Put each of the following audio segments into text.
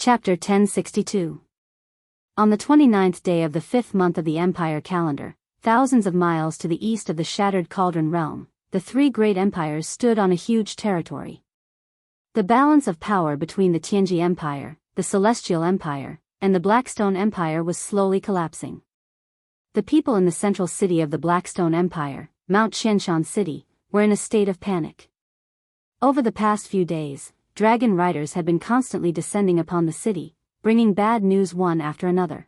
Chapter 1062. On the 29th day of the 5th month of the Empire calendar, thousands of miles to the east of the shattered Cauldron realm, the three great empires stood on a huge territory. The balance of power between the Tianji Empire, the Celestial Empire, and the Blackstone Empire was slowly collapsing. The people in the central city of the Blackstone Empire, Mount Qianshan City, were in a state of panic. Over the past few days, dragon riders had been constantly descending upon the city, bringing bad news one after another.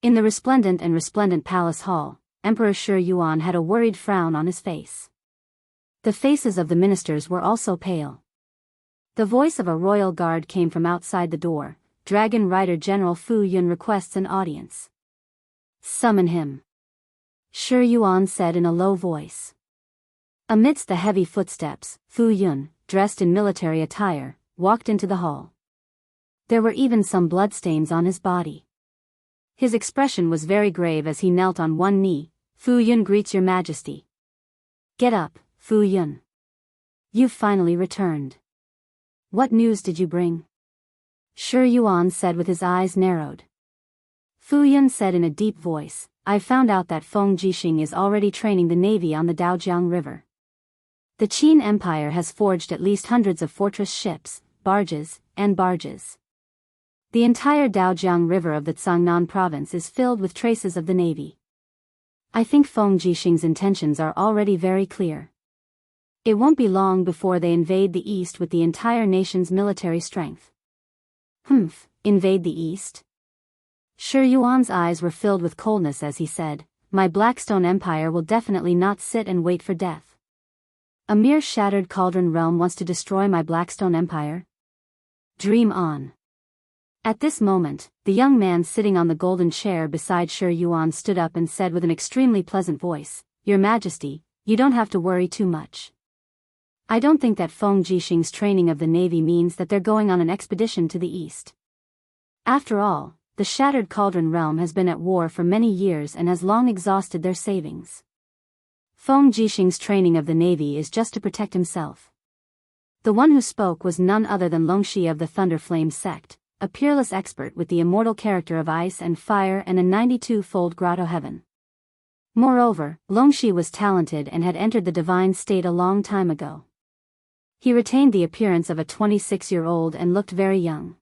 In the resplendent palace hall, Emperor Shi Yuan had a worried frown on his face. The faces of the ministers were also pale. The voice of a royal guard came from outside the door. Dragon Rider General Fu Yun requests an audience. Summon him. Shi Yuan said in a low voice. Amidst the heavy footsteps, Fu Yun, dressed in military attire, walked into the hall. There were even some bloodstains on his body. His expression was very grave as he knelt on one knee. Fu Yun greets your majesty. Get up, Fu Yun. You've finally returned. What news did you bring? Shi Yuan said with his eyes narrowed. Fu Yun said in a deep voice, I've found out that Feng Jixing is already training the navy on the Daojiang River. The Qin Empire has forged at least hundreds of fortress ships, barges. The entire Daojiang River of the Cangnan province is filled with traces of the navy. I think Feng Jixing's intentions are already very clear. It won't be long before they invade the east with the entire nation's military strength. Invade the east? Shi Yuan's eyes were filled with coldness as he said, my Blackstone Empire will definitely not sit and wait for death. A mere shattered cauldron realm wants to destroy my Blackstone Empire? Dream on. At this moment, the young man sitting on the golden chair beside Shi Yuan stood up and said with an extremely pleasant voice, Your Majesty, you don't have to worry too much. I don't think that Feng Jixing's training of the navy means that they're going on an expedition to the east. After all, the shattered cauldron realm has been at war for many years and has long exhausted their savings. Feng Jixing's training of the navy is just to protect himself. The one who spoke was none other than Longxi of the Thunder Flame sect, a peerless expert with the immortal character of ice and fire and a 92-fold grotto heaven. Moreover, Longxi was talented and had entered the divine state a long time ago. He retained the appearance of a 26-year-old and looked very young.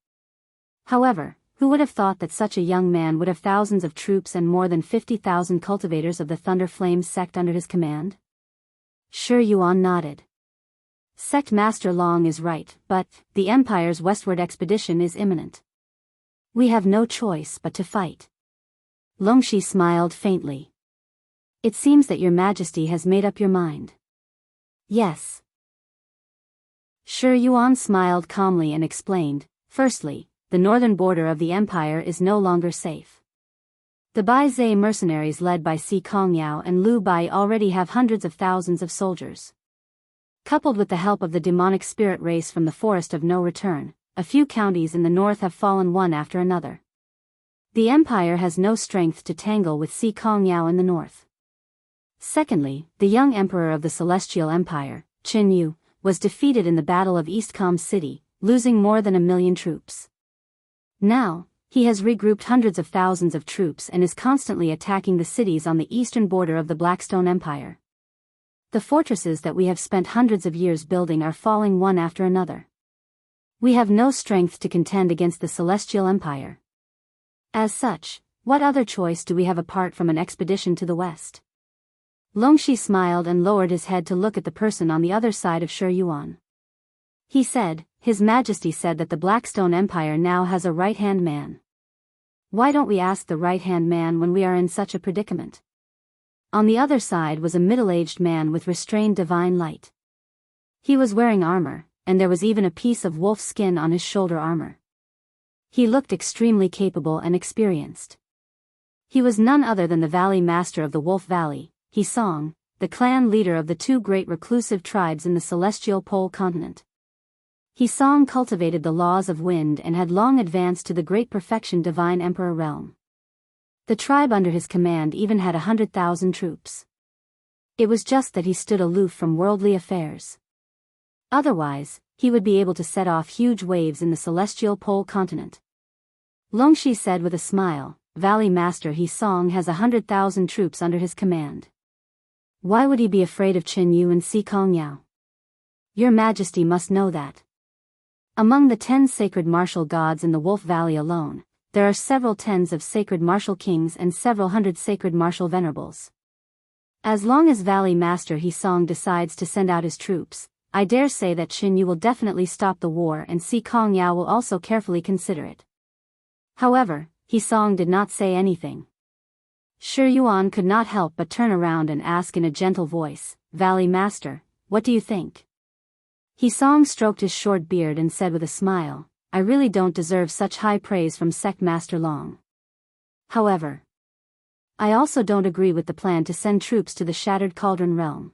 However, who would have thought that such a young man would have thousands of troops and more than 50,000 cultivators of the Thunder Flame sect under his command? Shi Yuan nodded. Sect Master Long is right, but the Empire's westward expedition is imminent. We have no choice but to fight. Longxi smiled faintly. It seems that your Majesty has made up your mind. Yes. Shi Yuan smiled calmly and explained, firstly, the northern border of the Empire is no longer safe. The Baizhe mercenaries led by Si Kongyao and Liu Bai already have hundreds of thousands of soldiers. Coupled with the help of the demonic spirit race from the Forest of No Return, a few counties in the north have fallen one after another. The Empire has no strength to tangle with Si Kongyao in the north. Secondly, the young emperor of the Celestial Empire, Qin Yu, was defeated in the Battle of Eastcom City, losing more than 1 million troops. Now, he has regrouped hundreds of thousands of troops and is constantly attacking the cities on the eastern border of the Blackstone Empire. The fortresses that we have spent hundreds of years building are falling one after another. We have no strength to contend against the Celestial Empire. As such, what other choice do we have apart from an expedition to the west? Longxi smiled and lowered his head to look at the person on the other side of Shi Yuan. He said, His Majesty said that the Blackstone Empire now has a right-hand man. Why don't we ask the right-hand man when we are in such a predicament? On the other side was a middle-aged man with restrained divine light. He was wearing armor, and there was even a piece of wolf skin on his shoulder armor. He looked extremely capable and experienced. He was none other than the Valley Master of the Wolf Valley, Hisong, the clan leader of the two great reclusive tribes in the Celestial Pole continent. Hisong cultivated the laws of wind and had long advanced to the great perfection Divine Emperor realm. The tribe under his command even had 100,000 troops. It was just that he stood aloof from worldly affairs. Otherwise, he would be able to set off huge waves in the celestial pole continent. Longxi said with a smile, Valley Master He Song has 100,000 troops under his command. Why would he be afraid of Qin Yu and Si Kong Yao? Your Majesty must know that. Among the 10 sacred martial gods in the Wolf Valley alone, there are several tens of sacred martial kings and several hundred sacred martial venerables. As long as Valley Master He Song decides to send out his troops, I dare say that Qin Yu will definitely stop the war and Si Kong Yao will also carefully consider it. However, He Song did not say anything. Shi Yuan could not help but turn around and ask in a gentle voice, Valley Master, what do you think? He Song stroked his short beard and said with a smile, I really don't deserve such high praise from Sect Master Long. However, I also don't agree with the plan to send troops to the Shattered Cauldron Realm.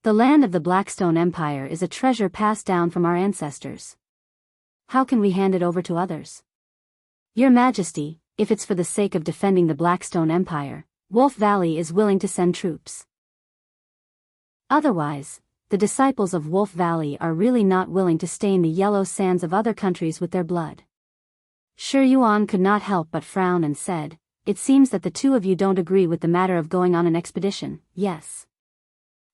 The land of the Blackstone Empire is a treasure passed down from our ancestors. How can we hand it over to others? Your Majesty, if it's for the sake of defending the Blackstone Empire, Wolf Valley is willing to send troops. Otherwise, the disciples of Wolf Valley are really not willing to stain the yellow sands of other countries with their blood. Shi Yuan could not help but frown and said, It seems that the two of you don't agree with the matter of going on an expedition, yes?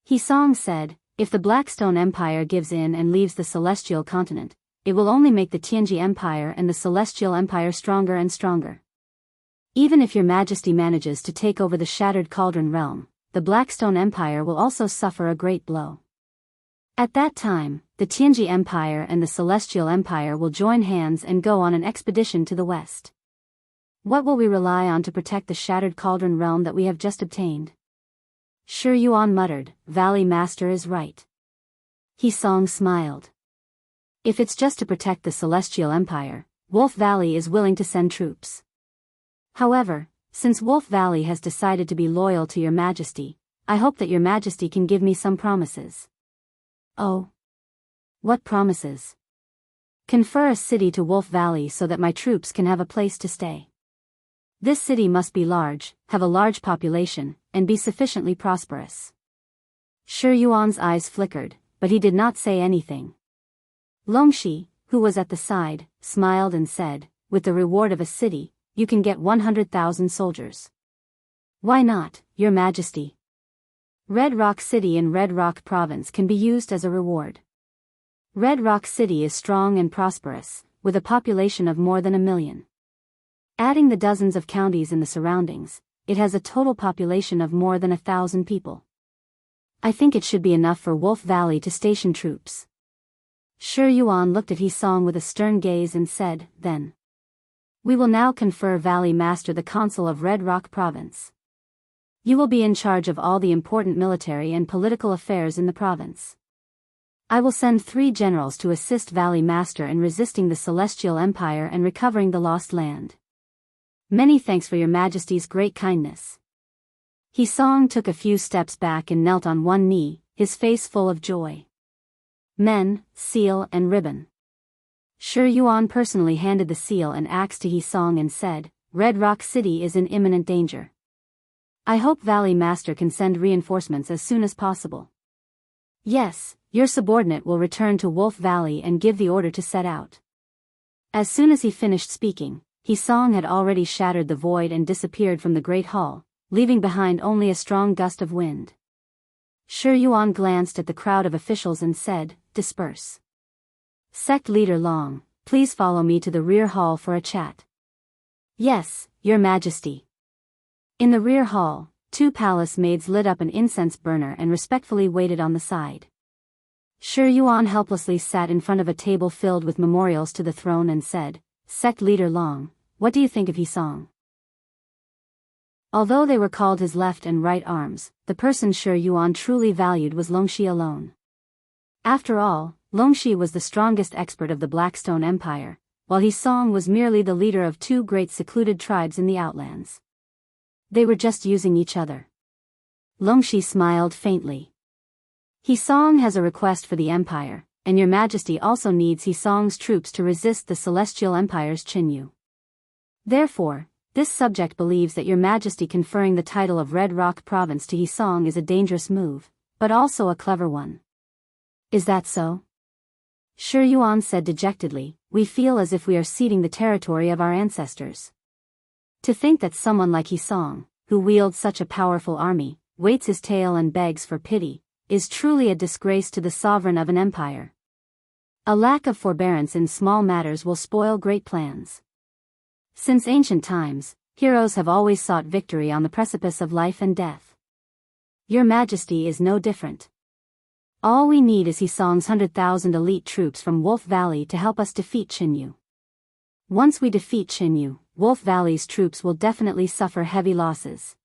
He Song said, If the Blackstone Empire gives in and leaves the Celestial Continent, it will only make the Tianji Empire and the Celestial Empire stronger and stronger. Even if your Majesty manages to take over the Shattered Cauldron Realm, the Blackstone Empire will also suffer a great blow. At that time, the Tianji Empire and the Celestial Empire will join hands and go on an expedition to the west. What will we rely on to protect the Shattered Cauldron Realm that we have just obtained? Shi Yuan muttered, Valley Master is right. He Song smiled. If it's just to protect the Celestial Empire, Wolf Valley is willing to send troops. However, since Wolf Valley has decided to be loyal to your Majesty, I hope that your Majesty can give me some promises. Oh. What promises? Confer a city to Wolf Valley so that my troops can have a place to stay. This city must be large, have a large population, and be sufficiently prosperous. Shi Yuan's eyes flickered, but he did not say anything. Longxi, who was at the side, smiled and said, With the reward of a city, you can get 100,000 soldiers. Why not, Your Majesty? Red Rock City in Red Rock Province can be used as a reward. Red Rock City is strong and prosperous, with a population of more than 1 million. Adding the dozens of counties in the surroundings, it has a total population of more than 1,000 people. I think it should be enough for Wolf Valley to station troops. Shi Yuan looked at He Song with a stern gaze and said, Then. We will now confer Valley Master the Consul of Red Rock Province. You will be in charge of all the important military and political affairs in the province. I will send 3 generals to assist Valley Master in resisting the Celestial Empire and recovering the lost land. Many thanks for your Majesty's great kindness. He Song took a few steps back and knelt on one knee, his face full of joy. Men, seal and ribbon. Shi Yuan personally handed the seal and axe to He Song and said, Red Rock City is in imminent danger. I hope Valley Master can send reinforcements as soon as possible. Yes, your subordinate will return to Wolf Valley and give the order to set out. As soon as he finished speaking, He Song had already shattered the void and disappeared from the Great Hall, leaving behind only a strong gust of wind. Shi Yuan glanced at the crowd of officials and said, Disperse. Sect Leader Long, please follow me to the rear hall for a chat. Yes, Your Majesty. In the rear hall, 2 palace maids lit up an incense burner and respectfully waited on the side. Shi Yuan helplessly sat in front of a table filled with memorials to the throne and said, Sect Leader Long, what do you think of He Song? Although they were called his left and right arms, the person Shi Yuan truly valued was Longxi alone. After all, Longxi was the strongest expert of the Blackstone Empire, while He Song was merely the leader of 2 great secluded tribes in the Outlands. They were just using each other. Longxi smiled faintly. He Song has a request for the Empire, and your Majesty also needs He Song's troops to resist the Celestial Empire's Qin Yu. Therefore, this subject believes that your Majesty conferring the title of Red Rock Province to He Song is a dangerous move, but also a clever one. Is that so? Shi Yuan said dejectedly, we feel as if we are ceding the territory of our ancestors. To think that someone like He Song, who wields such a powerful army, waits his tail and begs for pity, is truly a disgrace to the sovereign of an empire. A lack of forbearance in small matters will spoil great plans. Since ancient times, heroes have always sought victory on the precipice of life and death. Your Majesty is no different. All we need is He Song's 100,000 elite troops from Wolf Valley to help us defeat Qinyu. Once we defeat Qinyu, Wolf Valley's troops will definitely suffer heavy losses.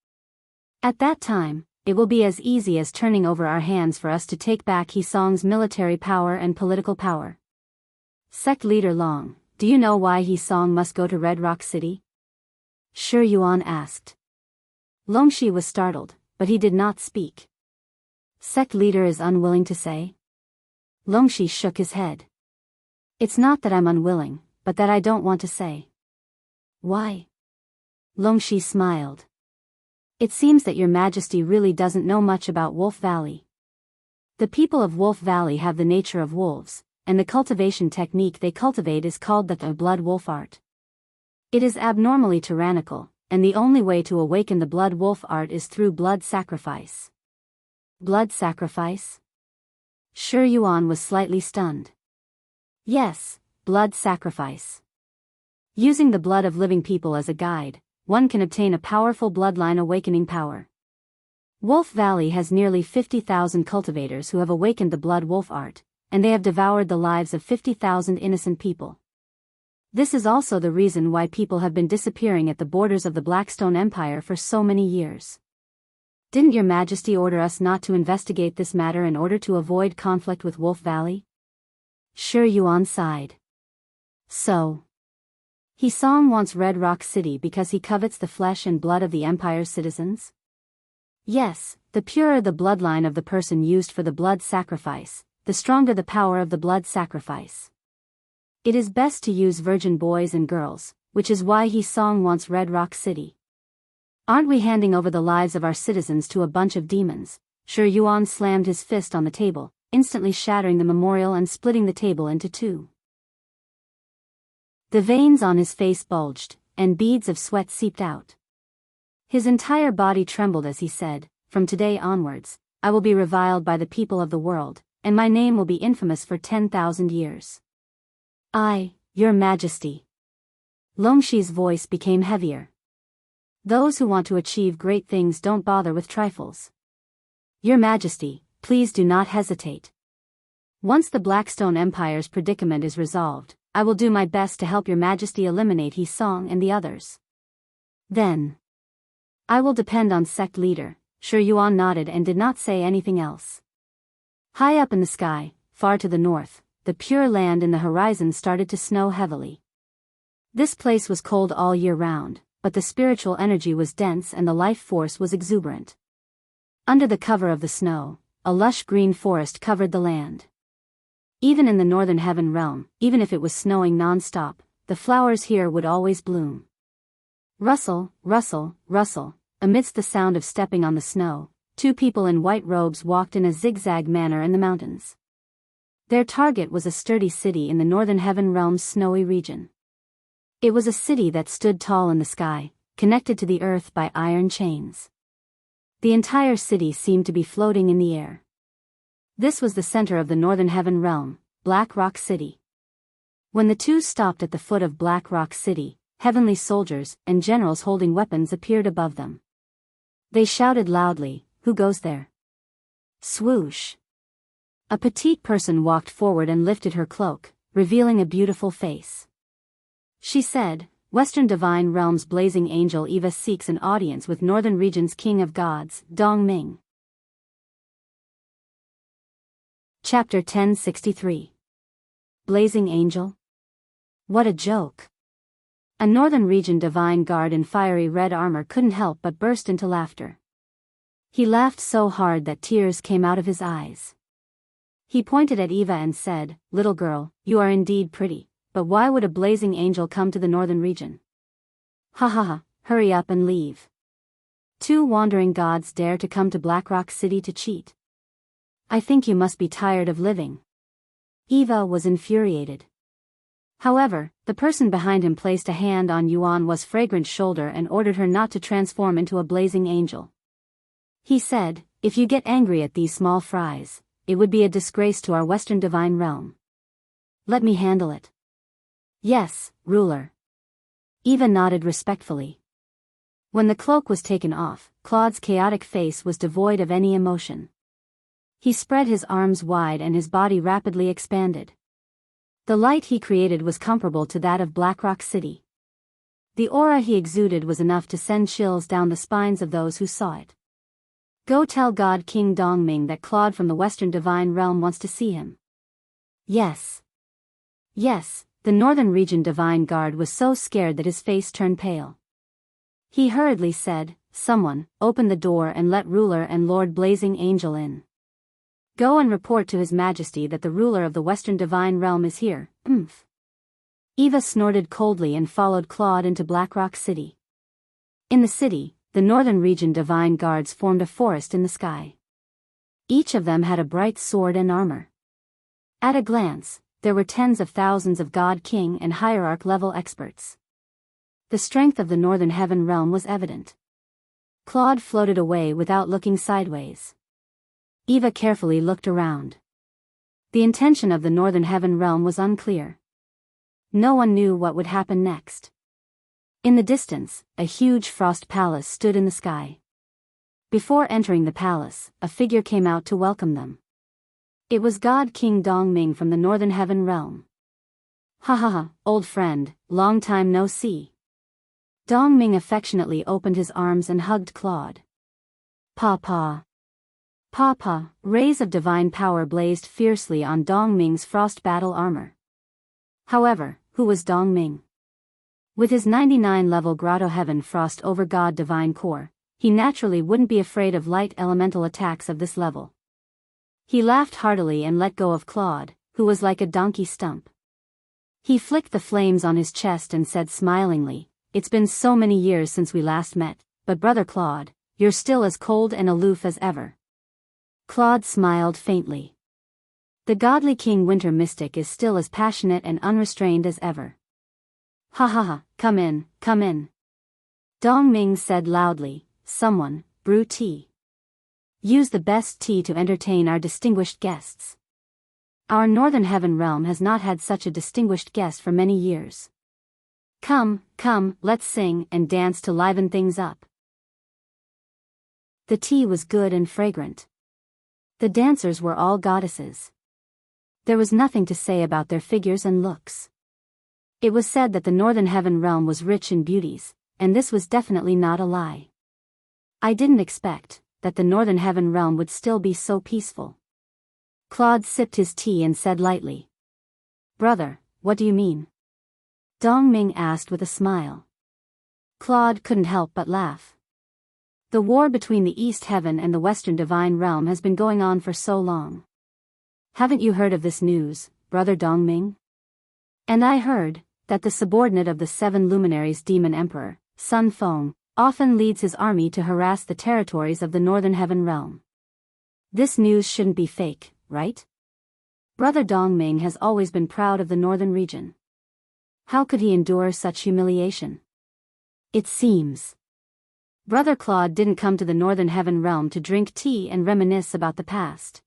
At that time, it will be as easy as turning over our hands for us to take back He Song's military power and political power. Sect Leader Long, do you know why He Song must go to Red Rock City? Shi Yuan asked. Longxi was startled, but he did not speak. Sect Leader is unwilling to say? Longxi shook his head. It's not that I'm unwilling, but that I don't want to say. Why? Longxi smiled. It seems that Your Majesty really doesn't know much about Wolf Valley. The people of Wolf Valley have the nature of wolves, and the cultivation technique they cultivate is called the blood wolf art. It is abnormally tyrannical, and the only way to awaken the blood wolf art is through blood sacrifice. Blood sacrifice? Shi Yuan was slightly stunned. Yes, blood sacrifice. Using the blood of living people as a guide, one can obtain a powerful bloodline awakening power. Wolf Valley has nearly 50,000 cultivators who have awakened the blood wolf art, and they have devoured the lives of 50,000 innocent people. This is also the reason why people have been disappearing at the borders of the Blackstone Empire for so many years. Didn't Your Majesty order us not to investigate this matter in order to avoid conflict with Wolf Valley? Shi Yuan sighed. So, He Song wants Red Rock City because he covets the flesh and blood of the Empire's citizens? Yes, the purer the bloodline of the person used for the blood sacrifice, the stronger the power of the blood sacrifice. It is best to use virgin boys and girls, which is why He Song wants Red Rock City. Aren't we handing over the lives of our citizens to a bunch of demons? Shi Yuan slammed his fist on the table, instantly shattering the memorial and splitting the table into two. The veins on his face bulged, and beads of sweat seeped out. His entire body trembled as he said, from today onwards, I will be reviled by the people of the world, and my name will be infamous for 10,000 years. Your Majesty. Longxi's voice became heavier. Those who want to achieve great things don't bother with trifles. Your Majesty, please do not hesitate. Once the Blackstone Empire's predicament is resolved, I will do my best to help Your Majesty eliminate He Song and the others. Then, I will depend on Sect Leader. Shi Yuan nodded and did not say anything else. High up in the sky, far to the north, the pure land in the horizon started to snow heavily. This place was cold all year round, but the spiritual energy was dense and the life force was exuberant. Under the cover of the snow, a lush green forest covered the land. Even in the northern heaven realm, even if it was snowing non-stop, the flowers here would always bloom. Rustle, rustle, rustle, amidst the sound of stepping on the snow, two people in white robes walked in a zigzag manner in the mountains. Their target was a sturdy city in the northern heaven realm's snowy region. It was a city that stood tall in the sky, connected to the earth by iron chains. The entire city seemed to be floating in the air. This was the center of the northern heaven realm, Black Rock City. When the two stopped at the foot of Black Rock City, heavenly soldiers and generals holding weapons appeared above them. They shouted loudly, "Who goes there?" Swoosh! A petite person walked forward and lifted her cloak, revealing a beautiful face. She said, Western Divine Realm's blazing angel Eva seeks an audience with Northern Region's King of Gods, Dong Ming. Chapter 1063. Blazing Angel? What a joke. A Northern Region Divine Guard in fiery red armor couldn't help but burst into laughter. He laughed so hard that tears came out of his eyes. He pointed at Eva and said, "Little girl, you are indeed pretty, but why would a blazing angel come to the Northern Region? Ha ha ha, hurry up and leave. Two wandering gods dare to come to Blackrock City to cheat. I think you must be tired of living." Eva was infuriated. However, the person behind him placed a hand on Yuan-Wa's fragrant shoulder and ordered her not to transform into a blazing angel. He said, "If you get angry at these small fries, it would be a disgrace to our Western divine realm. Let me handle it." "Yes, ruler." Eva nodded respectfully. When the cloak was taken off, Claude's chaotic face was devoid of any emotion. He spread his arms wide and his body rapidly expanded. The light he created was comparable to that of Blackrock City. The aura he exuded was enough to send chills down the spines of those who saw it. "Go tell God King Dongming that Claude from the Western Divine Realm wants to see him." "Yes. Yes," the Northern Region Divine Guard was so scared that his face turned pale. He hurriedly said, "Someone, open the door and let Ruler and Lord Blazing Angel in. Go and report to His Majesty that the ruler of the Western Divine Realm is here." Eva snorted coldly and followed Claude into Blackrock City. In the city, the Northern Region Divine Guards formed a forest in the sky. Each of them had a bright sword and armor. At a glance, there were tens of thousands of God King and Hierarch level experts. The strength of the Northern Heaven Realm was evident. Claude floated away without looking sideways. Eva carefully looked around. The intention of the Northern Heaven Realm was unclear. No one knew what would happen next. In the distance, a huge frost palace stood in the sky. Before entering the palace, a figure came out to welcome them. It was God King Dongming from the Northern Heaven Realm. "Ha ha ha, old friend, long time no see." Dongming affectionately opened his arms and hugged Claude. "Papa. Papa," rays of divine power blazed fiercely on Dongming's frost battle armor. However, who was Dongming? With his 99-level Grotto Heaven Frost over God Divine Core, he naturally wouldn't be afraid of light elemental attacks of this level. He laughed heartily and let go of Claude, who was like a donkey stump. He flicked the flames on his chest and said smilingly, "It's been so many years since we last met, but Brother Claude, you're still as cold and aloof as ever." Claude smiled faintly. The godly King Winter Mystic is still as passionate and unrestrained as ever. "Ha ha ha, come in, come in." Dongming said loudly, "Someone, brew tea. Use the best tea to entertain our distinguished guests. Our Northern Heaven Realm has not had such a distinguished guest for many years. Come, come, let's sing and dance to liven things up." The tea was good and fragrant. The dancers were all goddesses. There was nothing to say about their figures and looks. It was said that the Northern Heaven Realm was rich in beauties, and this was definitely not a lie. "I didn't expect that the Northern Heaven Realm would still be so peaceful." Claude sipped his tea and said lightly, "Brother, what do you mean?" Dongming asked with a smile. Claude couldn't help but laugh. The war between the East Heaven and the Western Divine Realm has been going on for so long. Haven't you heard of this news, Brother Dongming? And I heard that the subordinate of the 7 luminaries Demon Emperor, Sun Feng, often leads his army to harass the territories of the Northern Heaven Realm. This news shouldn't be fake, right? Brother Dongming has always been proud of the Northern region. How could he endure such humiliation? It seems Brother Claude didn't come to the Northern Heaven Realm to drink tea and reminisce about the past.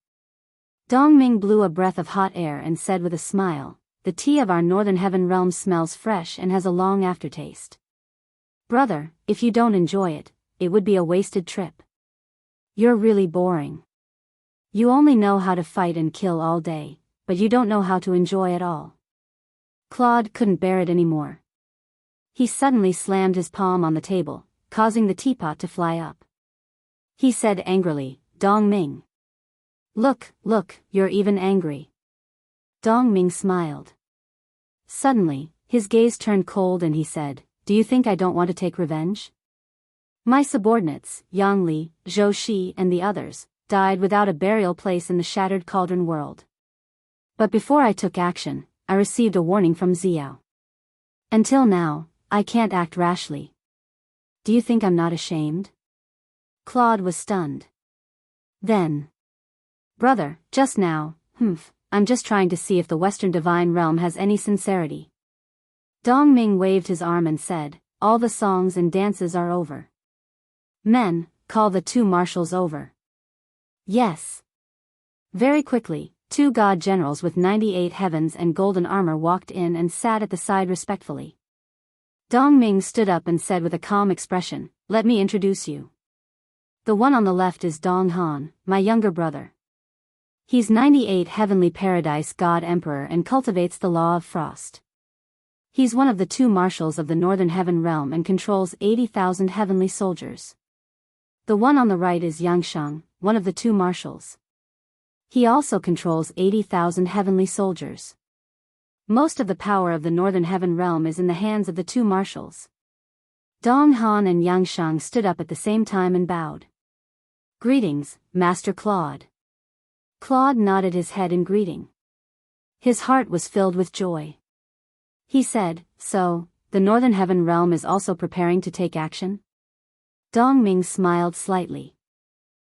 Dongming blew a breath of hot air and said with a smile, "The tea of our Northern Heaven Realm smells fresh and has a long aftertaste. Brother, if you don't enjoy it, it would be a wasted trip. You're really boring. You only know how to fight and kill all day, but you don't know how to enjoy it all." Claude couldn't bear it anymore. He suddenly slammed his palm on the table, causing the teapot to fly up. He said angrily, "Dongming. Look, you're even angry." Dongming smiled. Suddenly, his gaze turned cold and he said, "Do you think I don't want to take revenge? My subordinates, Yangli, Zhou Shi and the others, died without a burial place in the Shattered Cauldron world. But before I took action, I received a warning from Xiao. Until now, I can't act rashly. Do you think I'm not ashamed?" Claude was stunned. Then, "Brother, just now, I'm just trying to see if the Western Divine Realm has any sincerity. Dongming waved his arm and said, all the songs and dances are over. Men, call the two marshals over. Yes. Very quickly, two god generals with 98 heavens and golden armor walked in and sat at the side respectfully. Dongming stood up and said with a calm expression, let me introduce you. The one on the left is Dong Han, my younger brother. He's 98 heavenly paradise god emperor and cultivates the law of frost. He's one of the two marshals of the northern heaven realm and controls 80,000 heavenly soldiers. The one on the right is Yangshang, one of the two marshals. He also controls 80,000 heavenly soldiers. Most of the power of the northern heaven realm is in the hands of the two marshals. Dong Han and Yangshang stood up at the same time and bowed. Greetings, Master Claude. Claude nodded his head in greeting. His heart was filled with joy. He said, so, the northern heaven realm is also preparing to take action? Dongming smiled slightly.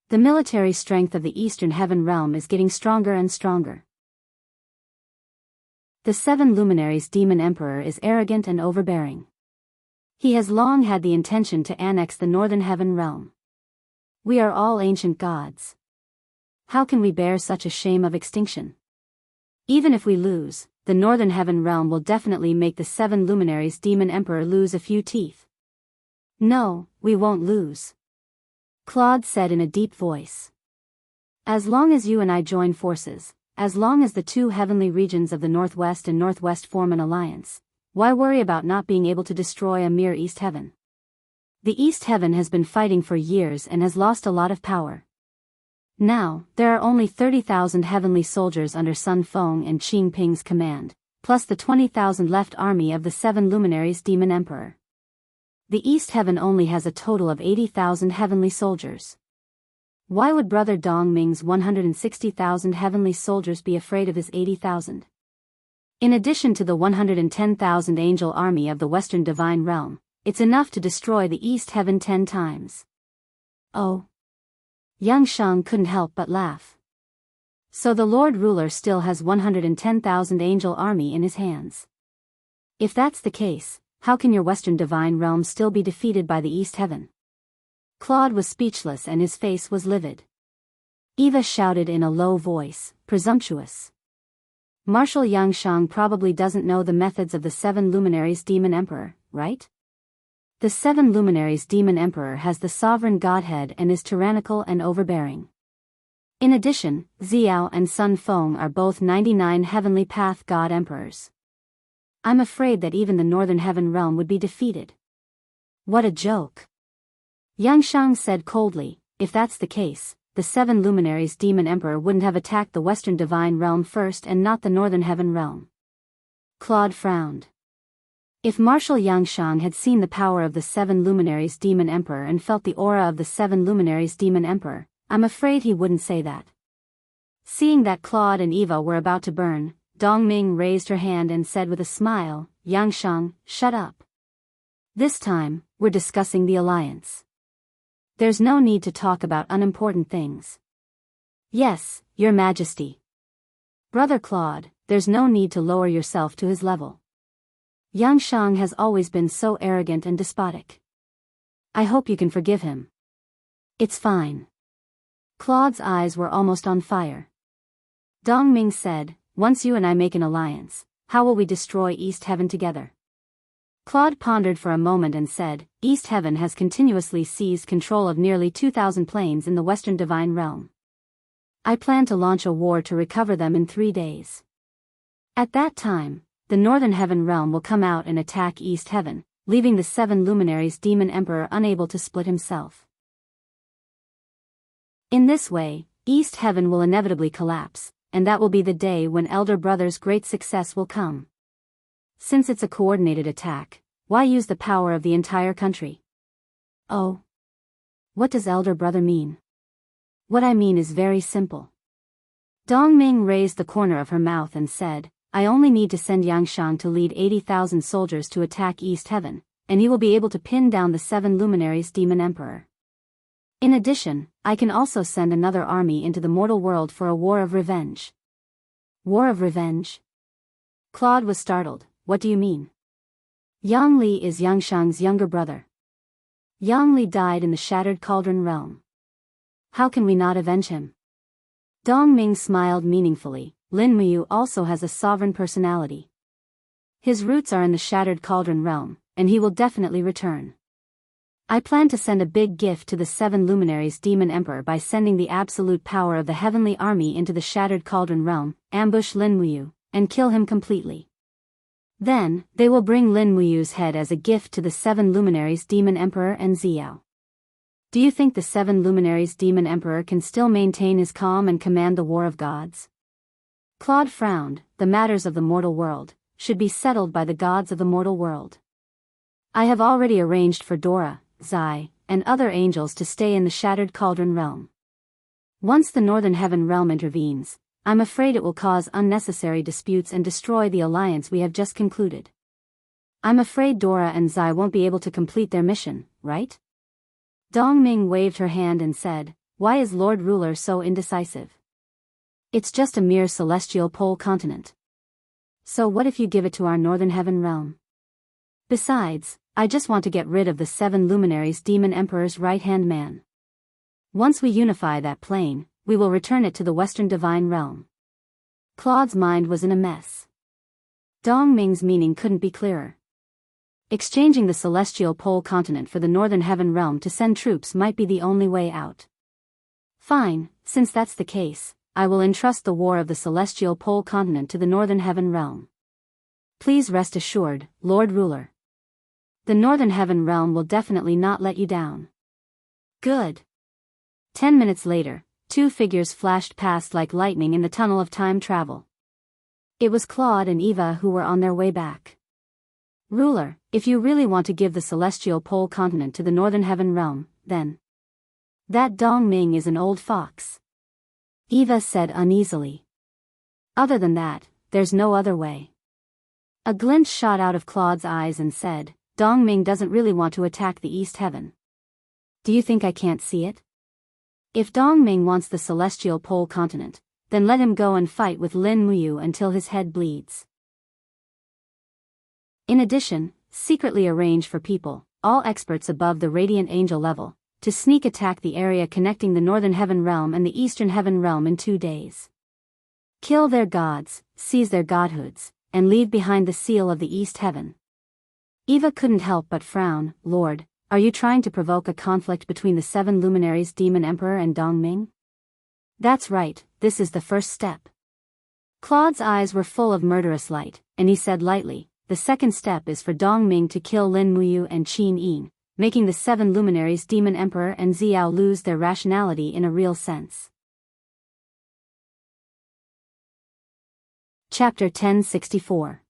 The military strength of the eastern heaven realm is getting stronger and stronger. The seven luminaries demon emperor is arrogant and overbearing. He has long had the intention to annex the northern heaven realm. We are all ancient gods. How can we bear such a shame of extinction? Even if we lose, the northern heaven realm will definitely make the seven luminaries demon emperor lose a few teeth. No, we won't lose. Claude said in a deep voice. As long as you and I join forces, as long as the two heavenly regions of the northwest and northwest form an alliance, why worry about not being able to destroy a mere East Heaven? The East Heaven has been fighting for years and has lost a lot of power. Now, there are only 30,000 heavenly soldiers under Sun Feng and Qing Ping's command, plus the 20,000 left army of the seven luminaries demon emperor. The East Heaven only has a total of 80,000 heavenly soldiers. Why would Brother Dongming's 160,000 heavenly soldiers be afraid of his 80,000? In addition to the 110,000 angel army of the Western Divine Realm, it's enough to destroy the East Heaven 10 times. Oh. Yangshang couldn't help but laugh. So the Lord Ruler still has 110,000 angel army in his hands. If that's the case, how can your Western Divine Realm still be defeated by the East Heaven? Claude was speechless and his face was livid. Eva shouted in a low voice, presumptuous. Marshal Yangshang probably doesn't know the methods of the seven luminaries demon emperor, right? The seven luminaries demon emperor has the sovereign godhead and is tyrannical and overbearing. In addition, Xiao and Sun Feng are both 99 heavenly path god emperors. I'm afraid that even the northern heaven realm would be defeated. What a joke. Yangshang said coldly, if that's the case, the seven luminaries demon emperor wouldn't have attacked the western divine realm first and not the northern heaven realm. Claude frowned. If Marshal Yangshang had seen the power of the seven luminaries demon emperor and felt the aura of the seven luminaries demon emperor, I'm afraid he wouldn't say that. Seeing that Claude and Eva were about to burn, Dongming raised her hand and said with a smile, Yangshang, shut up. This time, we're discussing the alliance. There's no need to talk about unimportant things. Yes, Your Majesty. Brother Claude, there's no need to lower yourself to his level. Yangshang has always been so arrogant and despotic. I hope you can forgive him. It's fine. Claude's eyes were almost on fire. Dongming said, once you and I make an alliance, how will we destroy East Heaven together? Claude pondered for a moment and said, East Heaven has continuously seized control of nearly 2,000 planes in the Western Divine Realm. I plan to launch a war to recover them in 3 days. At that time, the Northern Heaven Realm will come out and attack East Heaven, leaving the seven luminaries demon emperor unable to split himself. In this way, East Heaven will inevitably collapse, and that will be the day when Elder Brother's great success will come. Since it's a coordinated attack, why use the power of the entire country? Oh. What does Elder Brother mean? What I mean is very simple. Dongming raised the corner of her mouth and said, I only need to send Yangshang to lead 80,000 soldiers to attack East Heaven, and he will be able to pin down the seven luminaries demon emperor. In addition, I can also send another army into the mortal world for a war of revenge. War of revenge? Claude was startled. What do you mean? Yang Li is Yangshang's younger brother. Yang Li died in the Shattered Cauldron realm. How can we not avenge him? Dong Ming smiled meaningfully. Lin Muyu also has a sovereign personality. His roots are in the Shattered Cauldron realm, and he will definitely return. I plan to send a big gift to the 7 luminaries Demon Emperor by sending the absolute power of the heavenly army into the Shattered Cauldron realm, ambush Lin Muyu, and kill him completely. Then, they will bring Lin Muyu's head as a gift to the 7 luminaries Demon Emperor and Xiao. Do you think the 7 luminaries Demon Emperor can still maintain his calm and command the war of gods? Claude frowned. The matters of the mortal world should be settled by the gods of the mortal world. I have already arranged for Dora, Zai, and other angels to stay in the Shattered Cauldron realm. Once the Northern Heaven realm intervenes, I'm afraid it will cause unnecessary disputes and destroy the alliance we have just concluded. I'm afraid Dora and Zai won't be able to complete their mission, right? Dong Ming waved her hand and said, why is Lord Ruler so indecisive? It's just a mere celestial pole continent. So what if you give it to our Northern Heaven realm? Besides, I just want to get rid of the 7 luminaries Demon Emperor's right-hand man. Once we unify that plane, we will return it to the Western Divine Realm. Claude's mind was in a mess. Dong Ming's meaning couldn't be clearer. Exchanging the celestial pole continent for the Northern Heaven realm to send troops might be the only way out. Fine, since that's the case, I will entrust the war of the celestial pole continent to the Northern Heaven realm. Please rest assured, Lord Ruler. The Northern Heaven realm will definitely not let you down. Good. 10 minutes later, 2 figures flashed past like lightning in the tunnel of time travel. It was Claude and Eva who were on their way back. Ruler, if you really want to give the celestial pole continent to the Northern Heaven realm, then that Dong Ming is an old fox. Eva said uneasily. Other than that, there's no other way. A glint shot out of Claude's eyes and said, Dong Ming doesn't really want to attack the East Heaven. Do you think I can't see it? If Dong Ming wants the celestial pole continent, then let him go and fight with Lin Muyu until his head bleeds. In addition, secretly arrange for people, all experts above the Radiant Angel level, to sneak attack the area connecting the Northern Heaven realm and the Eastern Heaven realm in 2 days. Kill their gods, seize their godhoods, and leave behind the seal of the East Heaven. Eva couldn't help but frown. Lord, are you trying to provoke a conflict between the 7 luminaries Demon Emperor and Dong Ming? That's right, this is the first step. Claude's eyes were full of murderous light, and he said lightly, the second step is for Dong Ming to kill Lin Muyu and Qin Yin, making the 7 luminaries Demon Emperor and Xiao lose their rationality in a real sense. Chapter 1064.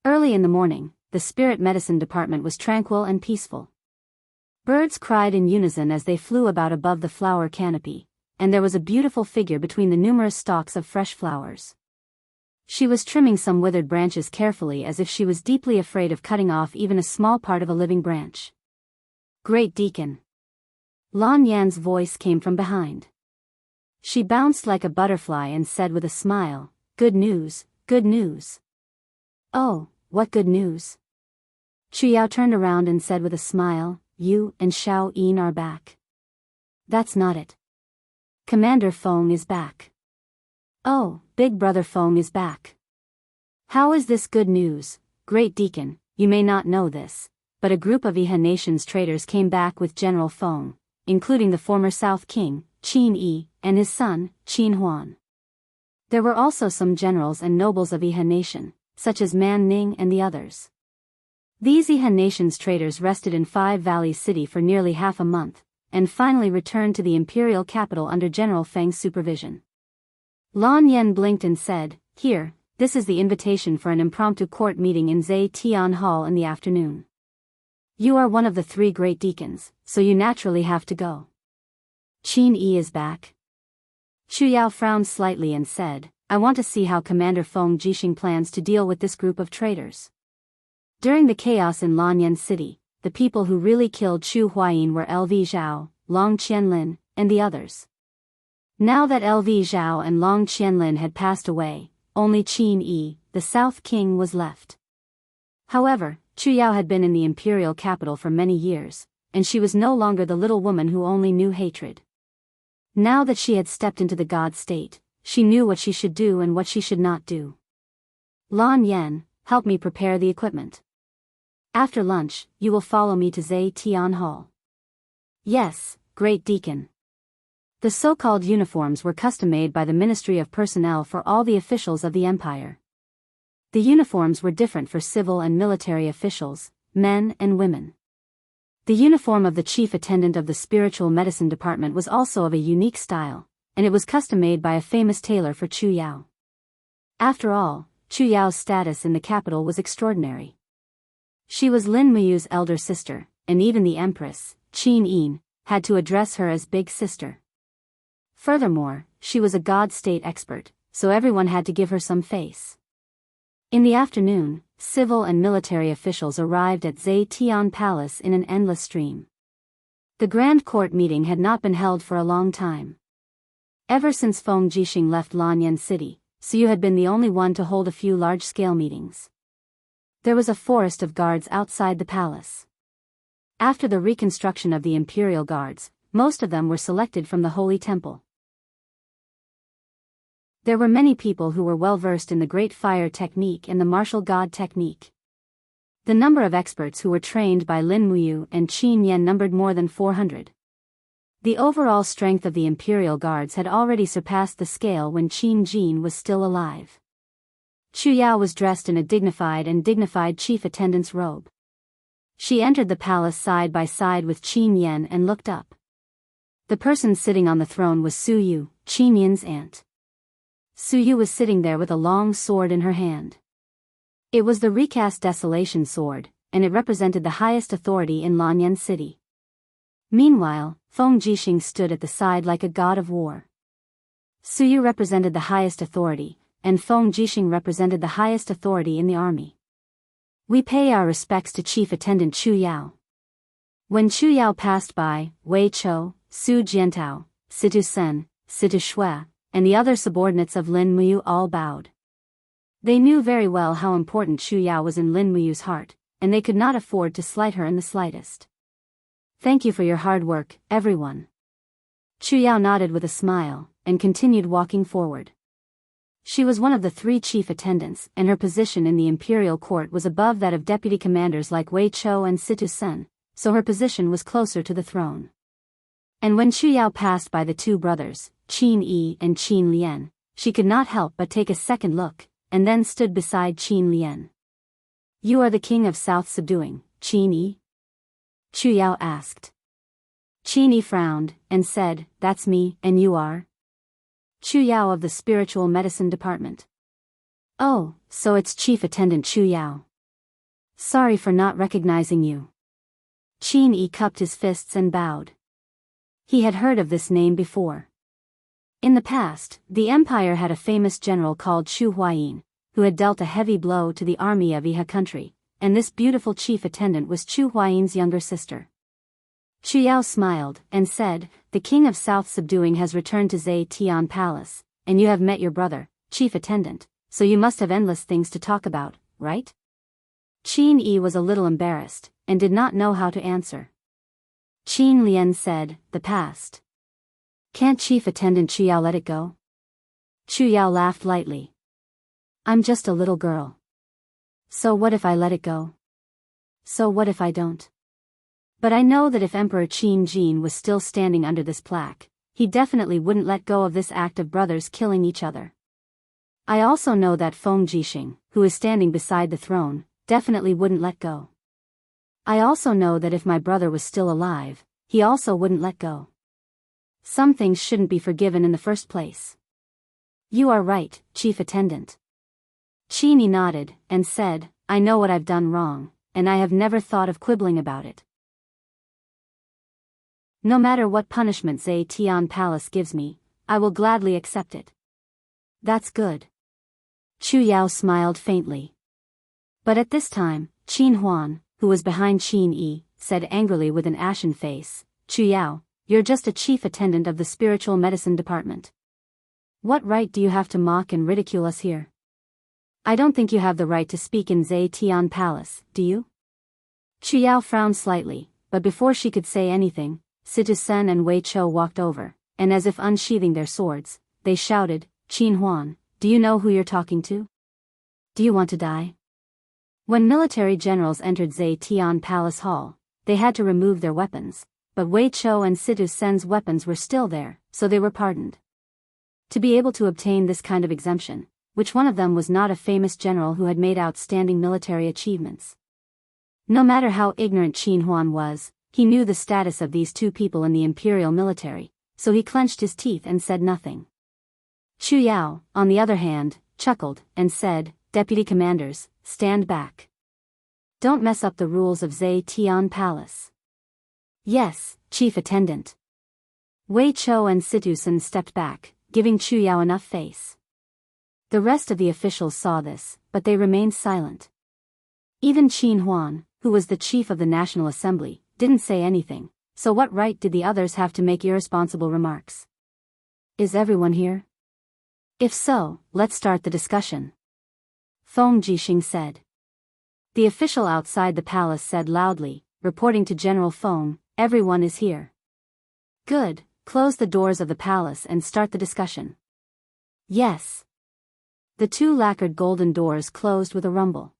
Early in the morning, the spirit medicine department was tranquil and peaceful. Birds cried in unison as they flew about above the flower canopy, and there was a beautiful figure between the numerous stalks of fresh flowers. She was trimming some withered branches carefully as if she was deeply afraid of cutting off even a small part of a living branch. Great Deacon. Lan Yan's voice came from behind. She bounced like a butterfly and said with a smile, good news, good news. Oh, what good news? Chu Yao turned around and said with a smile, you and Xiao Yin are back. That's not it. Commander Feng is back. Oh, Big Brother Feng is back. How is this good news, Great Deacon? You may not know this, but a group of Iha Nation's traders came back with General Feng, including the former South King, Qin Yi, and his son, Qin Huan. There were also some generals and nobles of Iha Nation, such as Man Ning and the others. These Iha Nation's traders rested in Five Valleys City for nearly half a month, and finally returned to the imperial capital under General Feng's supervision. Lan Yan blinked and said, here, this is the invitation for an impromptu court meeting in Zai Tian Hall in the afternoon. You are one of the 3 great deacons, so you naturally have to go. Qin Yi is back. Chu Yao frowned slightly and said, I want to see how Commander Feng Jixing plans to deal with this group of traitors. During the chaos in Lanyan City, the people who really killed Chu Huayin were LV Zhao, Long Qianlin, and the others. Now that LV Zhao and Long Qianlin had passed away, only Qin Yi, the South King, was left. However, Chu Yao had been in the imperial capital for many years, and she was no longer the little woman who only knew hatred. Now that she had stepped into the god state, she knew what she should do and what she should not do. Lan Yen, help me prepare the equipment. After lunch, you will follow me to Zai Tian Hall. Yes, Great Deacon. The so-called uniforms were custom-made by the Ministry of Personnel for all the officials of the empire. The uniforms were different for civil and military officials, men and women. The uniform of the chief attendant of the spiritual medicine department was also of a unique style, and it was custom-made by a famous tailor for Chu Yao. After all, Chu Yao's status in the capital was extraordinary. She was Lin Muyu's elder sister, and even the empress, Qin Yin, had to address her as big sister. Furthermore, she was a god state expert, so everyone had to give her some face. In the afternoon, civil and military officials arrived at Zai Tian Palace in an endless stream. The grand court meeting had not been held for a long time. Ever since Feng Jixing left Lanyan City, Suyu had been the only one to hold a few large-scale meetings. There was a forest of guards outside the palace. After the reconstruction of the imperial guards, most of them were selected from the Holy Temple. There were many people who were well versed in the Great Fire technique and the Martial God technique. The number of experts who were trained by Lin Muyu and Qin Yan numbered more than 400. The overall strength of the Imperial Guards had already surpassed the scale when Qin Jin was still alive. Chu Yao was dressed in a dignified chief attendant's robe. She entered the palace side by side with Qin Yan and looked up. The person sitting on the throne was Su Yu, Qin Yan's aunt. Su Yu was sitting there with a long sword in her hand. It was the recast Desolation sword, and it represented the highest authority in Lanyan City. Meanwhile, Feng Jixing stood at the side like a god of war. Su Yu represented the highest authority, and Feng Jixing represented the highest authority in the army. We pay our respects to Chief Attendant Chu Yao. When Chu Yao passed by, Wei Chou, Su Jiantao, Situ Sen, Situ Shui, and the other subordinates of Lin Muyu all bowed. They knew very well how important Chu Yao was in Lin Muyu's heart, and they could not afford to slight her in the slightest. Thank you for your hard work, everyone. Chu Yao nodded with a smile, and continued walking forward. She was one of the 3 chief attendants, and her position in the imperial court was above that of deputy commanders like Wei Chou and Situ Sen, so her position was closer to the throne. And when Chu Yao passed by the 2 brothers, Qin Yi and Qin Lian, she could not help but take a second look, and then stood beside Qin Lian. You are the king of South Subduing, Qin Yi? Chu Yao asked. Qin Yi frowned, and said, That's me, and you are? Chu Yao of the Spiritual Medicine Department. Oh, so it's Chief Attendant Chu Yao. Sorry for not recognizing you. Qin Yi cupped his fists and bowed. He had heard of this name before. In the past, the empire had a famous general called Chu Huayin, who had dealt a heavy blow to the army of Iha country, and this beautiful chief attendant was Chu Huayin's younger sister. Chu Yao smiled, and said, The king of South Subduing has returned to Zai Tian Palace, and you have met your brother, chief attendant, so you must have endless things to talk about, right? Qin Yi was a little embarrassed, and did not know how to answer. Qin Lian said, The past. Can't Chief Attendant Chu Yao let it go? Chu Yao laughed lightly. I'm just a little girl. So what if I let it go? So what if I don't? But I know that if Emperor Qin Jin was still standing under this plaque, he definitely wouldn't let go of this act of brothers killing each other. I also know that Feng Jixing, who is standing beside the throne, definitely wouldn't let go. I also know that if my brother was still alive, he also wouldn't let go. Some things shouldn't be forgiven in the first place. You are right, Chief Attendant. Qin Yi nodded, and said, I know what I've done wrong, and I have never thought of quibbling about it. No matter what punishment Zai Tian Palace gives me, I will gladly accept it. That's good. Chu Yao smiled faintly. But at this time, Qin Huan, who was behind Qin Yi, said angrily with an ashen face, Chu Yao, you're just a chief attendant of the spiritual medicine department. What right do you have to mock and ridicule us here? I don't think you have the right to speak in Zetian Palace, do you? Chu Yao frowned slightly, but before she could say anything, Situ Sen and Wei Chou walked over, and as if unsheathing their swords, they shouted, Qin Huan, do you know who you're talking to? Do you want to die? When military generals entered Zetian Palace Hall, they had to remove their weapons, but Wei Chou and Situ Sen's weapons were still there, so they were pardoned. To be able to obtain this kind of exemption, which one of them was not a famous general who had made outstanding military achievements? No matter how ignorant Qin Huan was, he knew the status of these two people in the imperial military, so he clenched his teeth and said nothing. Chu Yao, on the other hand, chuckled and said, Deputy commanders, stand back. Don't mess up the rules of Zetian Palace. Yes, chief attendant. Wei Chou and Situ Sen stepped back, giving Chu Yao enough face. The rest of the officials saw this, but they remained silent. Even Qin Huan, who was the chief of the National Assembly, didn't say anything, so what right did the others have to make irresponsible remarks? Is everyone here? If so, let's start the discussion. Feng Jixing said. The official outside the palace said loudly, reporting to General Feng, everyone is here. Good, close the doors of the palace and start the discussion. Yes. The two lacquered golden doors closed with a rumble.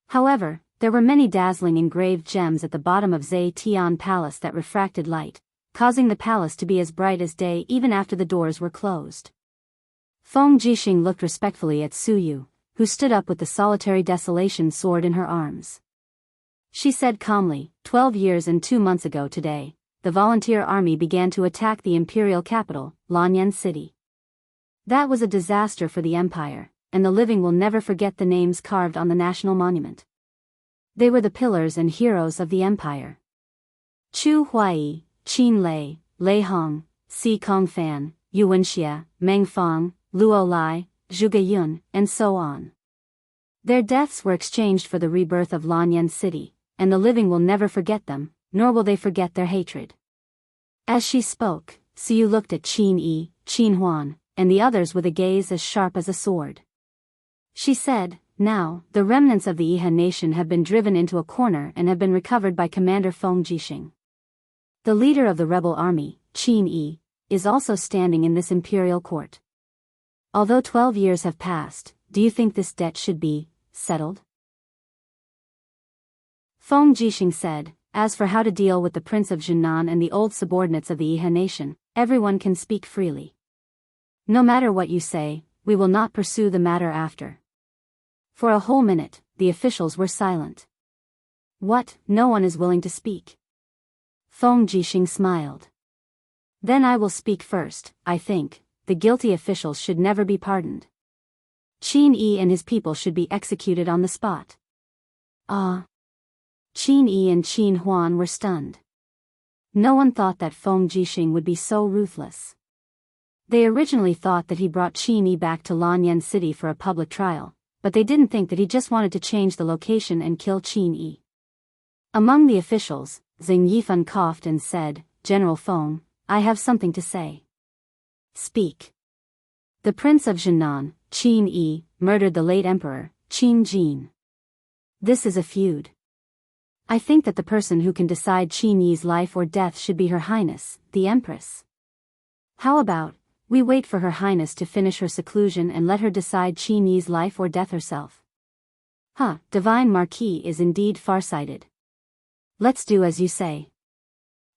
However, there were many dazzling engraved gems at the bottom of Zetian Palace that refracted light, causing the palace to be as bright as day even after the doors were closed. Feng Jixing looked respectfully at Su Yu, who stood up with the solitary desolation sword in her arms. She said calmly, 12 years and 2 months ago today, the volunteer army began to attack the imperial capital, Lanyan City. That was a disaster for the empire, and the living will never forget the names carved on the national monument. They were the pillars and heroes of the empire. Chu Huai, Qin Lei, Lei Hong, Si Kong Fan, Yu Wenxia, Meng Fang, Luo Lai, Zhu Geyun, and so on. Their deaths were exchanged for the rebirth of Lanyan City, and the living will never forget them, nor will they forget their hatred. As she spoke, Siu looked at Qin Yi, Qin Huan, and the others with a gaze as sharp as a sword. She said, now, the remnants of the Yihan nation have been driven into a corner and have been recovered by Commander Feng Jixing. The leader of the rebel army, Qin Yi, is also standing in this imperial court. Although 12 years have passed, do you think this debt should be settled? Feng Jixing said, as for how to deal with the Prince of Jinan and the old subordinates of the Yihan nation, everyone can speak freely. No matter what you say, we will not pursue the matter after. For a whole minute, the officials were silent. What, no one is willing to speak? Feng Jixing smiled. Then I will speak first. I think, the guilty officials should never be pardoned. Qin Yi and his people should be executed on the spot. Ah. Qin Yi and Qin Huan were stunned. No one thought that Feng Jixing would be so ruthless. They originally thought that he brought Qin Yi back to Lanyan City for a public trial, but they didn't think that he just wanted to change the location and kill Qin Yi. Among the officials, Xing Yifan coughed and said, General Feng, I have something to say. Speak. The Prince of Jinan, Qin Yi, murdered the late Emperor, Qin Jin. This is a feud. I think that the person who can decide Qin Yi's life or death should be Her Highness, the Empress. How about, we wait for Her Highness to finish her seclusion and let her decide Qin Yi's life or death herself? Divine Marquis is indeed farsighted. Let's do as you say.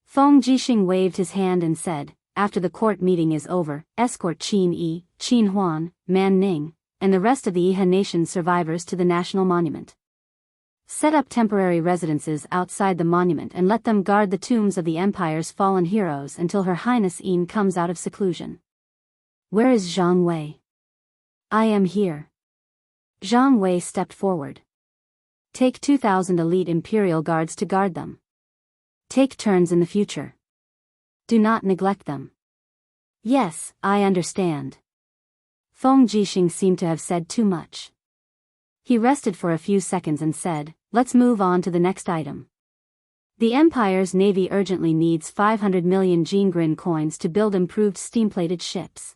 Feng Jixing waved his hand and said, after the court meeting is over, escort Qin Yi, Qin Huan, Man Ning, and the rest of the Yihan nation survivors to the national monument. Set up temporary residences outside the monument and let them guard the tombs of the empire's fallen heroes until Her Highness Yin comes out of seclusion. Where is Zhang Wei? I am here. Zhang Wei stepped forward. Take 2,000 elite imperial guards to guard them. Take turns in the future. Do not neglect them. Yes, I understand. Feng Jixing seemed to have said too much. He rested for a few seconds and said, let's move on to the next item. The Empire's navy urgently needs 500 million Jingrin coins to build improved steam-plated ships.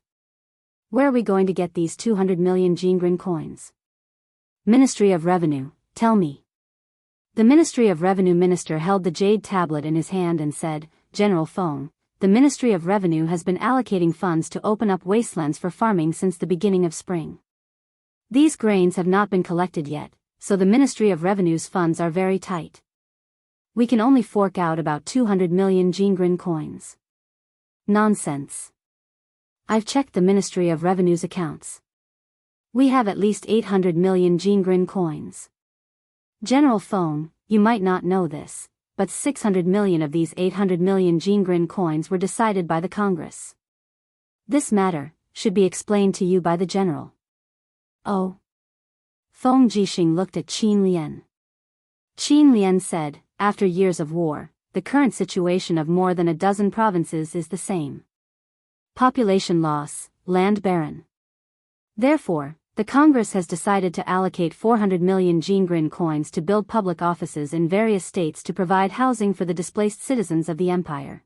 Where are we going to get these 200 million Jingrin coins? Ministry of Revenue, tell me. The Ministry of Revenue minister held the jade tablet in his hand and said, General Feng, the Ministry of Revenue has been allocating funds to open up wastelands for farming since the beginning of spring. These grains have not been collected yet, so the Ministry of Revenue's funds are very tight. We can only fork out about 200 million Jingrin coins. Nonsense. I've checked the Ministry of Revenue's accounts. We have at least 800 million Jingrin coins. General Feng, you might not know this, but 600 million of these 800 million Jingrin coins were decided by the Congress. This matter should be explained to you by the general. Oh. Feng Jixing looked at Qin Lian. Qin Lian said, after years of war, the current situation of more than a dozen provinces is the same. Population loss, land barren. Therefore, the Congress has decided to allocate 400 million Jingrin coins to build public offices in various states to provide housing for the displaced citizens of the empire.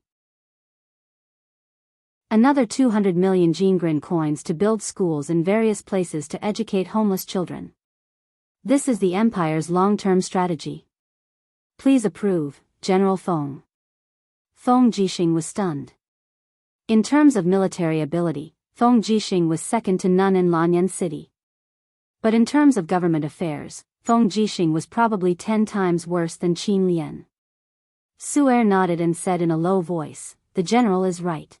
Another 200 million Jingrin coins to build schools in various places to educate homeless children. This is the empire's long-term strategy. Please approve, General Feng. Feng Jixing was stunned. In terms of military ability, Feng Jixing was second to none in Lanyan City. But in terms of government affairs, Feng Jixing was probably 10 times worse than Qin Lian. Su'er nodded and said in a low voice, the general is right.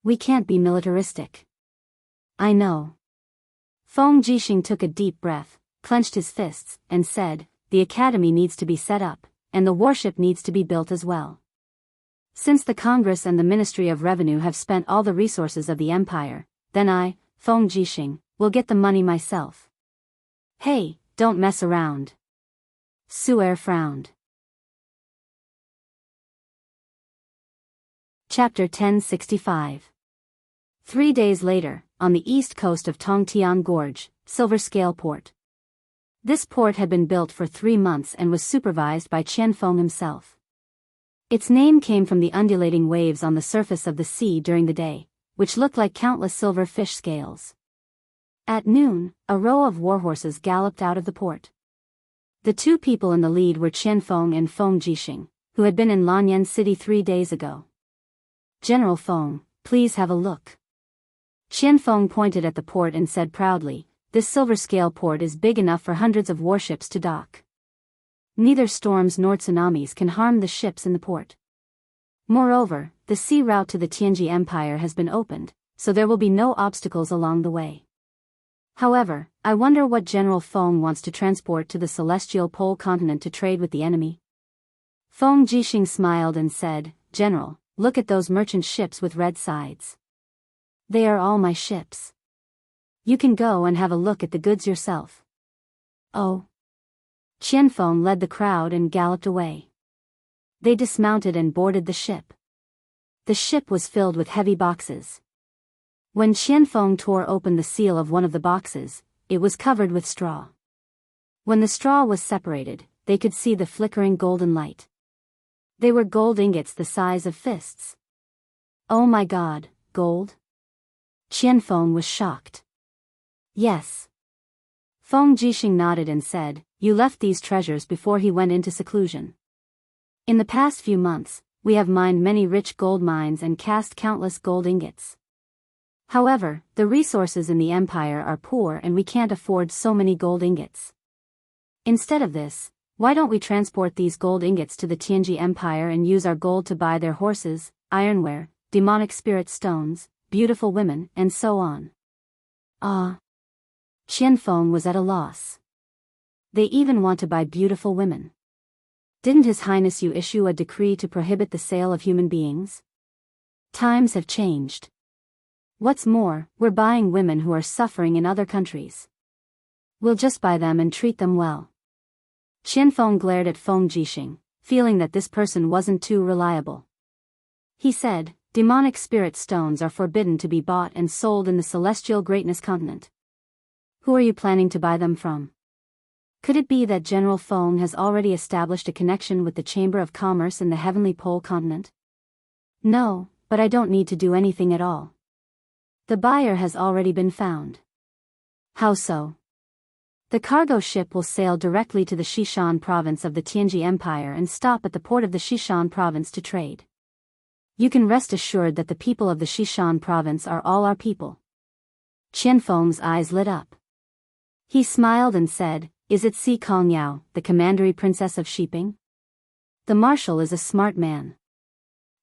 We can't be militaristic. I know. Feng Jixing took a deep breath, clenched his fists, and said, the academy needs to be set up, and the warship needs to be built as well. Since the Congress and the Ministry of Revenue have spent all the resources of the empire, then I, Feng Jixing, will get the money myself. Hey, don't mess around. Su'er frowned. Chapter 1065. 3 days later, on the east coast of Tongtian Gorge, Silver Scale Port. This port had been built for 3 months and was supervised by Qianfeng himself. Its name came from the undulating waves on the surface of the sea during the day, which looked like countless silver fish scales. At noon, a row of warhorses galloped out of the port. The 2 people in the lead were Qianfeng and Feng Jixing, who had been in Lanyan City 3 days ago. General Feng, please have a look. Qianfeng pointed at the port and said proudly, this silver scale port is big enough for hundreds of warships to dock. Neither storms nor tsunamis can harm the ships in the port. Moreover, the sea route to the Tianji Empire has been opened, so there will be no obstacles along the way. However, I wonder what General Feng wants to transport to the celestial pole continent to trade with the enemy. Feng Jixing smiled and said, General, look at those merchant ships with red sides. They are all my ships. You can go and have a look at the goods yourself. Oh. Qianfeng led the crowd and galloped away. They dismounted and boarded the ship. The ship was filled with heavy boxes. When Qianfeng tore open the seal of one of the boxes, it was covered with straw. When the straw was separated, they could see the flickering golden light. They were gold ingots the size of fists. Oh my God, gold? Qianfeng was shocked. Yes. Feng Jixing nodded and said, you left these treasures before he went into seclusion. In the past few months, we have mined many rich gold mines and cast countless gold ingots. However, the resources in the empire are poor and we can't afford so many gold ingots. Instead of this, why don't we transport these gold ingots to the Tianji Empire and use our gold to buy their horses, ironware, demonic spirit stones, beautiful women, and so on? Qianfeng was at a loss. They even want to buy beautiful women. Didn't His Highness you issue a decree to prohibit the sale of human beings? Times have changed. What's more, we're buying women who are suffering in other countries. We'll just buy them and treat them well. Qianfeng glared at Feng Jixing, feeling that this person wasn't too reliable. He said, demonic spirit stones are forbidden to be bought and sold in the celestial greatness continent. Who are you planning to buy them from? Could it be that General Feng has already established a connection with the Chamber of Commerce in the Heavenly Pole continent? No, but I don't need to do anything at all. The buyer has already been found. How so? The cargo ship will sail directly to the Xishan province of the Tianji Empire and stop at the port of the Xishan province to trade. You can rest assured that the people of the Xishan province are all our people. Qianfeng's eyes lit up. He smiled and said, "Is it Si Kongyao, the commandery princess of Shiping?" The marshal is a smart man.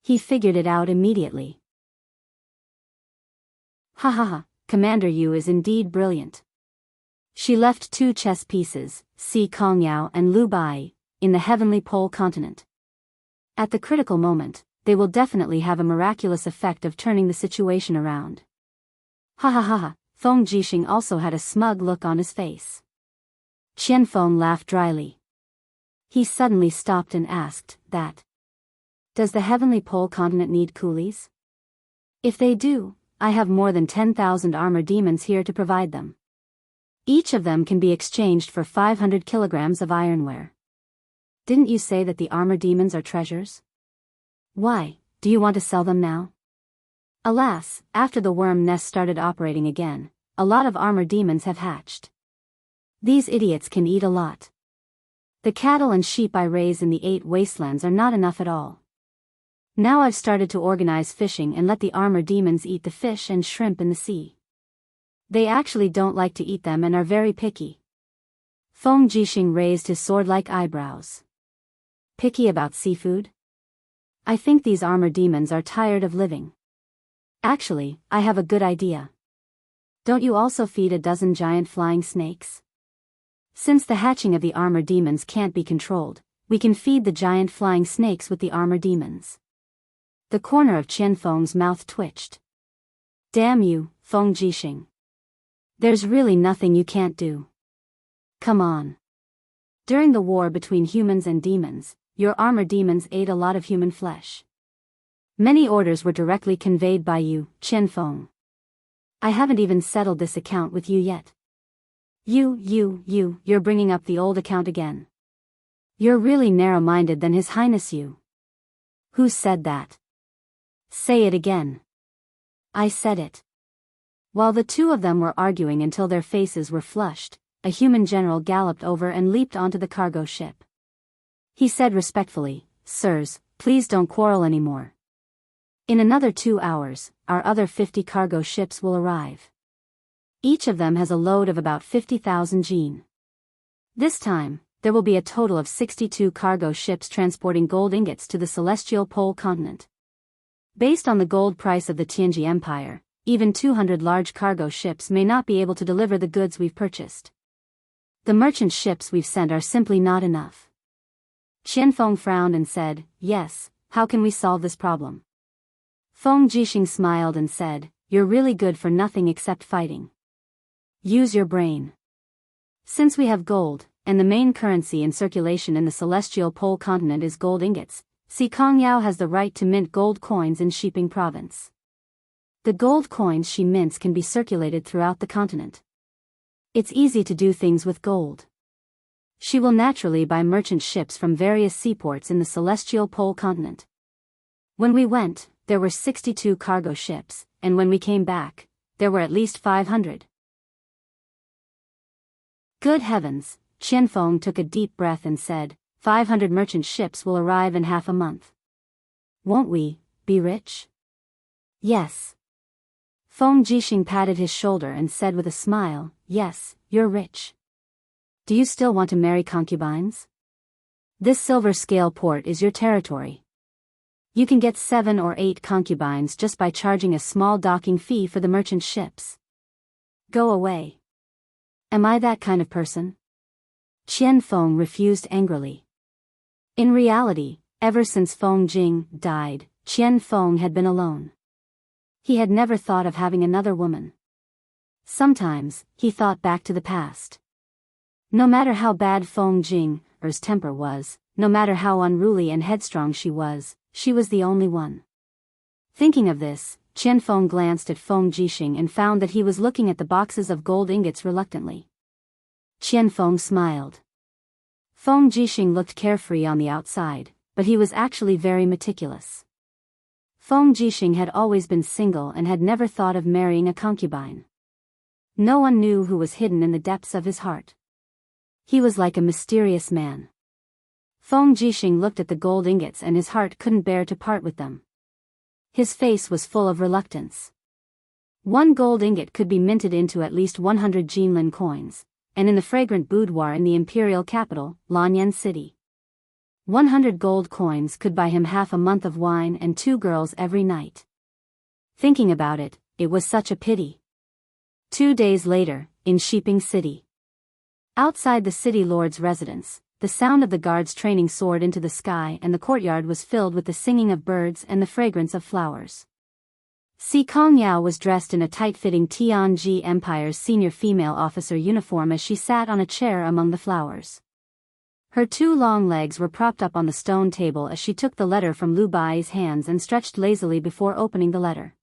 He figured it out immediately. Ha ha ha, Commander Yu is indeed brilliant. She left 2 chess pieces, Si Kongyao and Lu Bai, in the heavenly pole continent. At the critical moment, they will definitely have a miraculous effect of turning the situation around. Ha ha ha ha, Feng Jixing also had a smug look on his face. Qianfeng laughed dryly. He suddenly stopped and asked, Does the heavenly pole continent need coolies? If they do, I have more than 10,000 armor demons here to provide them. Each of them can be exchanged for 500 kilograms of ironware. Didn't you say that the armor demons are treasures? Why, do you want to sell them now? Alas, after the worm nest started operating again, a lot of armor demons have hatched. These idiots can eat a lot. The cattle and sheep I raise in the 8 wastelands are not enough at all. Now I've started to organize fishing and let the armor demons eat the fish and shrimp in the sea. They actually don't like to eat them and are very picky. Feng Jixing raised his sword-like eyebrows. Picky about seafood? I think these armor demons are tired of living. Actually, I have a good idea. Don't you also feed a dozen giant flying snakes? Since the hatching of the armor demons can't be controlled, we can feed the giant flying snakes with the armor demons. The corner of Qianfeng's mouth twitched. Damn you, Feng Jixing. There's really nothing you can't do. Come on. During the war between humans and demons, your armor demons ate a lot of human flesh. Many orders were directly conveyed by you, Qianfeng. I haven't even settled this account with you yet. You're bringing up the old account again. You're really narrow-minded than His Highness you. Who said that? Say it again. I said it. While the 2 of them were arguing until their faces were flushed, a human general galloped over and leaped onto the cargo ship. He said respectfully, "Sirs, please don't quarrel anymore. In another 2 hours, our other 50 cargo ships will arrive. Each of them has a load of about 50,000 jin. This time, there will be a total of 62 cargo ships transporting gold ingots to the celestial pole continent. Based on the gold price of the Tianji Empire, even 200 large cargo ships may not be able to deliver the goods we've purchased. The merchant ships we've sent are simply not enough." Qianfeng frowned and said, "Yes, how can we solve this problem?" Feng Jixing smiled and said, "You're really good for nothing except fighting. Use your brain. Since we have gold, and the main currency in circulation in the celestial pole continent is gold ingots, Si Kongyao has the right to mint gold coins in Shiping province. The gold coins she mints can be circulated throughout the continent. It's easy to do things with gold. She will naturally buy merchant ships from various seaports in the celestial pole continent. When we went, there were 62 cargo ships, and when we came back, there were at least 500. Good heavens, Qianfeng took a deep breath and said, 500 merchant ships will arrive in half a month. Won't we be rich? Yes. Feng Jixing patted his shoulder and said with a smile, "Yes, you're rich. Do you still want to marry concubines? This silver scale port is your territory. You can get 7 or 8 concubines just by charging a small docking fee for the merchant ships. Go away. Am I that kind of person?" Qianfeng refused angrily. In reality, ever since Feng Jing died, Qianfeng had been alone. He had never thought of having another woman. Sometimes, he thought back to the past. No matter how bad Feng Jing's temper was, no matter how unruly and headstrong she was the only one. Thinking of this, Qianfeng glanced at Feng Jixing and found that he was looking at the boxes of gold ingots reluctantly. Qianfeng smiled. Feng Jixing looked carefree on the outside, but he was actually very meticulous. Feng Jixing had always been single and had never thought of marrying a concubine. No one knew who was hidden in the depths of his heart. He was like a mysterious man. Feng Jixing looked at the gold ingots and his heart couldn't bear to part with them. His face was full of reluctance. 1 gold ingot could be minted into at least 100 Jinlin coins, and in the fragrant boudoir in the imperial capital, Lanyan City. 100 gold coins could buy him half a month of wine and 2 girls every night. Thinking about it, it was such a pity. 2 days later, in Shiping City. Outside the city lord's residence, the sound of the guards' training soared into the sky and the courtyard was filled with the singing of birds and the fragrance of flowers. Si Kongyao was dressed in a tight-fitting Tianji Empire's senior female officer uniform as she sat on a chair among the flowers. Her 2 long legs were propped up on the stone table as she took the letter from Lu Bai's hands and stretched lazily before opening the letter.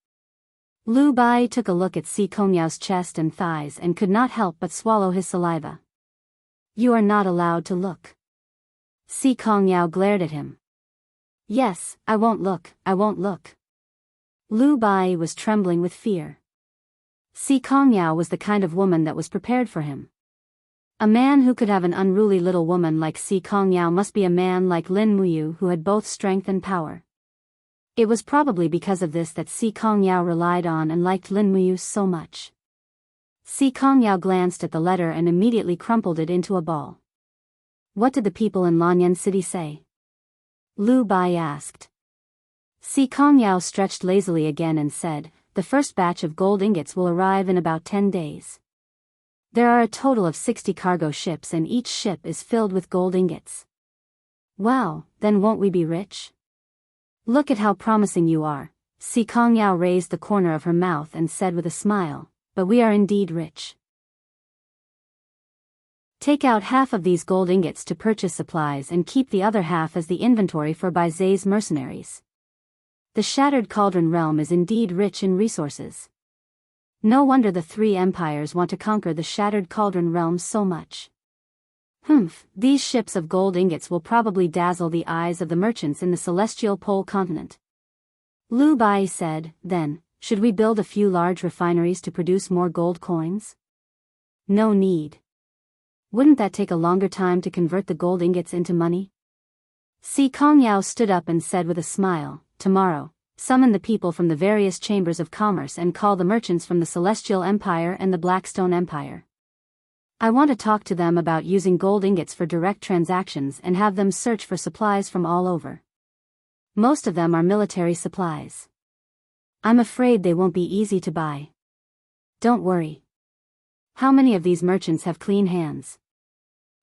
Lu Bai took a look at Si Kongyao's chest and thighs and could not help but swallow his saliva. "You are not allowed to look." Si Kongyao glared at him. "Yes, I won't look, I won't look." Lu Bai was trembling with fear. Si Kongyao was the kind of woman that was prepared for him. A man who could have an unruly little woman like Si Kongyao must be a man like Lin Muyu who had both strength and power. It was probably because of this that Si Kongyao relied on and liked Lin Muyu so much. Si Kongyao glanced at the letter and immediately crumpled it into a ball. "What did the people in Lanyan City say?" Lu Bai asked. Si Kongyao stretched lazily again and said, "The first batch of gold ingots will arrive in about 10 days. There are a total of 60 cargo ships and each ship is filled with gold ingots." "Wow, then won't we be rich?" "Look at how promising you are." Si Kongyao raised the corner of her mouth and said with a smile, "But we are indeed rich. Take out half of these gold ingots to purchase supplies and keep the other half as the inventory for Baizei's mercenaries. The Shattered Cauldron realm is indeed rich in resources. No wonder the 3 empires want to conquer the Shattered Cauldron realm so much. These ships of gold ingots will probably dazzle the eyes of the merchants in the celestial pole continent." Lu Bai said, "Then, should we build a few large refineries to produce more gold coins?" "No need. Wouldn't that take a longer time to convert the gold ingots into money?" Si Kongyao stood up and said with a smile, "Tomorrow, summon the people from the various chambers of commerce and call the merchants from the Celestial Empire and the Blackstone Empire. I want to talk to them about using gold ingots for direct transactions and have them search for supplies from all over. Most of them are military supplies. I'm afraid they won't be easy to buy. Don't worry. How many of these merchants have clean hands?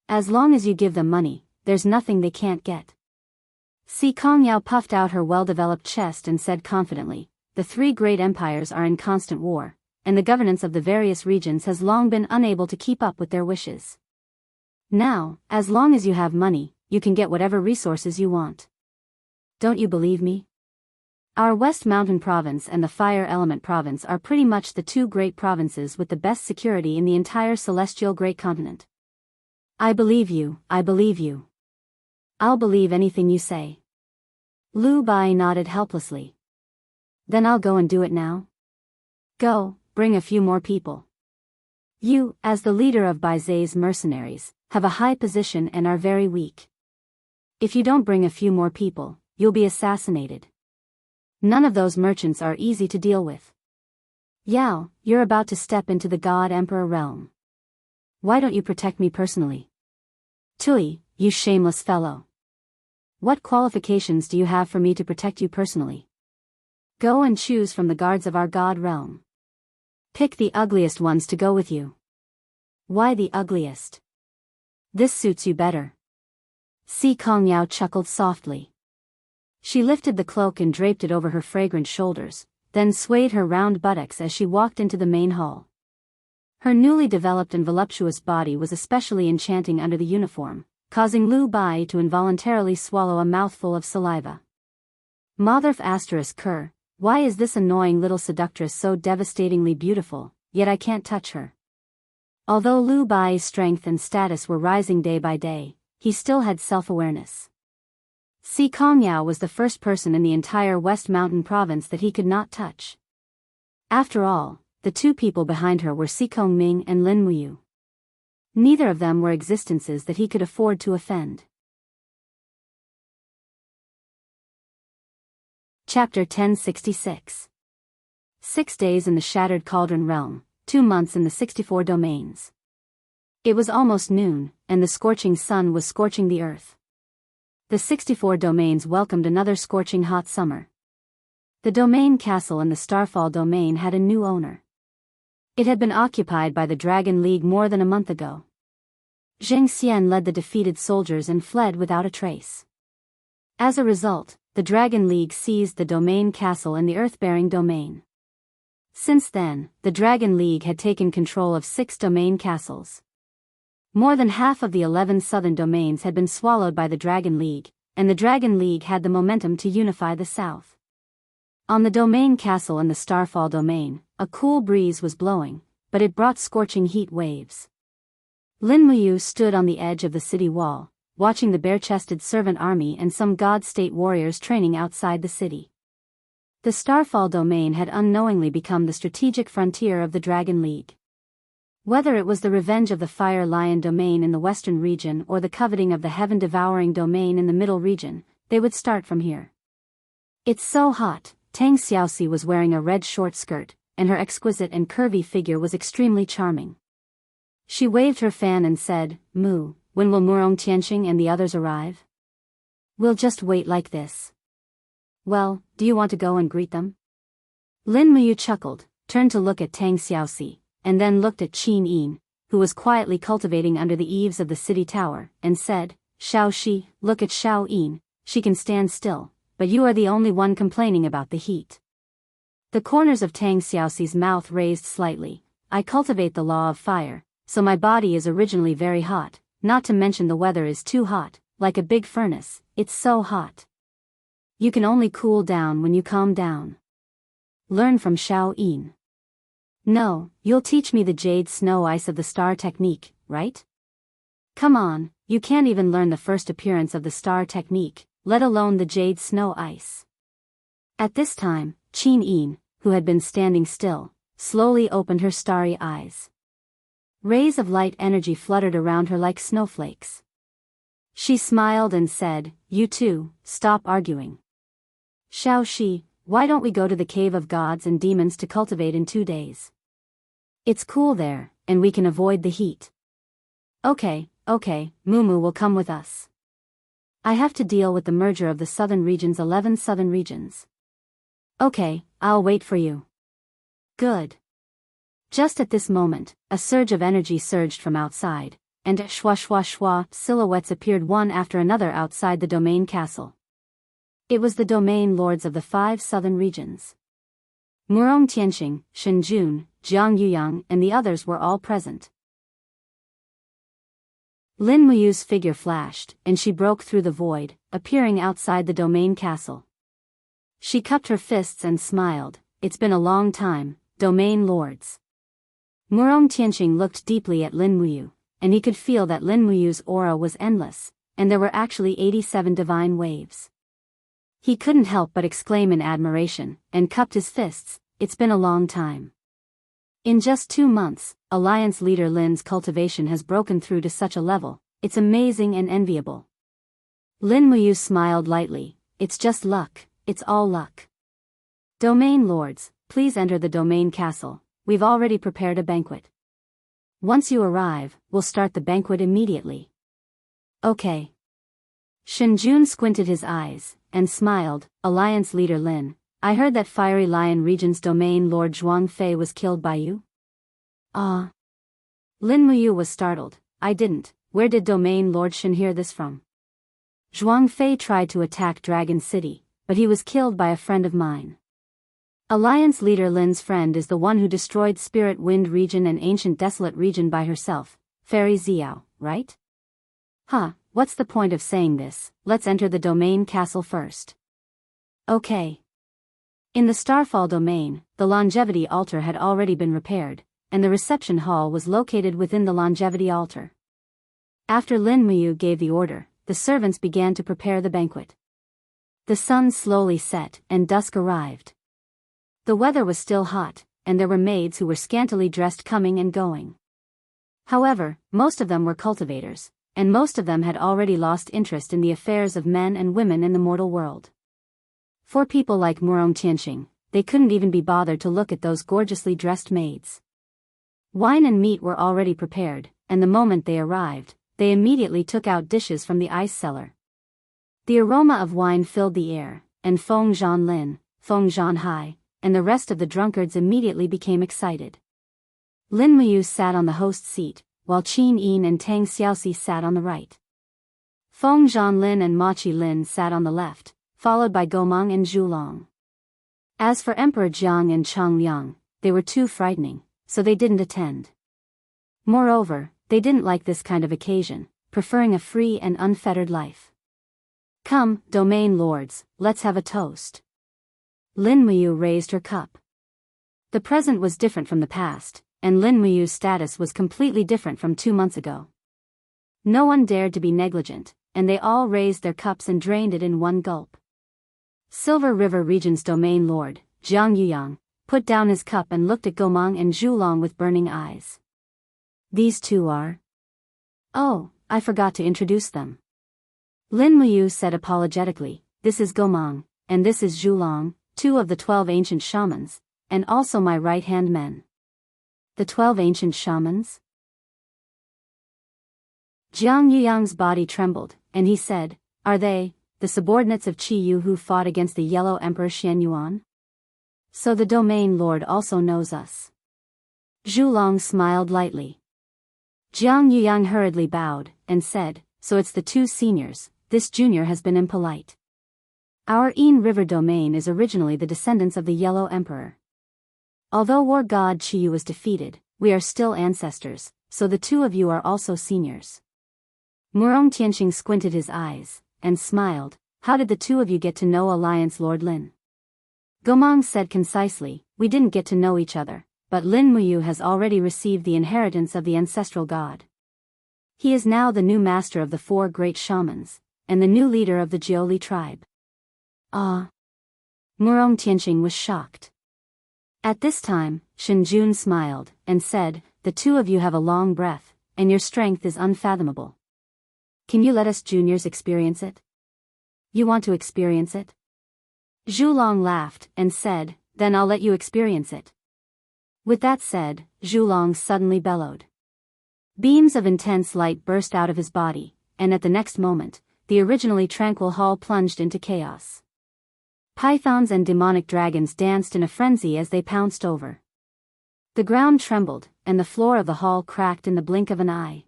As long as you give them money, there's nothing they can't get." Si Kongyao puffed out her well-developed chest and said confidently, "The 3 great empires are in constant war, and the governance of the various regions has long been unable to keep up with their wishes. Now, as long as you have money, you can get whatever resources you want. Don't you believe me? Our West Mountain Province and the Fire Element Province are pretty much the 2 great provinces with the best security in the entire celestial great continent. I believe you, I believe you. I'll believe anything you say." Lu Bai nodded helplessly. "Then I'll go and do it now." "Go, bring a few more people. You, as the leader of Baizei's mercenaries, have a high position and are very weak. If you don't bring a few more people, you'll be assassinated. None of those merchants are easy to deal with. Yao, you're about to step into the God Emperor realm. Why don't you protect me personally? Tui, you shameless fellow. What qualifications do you have for me to protect you personally? Go and choose from the guards of our God realm. Pick the ugliest ones to go with you." "Why the ugliest? This suits you better." Si Kongyao chuckled softly. She lifted the cloak and draped it over her fragrant shoulders, then swayed her round buttocks as she walked into the main hall. Her newly developed and voluptuous body was especially enchanting under the uniform, causing Lu Bai to involuntarily swallow a mouthful of saliva. Motherf asterisk Ker, why is this annoying little seductress so devastatingly beautiful, yet I can't touch her? Although Lu Bai's strength and status were rising day by day, he still had self-awareness. Si Kongyao was the first person in the entire West Mountain province that he could not touch. After all, the 2 people behind her were Si Kongming and Lin Muyu. Neither of them were existences that he could afford to offend. Chapter 1066. 6 days in the Shattered Cauldron Realm, 2 months in the 64 domains. It was almost noon, and the scorching sun was scorching the earth. The 64 domains welcomed another scorching hot summer. The domain castle in the Starfall domain had a new owner. It had been occupied by the Dragon League more than a month ago. Zheng Xian led the defeated soldiers and fled without a trace. As a result, the Dragon League seized the domain castle and the earth-bearing domain. Since then, the Dragon League had taken control of 6 domain castles. More than half of the 11 southern domains had been swallowed by the Dragon League, and the Dragon League had the momentum to unify the south. On the domain castle in the Starfall domain, a cool breeze was blowing, but it brought scorching heat waves. Lin Muyu stood on the edge of the city wall, watching the bare-chested servant army and some god-state warriors training outside the city. The Starfall domain had unknowingly become the strategic frontier of the Dragon League. Whether it was the revenge of the Fire Lion domain in the western region or the coveting of the Heaven-devouring domain in the middle region, they would start from here. It's so hot. Tang Xiaoxi was wearing a red short skirt, and her exquisite and curvy figure was extremely charming. She waved her fan and said, "Mu, when will Murong Tianqing and the others arrive?" "We'll just wait like this." "Well, do you want to go and greet them?" Lin Muyu chuckled, turned to look at Tang Xiaoxi, and then looked at Qin Yin, who was quietly cultivating under the eaves of the city tower, and said, "Shao Shi, look at Shao Yin, she can stand still, but you are the only one complaining about the heat." The corners of Tang Xiaoxi's mouth raised slightly. "I cultivate the law of fire, so my body is originally very hot, not to mention the weather is too hot, like a big furnace, it's so hot. You can only cool down when you calm down. Learn from Shao Yin." "No, you'll teach me the jade snow ice of the star technique, right?" "Come on, you can't even learn the first appearance of the star technique, let alone the jade snow ice." At this time, Qin Yin, who had been standing still, slowly opened her starry eyes. Rays of light energy fluttered around her like snowflakes. She smiled and said, "You two, stop arguing. Shao Shi, why don't we go to the Cave of Gods and Demons to cultivate in 2 days? It's cool there, and we can avoid the heat." Okay, Mumu will come with us. I have to deal with the merger of the southern region's 11 southern regions." "Okay, I'll wait for you." "Good." Just at this moment, a surge of energy surged from outside, and shwa silhouettes appeared one after another outside the domain castle. It was the domain lords of the 5 southern regions. Murong Tianqing, Shenjun, Jiang Yuyang and the others were all present. Lin Muyu's figure flashed, and she broke through the void, appearing outside the domain castle. She cupped her fists and smiled. "It's been a long time, domain lords." Murong Tianqing looked deeply at Lin Muyu, and he could feel that Lin Muyu's aura was endless, and there were actually 87 divine waves. He couldn't help but exclaim in admiration, and cupped his fists. "It's been a long time. In just 2 months, Alliance leader Lin's cultivation has broken through to such a level. It's amazing and enviable." Lin Muyu smiled lightly. "It's just luck, it's all luck. Domain lords, please enter the domain castle, we've already prepared a banquet. Once you arrive, we'll start the banquet immediately." "Okay." Shenjun squinted his eyes, and smiled. "Alliance leader Lin, I heard that Fiery Lion region's domain lord Zhuang Fei was killed by you?" "Ah." Lin Muyu was startled. "I didn't. Where did domain lord Shen hear this from?" "Zhuang Fei tried to attack Dragon City, but he was killed by a friend of mine. Alliance leader Lin's friend is the one who destroyed Spirit Wind region and Ancient Desolate region by herself, Fairy Xiao, right?" "Huh, what's the point of saying this? Let's enter the domain castle first." "Okay." In the Starfall domain, the longevity altar had already been repaired, and the reception hall was located within the longevity altar. After Lin Muyu gave the order, the servants began to prepare the banquet. The sun slowly set, and dusk arrived. The weather was still hot, and there were maids who were scantily dressed coming and going. However, most of them were cultivators, and most of them had already lost interest in the affairs of men and women in the mortal world. For people like Murong Tianqing, they couldn't even be bothered to look at those gorgeously dressed maids. Wine and meat were already prepared, and the moment they arrived, they immediately took out dishes from the ice cellar. The aroma of wine filled the air, and Feng Zhanlin, Feng Zhanhai, and the rest of the drunkards immediately became excited. Lin Muyu sat on the host's seat, while Qin Yin and Tang Xiaoxi sat on the right. Feng Zhanlin and Ma Qilin sat on the left, followed by Gomang and Zhulong. As for Emperor Jiang and Chang Liang, they were too frightening, so they didn't attend. Moreover, they didn't like this kind of occasion, preferring a free and unfettered life. Come, domain lords, let's have a toast. Lin Muyu raised her cup. The present was different from the past, and Lin Muyu's status was completely different from 2 months ago. No one dared to be negligent, and they all raised their cups and drained it in one gulp. Silver River Region's domain lord, Jiang Yuyang, put down his cup and looked at Gomang and Zhulong with burning eyes. These two are... Oh, I forgot to introduce them. Lin Muyu said apologetically, this is Gomang, and this is Zhulong, 2 of the 12 ancient shamans, and also my right-hand men. The 12 ancient shamans? Jiang Yuyang's body trembled, and he said, are they, the subordinates of Qi Yu who fought against the Yellow Emperor Xian Yuan? So the domain lord also knows us. Zhulong smiled lightly. Jiang Yuyang hurriedly bowed, and said, so it's the 2 seniors, this junior has been impolite. Our Yin River domain is originally the descendants of the Yellow Emperor. Although war god Qi Yu was defeated, we are still ancestors, so the 2 of you are also seniors. Murong Tianqing squinted his eyes, and smiled, how did the 2 of you get to know Alliance Lord Lin? Gomang said concisely, we didn't get to know each other, but Lin Muyu has already received the inheritance of the ancestral god. He is now the new master of the 4 great shamans, and the new leader of the Jiuli tribe. Ah! Murong Tianqing was shocked. At this time, Shenjun smiled, and said, the 2 of you have a long breath, and your strength is unfathomable. Can you let us juniors experience it? You want to experience it? Zhulong laughed, and said, then I'll let you experience it. With that said, Zhulong suddenly bellowed. Beams of intense light burst out of his body, and at the next moment, the originally tranquil hall plunged into chaos. Pythons and demonic dragons danced in a frenzy as they pounced over. The ground trembled, and the floor of the hall cracked in the blink of an eye.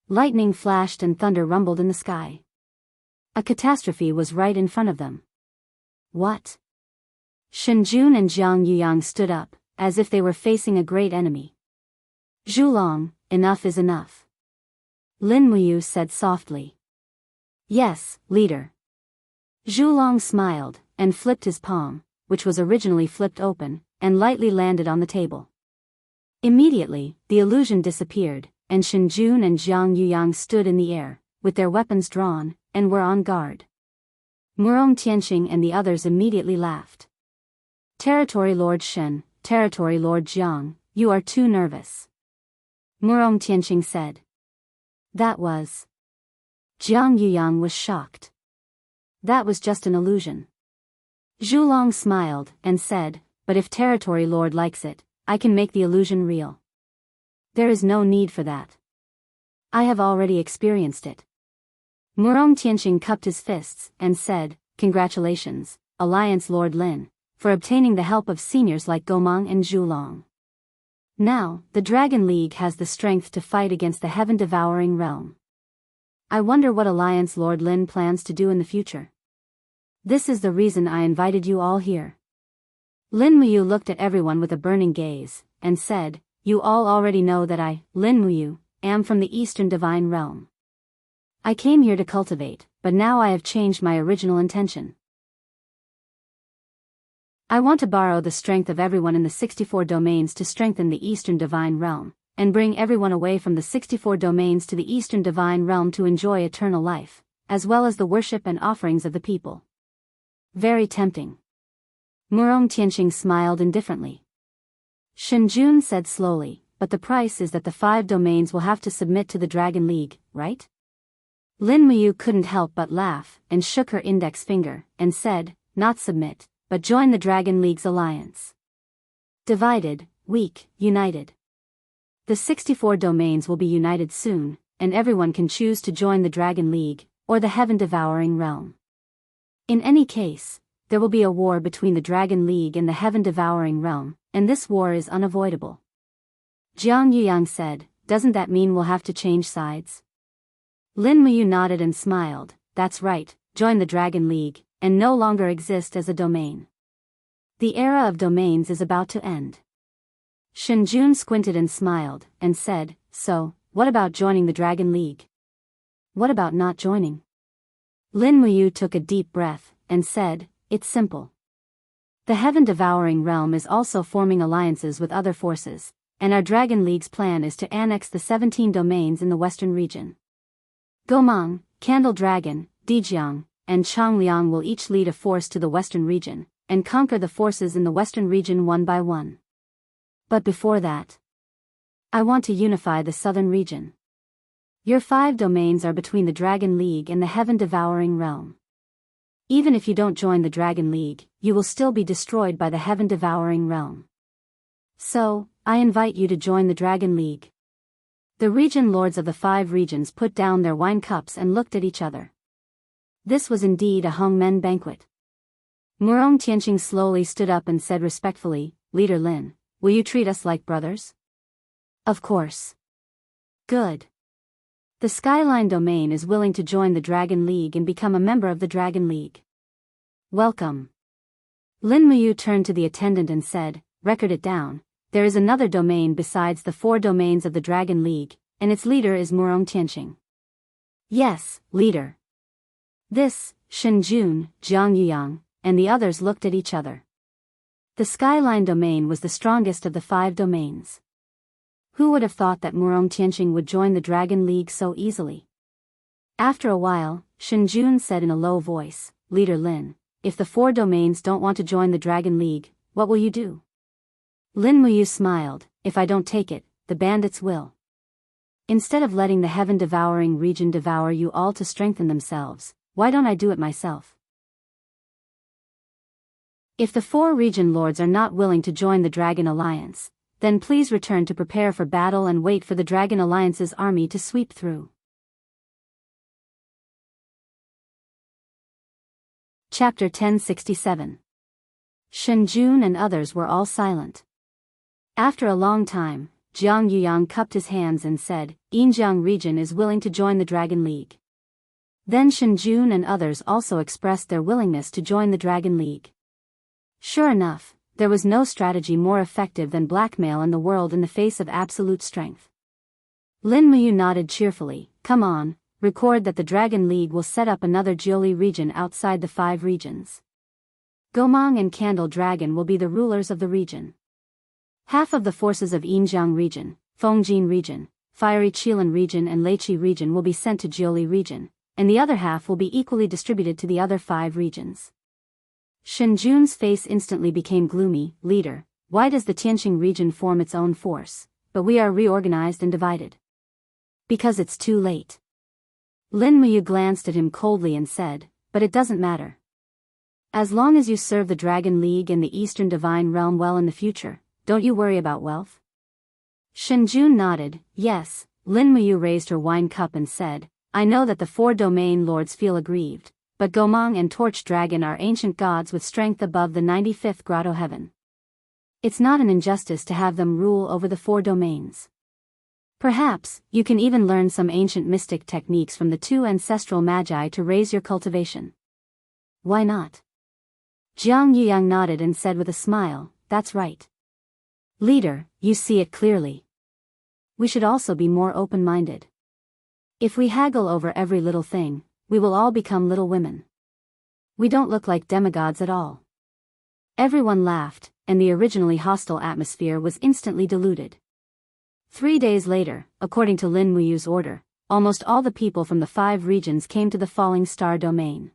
Lightning flashed and thunder rumbled in the sky. A catastrophe was right in front of them. What? Shenjun and Jiang Yuyang stood up, as if they were facing a great enemy. Zhulong, enough is enough. Lin Muyu said softly. Yes, leader. Zhulong smiled, and flipped his palm, which was originally flipped open, and lightly landed on the table. Immediately, the illusion disappeared, and Shenjun and Jiang Yuyang stood in the air, with their weapons drawn, and were on guard. Murong Tianqing and the others immediately laughed. Territory Lord Shen, Territory Lord Jiang, you are too nervous. Murong Tianqing said. That was... Jiang Yuyang was shocked. That was just an illusion. Zhulong smiled, and said, but if Territory Lord likes it, I can make the illusion real. There is no need for that. I have already experienced it. Murong Tianqing cupped his fists, and said, congratulations, Alliance Lord Lin, for obtaining the help of seniors like Gomang and Zhulong. Now, the Dragon League has the strength to fight against the heaven-devouring realm. I wonder what Alliance Lord Lin plans to do in the future. This is the reason I invited you all here. Lin Muyu looked at everyone with a burning gaze, and said, you all already know that I, Lin Muyu, am from the Eastern Divine Realm. I came here to cultivate, but now I have changed my original intention. I want to borrow the strength of everyone in the 64 domains to strengthen the Eastern Divine Realm, and bring everyone away from the 64 domains to the Eastern Divine Realm to enjoy eternal life, as well as the worship and offerings of the people. Very tempting. Murong Tianqing smiled indifferently. Shenjun said slowly, but but the price is that the 5 domains will have to submit to the Dragon League, right? Lin Muyu couldn't help but laugh, and shook her index finger, and said, not submit, but join the Dragon League's alliance. Divided, weak, united. The 64 domains will be united soon, and everyone can choose to join the Dragon League, or the Heaven-Devouring Realm. In any case, there will be a war between the Dragon League and the Heaven-Devouring Realm, and this war is unavoidable. Jiang Yuyang said, doesn't that mean we'll have to change sides? Lin Muyu nodded and smiled, that's right, join the Dragon League, and no longer exist as a domain. The era of domains is about to end. Shen Jun squinted and smiled, and said, so, what about joining the Dragon League? What about not joining? Lin Muyu took a deep breath, and said, it's simple. The Heaven-Devouring Realm is also forming alliances with other forces, and our Dragon League's plan is to annex the 17 domains in the western region. Gomang, Candle Dragon, Dijiang, and Changliang will each lead a force to the western region, and conquer the forces in the western region one by one. But before that, I want to unify the southern region. Your 5 domains are between the Dragon League and the Heaven-Devouring Realm. Even if you don't join the Dragon League, you will still be destroyed by the Heaven-Devouring Realm. So, I invite you to join the Dragon League. The region lords of the 5 regions put down their wine cups and looked at each other. This was indeed a Hongmen banquet. Murong Tianqing slowly stood up and said respectfully, Leader Lin, will you treat us like brothers? Of course. Good. The Skyline domain is willing to join the Dragon League and become a member of the Dragon League. Welcome. Lin Muyu turned to the attendant and said, record it down, there is another domain besides the 4 domains of the Dragon League, and its leader is Murong Tianqing. Yes, leader. This, Shen Jun, Jiang Yuyang, and the others looked at each other. The Skyline domain was the strongest of the 5 domains. Who would have thought that Murong Tianqing would join the Dragon League so easily? After a while, Shen Jun said in a low voice, Leader Lin, if the 4 domains don't want to join the Dragon League, what will you do? Lin Muyu smiled, if I don't take it, the bandits will. Instead of letting the Heaven-Devouring region devour you all to strengthen themselves, why don't I do it myself? If the 4 region lords are not willing to join the Dragon Alliance, then please return to prepare for battle and wait for the Dragon Alliance's army to sweep through. Chapter 1067. Shen Jun and others were all silent. After a long time, Jiang Yuyang cupped his hands and said, Yinjiang region is willing to join the Dragon League. Then Shen Jun and others also expressed their willingness to join the Dragon League. Sure enough, there was no strategy more effective than blackmail in the world in the face of absolute strength. Lin Muyu nodded cheerfully, come on, record that the Dragon League will set up another Jiuli region outside the 5 regions. Gomang and Candle Dragon will be the rulers of the region. Half of the forces of Yinjiang region, Fongjin region, Fiery Qilin region and Leiqi region will be sent to Jiuli region, and the other half will be equally distributed to the other 5 regions. Shen Jun's face instantly became gloomy, Leader, why does the Tianqing region form its own force, but we are reorganized and divided? Because it's too late. Lin Muyu glanced at him coldly and said, but it doesn't matter. As long as you serve the Dragon League and the Eastern Divine Realm well in the future, don't you worry about wealth? Shen Jun nodded, yes. Lin Muyu raised her wine cup and said, I know that the 4 domain lords feel aggrieved, but Gomang and Torch Dragon are ancient gods with strength above the 95th grotto heaven. It's not an injustice to have them rule over the 4 domains. Perhaps, you can even learn some ancient mystic techniques from the 2 ancestral magi to raise your cultivation. Why not? Jiang Yuyang nodded and said with a smile, that's right. Leader, you see it clearly. We should also be more open-minded. If we haggle over every little thing, we will all become little women. We don't look like demigods at all. Everyone laughed, and the originally hostile atmosphere was instantly diluted. 3 days later, according to Lin Muyu's order, almost all the people from the 5 regions came to the Falling Star domain.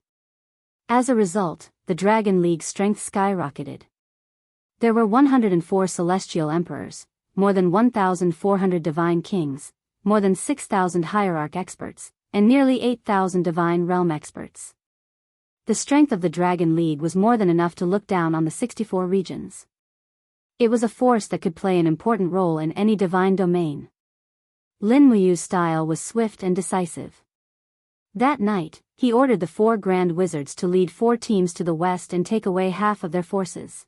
As a result, the Dragon League's strength skyrocketed. There were 104 celestial emperors, more than 1,400 divine kings, more than 6,000 hierarch experts, and nearly 8,000 divine realm experts. The strength of the Dragon League was more than enough to look down on the 64 regions. It was a force that could play an important role in any divine domain. Lin Muyu's style was swift and decisive. That night, he ordered the 4 grand wizards to lead 4 teams to the west and take away half of their forces.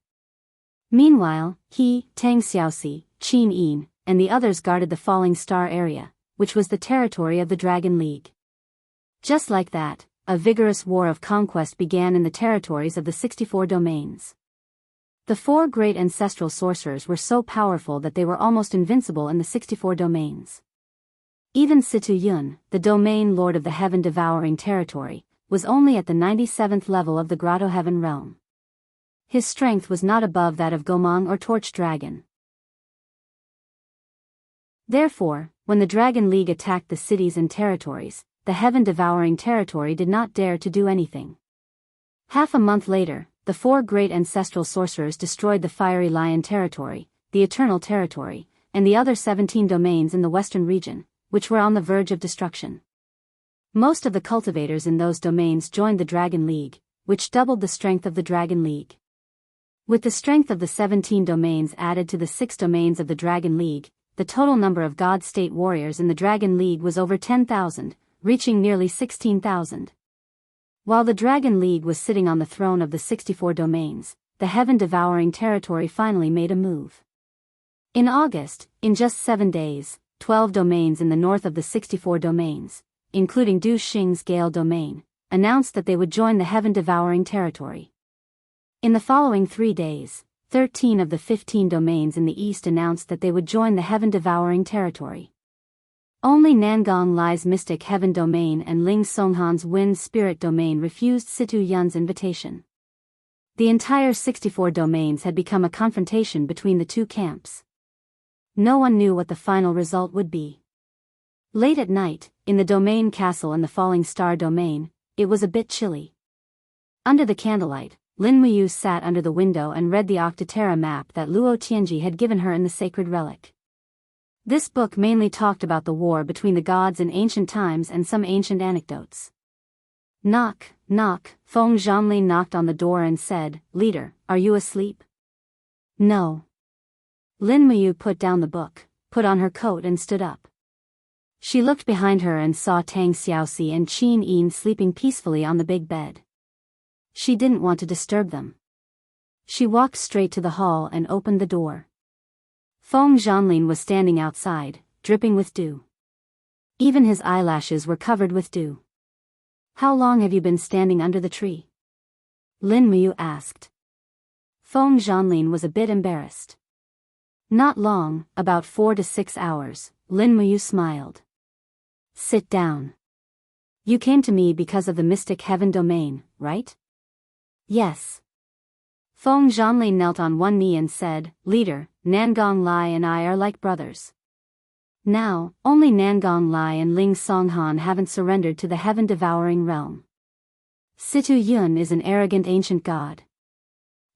Meanwhile, he, Tang Xiaoxi, Qin Yin, and the others guarded the Falling Star area, which was the territory of the Dragon League. Just like that, a vigorous war of conquest began in the territories of the 64 domains. The 4 great ancestral sorcerers were so powerful that they were almost invincible in the 64 domains. Even Situ Yun, the domain lord of the heaven-devouring territory, was only at the 97th level of the Grotto Heaven realm. His strength was not above that of Gomang or Torch Dragon. Therefore, when the Dragon League attacked the cities and territories, the heaven-devouring territory did not dare to do anything. Half a month later, the 4 great ancestral sorcerers destroyed the Fiery Lion territory, the Eternal territory, and the other 17 domains in the western region, which were on the verge of destruction. Most of the cultivators in those domains joined the Dragon League, which doubled the strength of the Dragon League. With the strength of the 17 domains added to the 6 domains of the Dragon League, the total number of God State warriors in the Dragon League was over 10,000, reaching nearly 16,000. While the Dragon League was sitting on the throne of the 64 domains, the heaven-devouring territory finally made a move. In August, in just 7 days, 12 domains in the north of the 64 domains, including Du Xing's Gale domain, announced that they would join the heaven-devouring territory. In the following 3 days, 13 of the 15 domains in the east announced that they would join the heaven-devouring territory. Only Nangong Lai's Mystic Heaven domain and Ling Songhan's Wind Spirit domain refused Situ Yun's invitation. The entire 64 domains had become a confrontation between the 2 camps. No one knew what the final result would be. Late at night, in the domain castle and the Falling Star domain, it was a bit chilly. Under the candlelight, Lin Muyu sat under the window and read the Octaterra map that Luo Tianji had given her in the Sacred Relic. This book mainly talked about the war between the gods in ancient times and some ancient anecdotes. Knock, knock, Feng Zhanlin knocked on the door and said, "Leader, are you asleep?" "No." Lin Muyu put down the book, put on her coat and stood up. She looked behind her and saw Tang Xiaoxi and Qin Yin sleeping peacefully on the big bed. She didn't want to disturb them. She walked straight to the hall and opened the door. Feng Zhanlin was standing outside, dripping with dew. Even his eyelashes were covered with dew. "How long have you been standing under the tree?" Lin Muyu asked. Feng Zhanlin was a bit embarrassed. "Not long, about 4 to 6 hours, Lin Muyu smiled. "Sit down. You came to me because of the Mystic Heaven domain, right?" "Yes." Feng Zhanlin knelt on one knee and said, "Leader, Nangong Lai and I are like brothers. Now, only Nangong Lai and Ling Songhan haven't surrendered to the heaven-devouring realm. Situ Yun is an arrogant ancient god.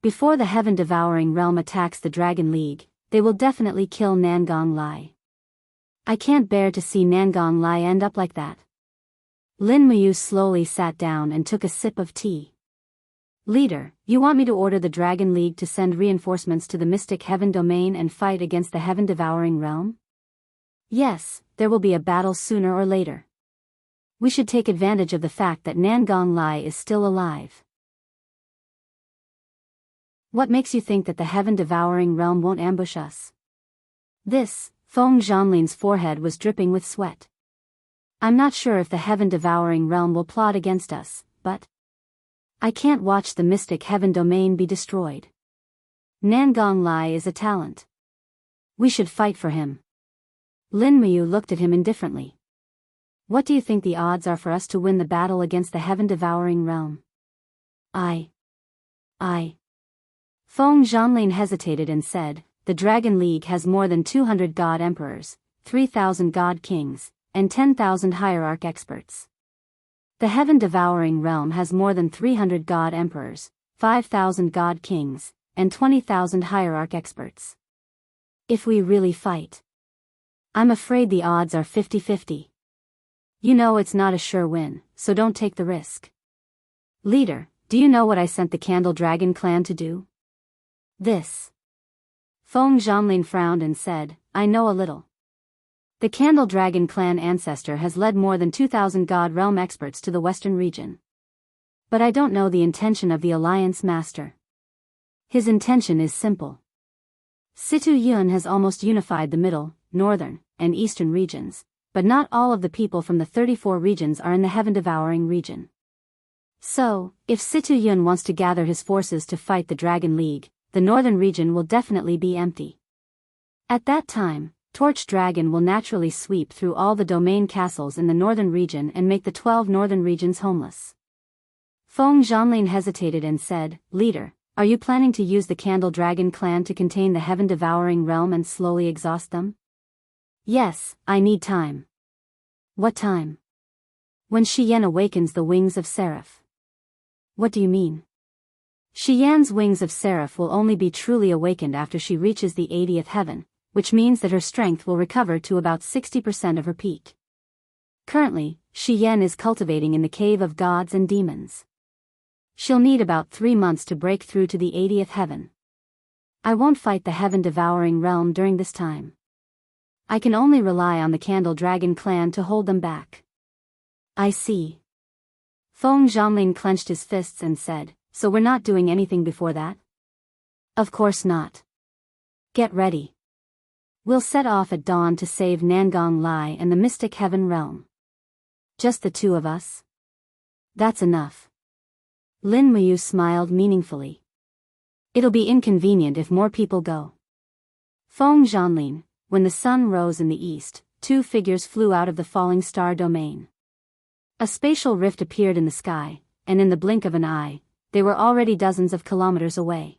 Before the heaven-devouring realm attacks the Dragon League, they will definitely kill Nangong Lai. I can't bear to see Nangong Lai end up like that." Lin Muyu slowly sat down and took a sip of tea. "Leader, you want me to order the Dragon League to send reinforcements to the Mystic Heaven domain and fight against the heaven-devouring realm?" "Yes, there will be a battle sooner or later. We should take advantage of the fact that Nangong Lai is still alive." "What makes you think that the heaven-devouring realm won't ambush us?" Feng Zhanlin's forehead was dripping with sweat. "I'm not sure if the heaven-devouring realm will plot against us, but I can't watch the Mystic Heaven domain be destroyed. Nangong Lai is a talent. We should fight for him." Lin Muyu looked at him indifferently. "What do you think the odds are for us to win the battle against the heaven-devouring realm?" I. Feng Zhanlin hesitated and said, "The Dragon League has more than 200 god emperors, 3,000 god kings, and 10,000 hierarch experts. The heaven-devouring realm has more than 300 god emperors, 5,000 god kings, and 20,000 hierarch experts. If we really fight. I'm afraid the odds are 50-50. You know it's not a sure win, so don't take the risk. Leader, do you know what I sent the Candle Dragon clan to do? This. Feng Zhanlin frowned and said, I know a little. The Candle Dragon clan ancestor has led more than 2,000 God Realm experts to the western region. But I don't know the intention of the Alliance Master. His intention is simple. Situ Yun has almost unified the middle, northern, and eastern regions, but not all of the people from the 34 regions are in the Heaven-Devouring region. So, if Situ Yun wants to gather his forces to fight the Dragon League, the northern region will definitely be empty. At that time, Torch Dragon will naturally sweep through all the domain castles in the northern region and make the 12 northern regions homeless. Feng Zhanlin hesitated and said, Leader, are you planning to use the Candle Dragon clan to contain the Heaven-Devouring realm and slowly exhaust them? Yes, I need time. What time? When Shiyan awakens the wings of Seraph. What do you mean? Shiyan's wings of Seraph will only be truly awakened after she reaches the 80th heaven, which means that her strength will recover to about 60% of her peak. Currently, Shiyan is cultivating in the Cave of Gods and Demons. She'll need about 3 months to break through to the 80th heaven. I won't fight the Heaven-Devouring realm during this time. I can only rely on the Candle Dragon clan to hold them back. I see. Feng Zhanlin clenched his fists and said, so we're not doing anything before that? Of course not. Get ready. We'll set off at dawn to save Nangong Lai and the Mystic Heaven realm. Just the two of us? That's enough. Lin Muyu smiled meaningfully. It'll be inconvenient if more people go. Feng Zhanlin, when the sun rose in the east, 2 figures flew out of the falling star domain. A spatial rift appeared in the sky, and in the blink of an eye, they were already dozens of kilometers away.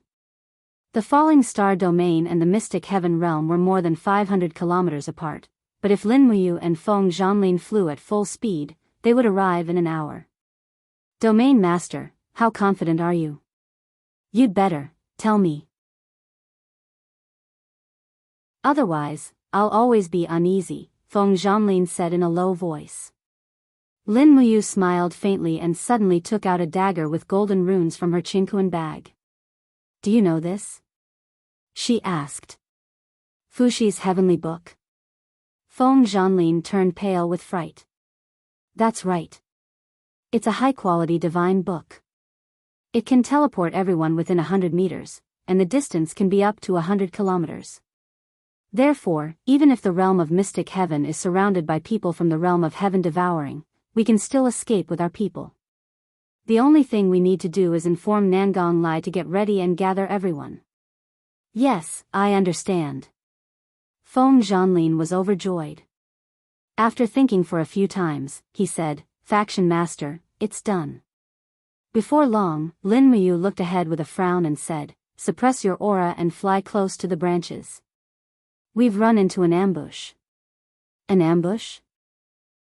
The falling star domain and the Mystic Heaven realm were more than 500 kilometers apart, but if Lin Muyu and Feng Zhanlin flew at full speed, they would arrive in an hour. Domain Master, how confident are you? You'd better, tell me. Otherwise, I'll always be uneasy, Feng Zhanlin said in a low voice. Lin Muyu smiled faintly and suddenly took out a dagger with golden runes from her Qingquan bag. Do you know this? She asked. Fushi's heavenly book? Feng Zhanlin turned pale with fright. That's right. It's a high-quality divine book. It can teleport everyone within 100 meters, and the distance can be up to 100 kilometers. Therefore, even if the realm of Mystic Heaven is surrounded by people from the realm of Heaven-Devouring, we can still escape with our people. The only thing we need to do is inform Nangong Lai to get ready and gather everyone. Yes, I understand. Feng Zhanlin was overjoyed. After thinking for a few times, he said, Faction Master, it's done. Before long, Lin Muyu looked ahead with a frown and said, suppress your aura and fly close to the branches. We've run into an ambush. An ambush?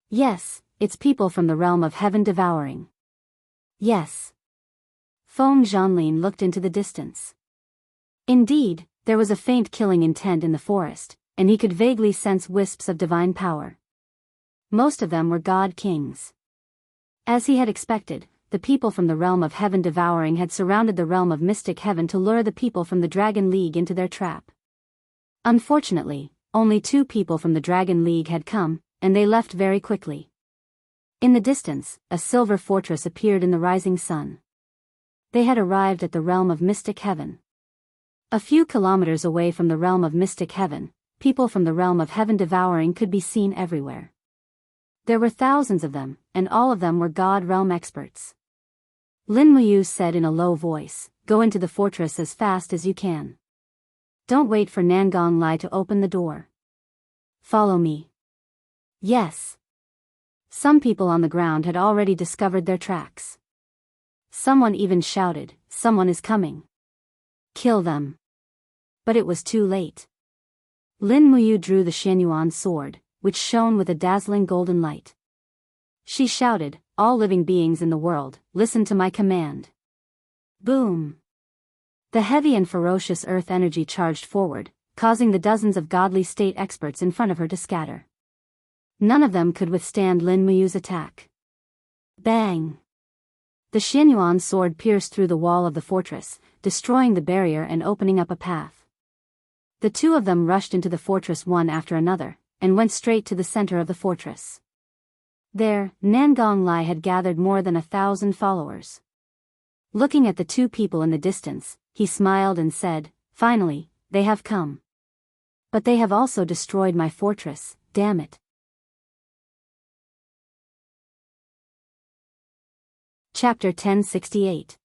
Yes, it's people from the realm of Heaven-Devouring. Yes. Feng Zhanlin looked into the distance. Indeed, there was a faint killing intent in the forest, and he could vaguely sense wisps of divine power. Most of them were god kings. As he had expected, the people from the realm of Heaven-Devouring had surrounded the realm of Mystic Heaven to lure the people from the Dragon League into their trap. Unfortunately, only 2 people from the Dragon League had come, and they left very quickly. In the distance, a silver fortress appeared in the rising sun. They had arrived at the realm of Mystic Heaven. A few kilometers away from the realm of Mystic Heaven, people from the realm of Heaven-Devouring could be seen everywhere. There were thousands of them, and all of them were God Realm experts. Lin Muyu said in a low voice, go into the fortress as fast as you can. Don't wait for Nangong Lai to open the door. Follow me. Yes. Some people on the ground had already discovered their tracks. Someone even shouted, someone is coming. Kill them. But it was too late. Lin Muyu drew the Xianyuan sword, which shone with a dazzling golden light. She shouted, all living beings in the world, listen to my command. Boom! The heavy and ferocious earth energy charged forward, causing the dozens of godly state experts in front of her to scatter. None of them could withstand Lin Muyu's attack. Bang! The Xianyuan sword pierced through the wall of the fortress, destroying the barrier and opening up a path. The two of them rushed into the fortress one after another, and went straight to the center of the fortress. There, Nangong Lai had gathered more than 1,000 followers. Looking at the two people in the distance, he smiled and said, "Finally, they have come. But they have also destroyed my fortress, damn it." Chapter 1068.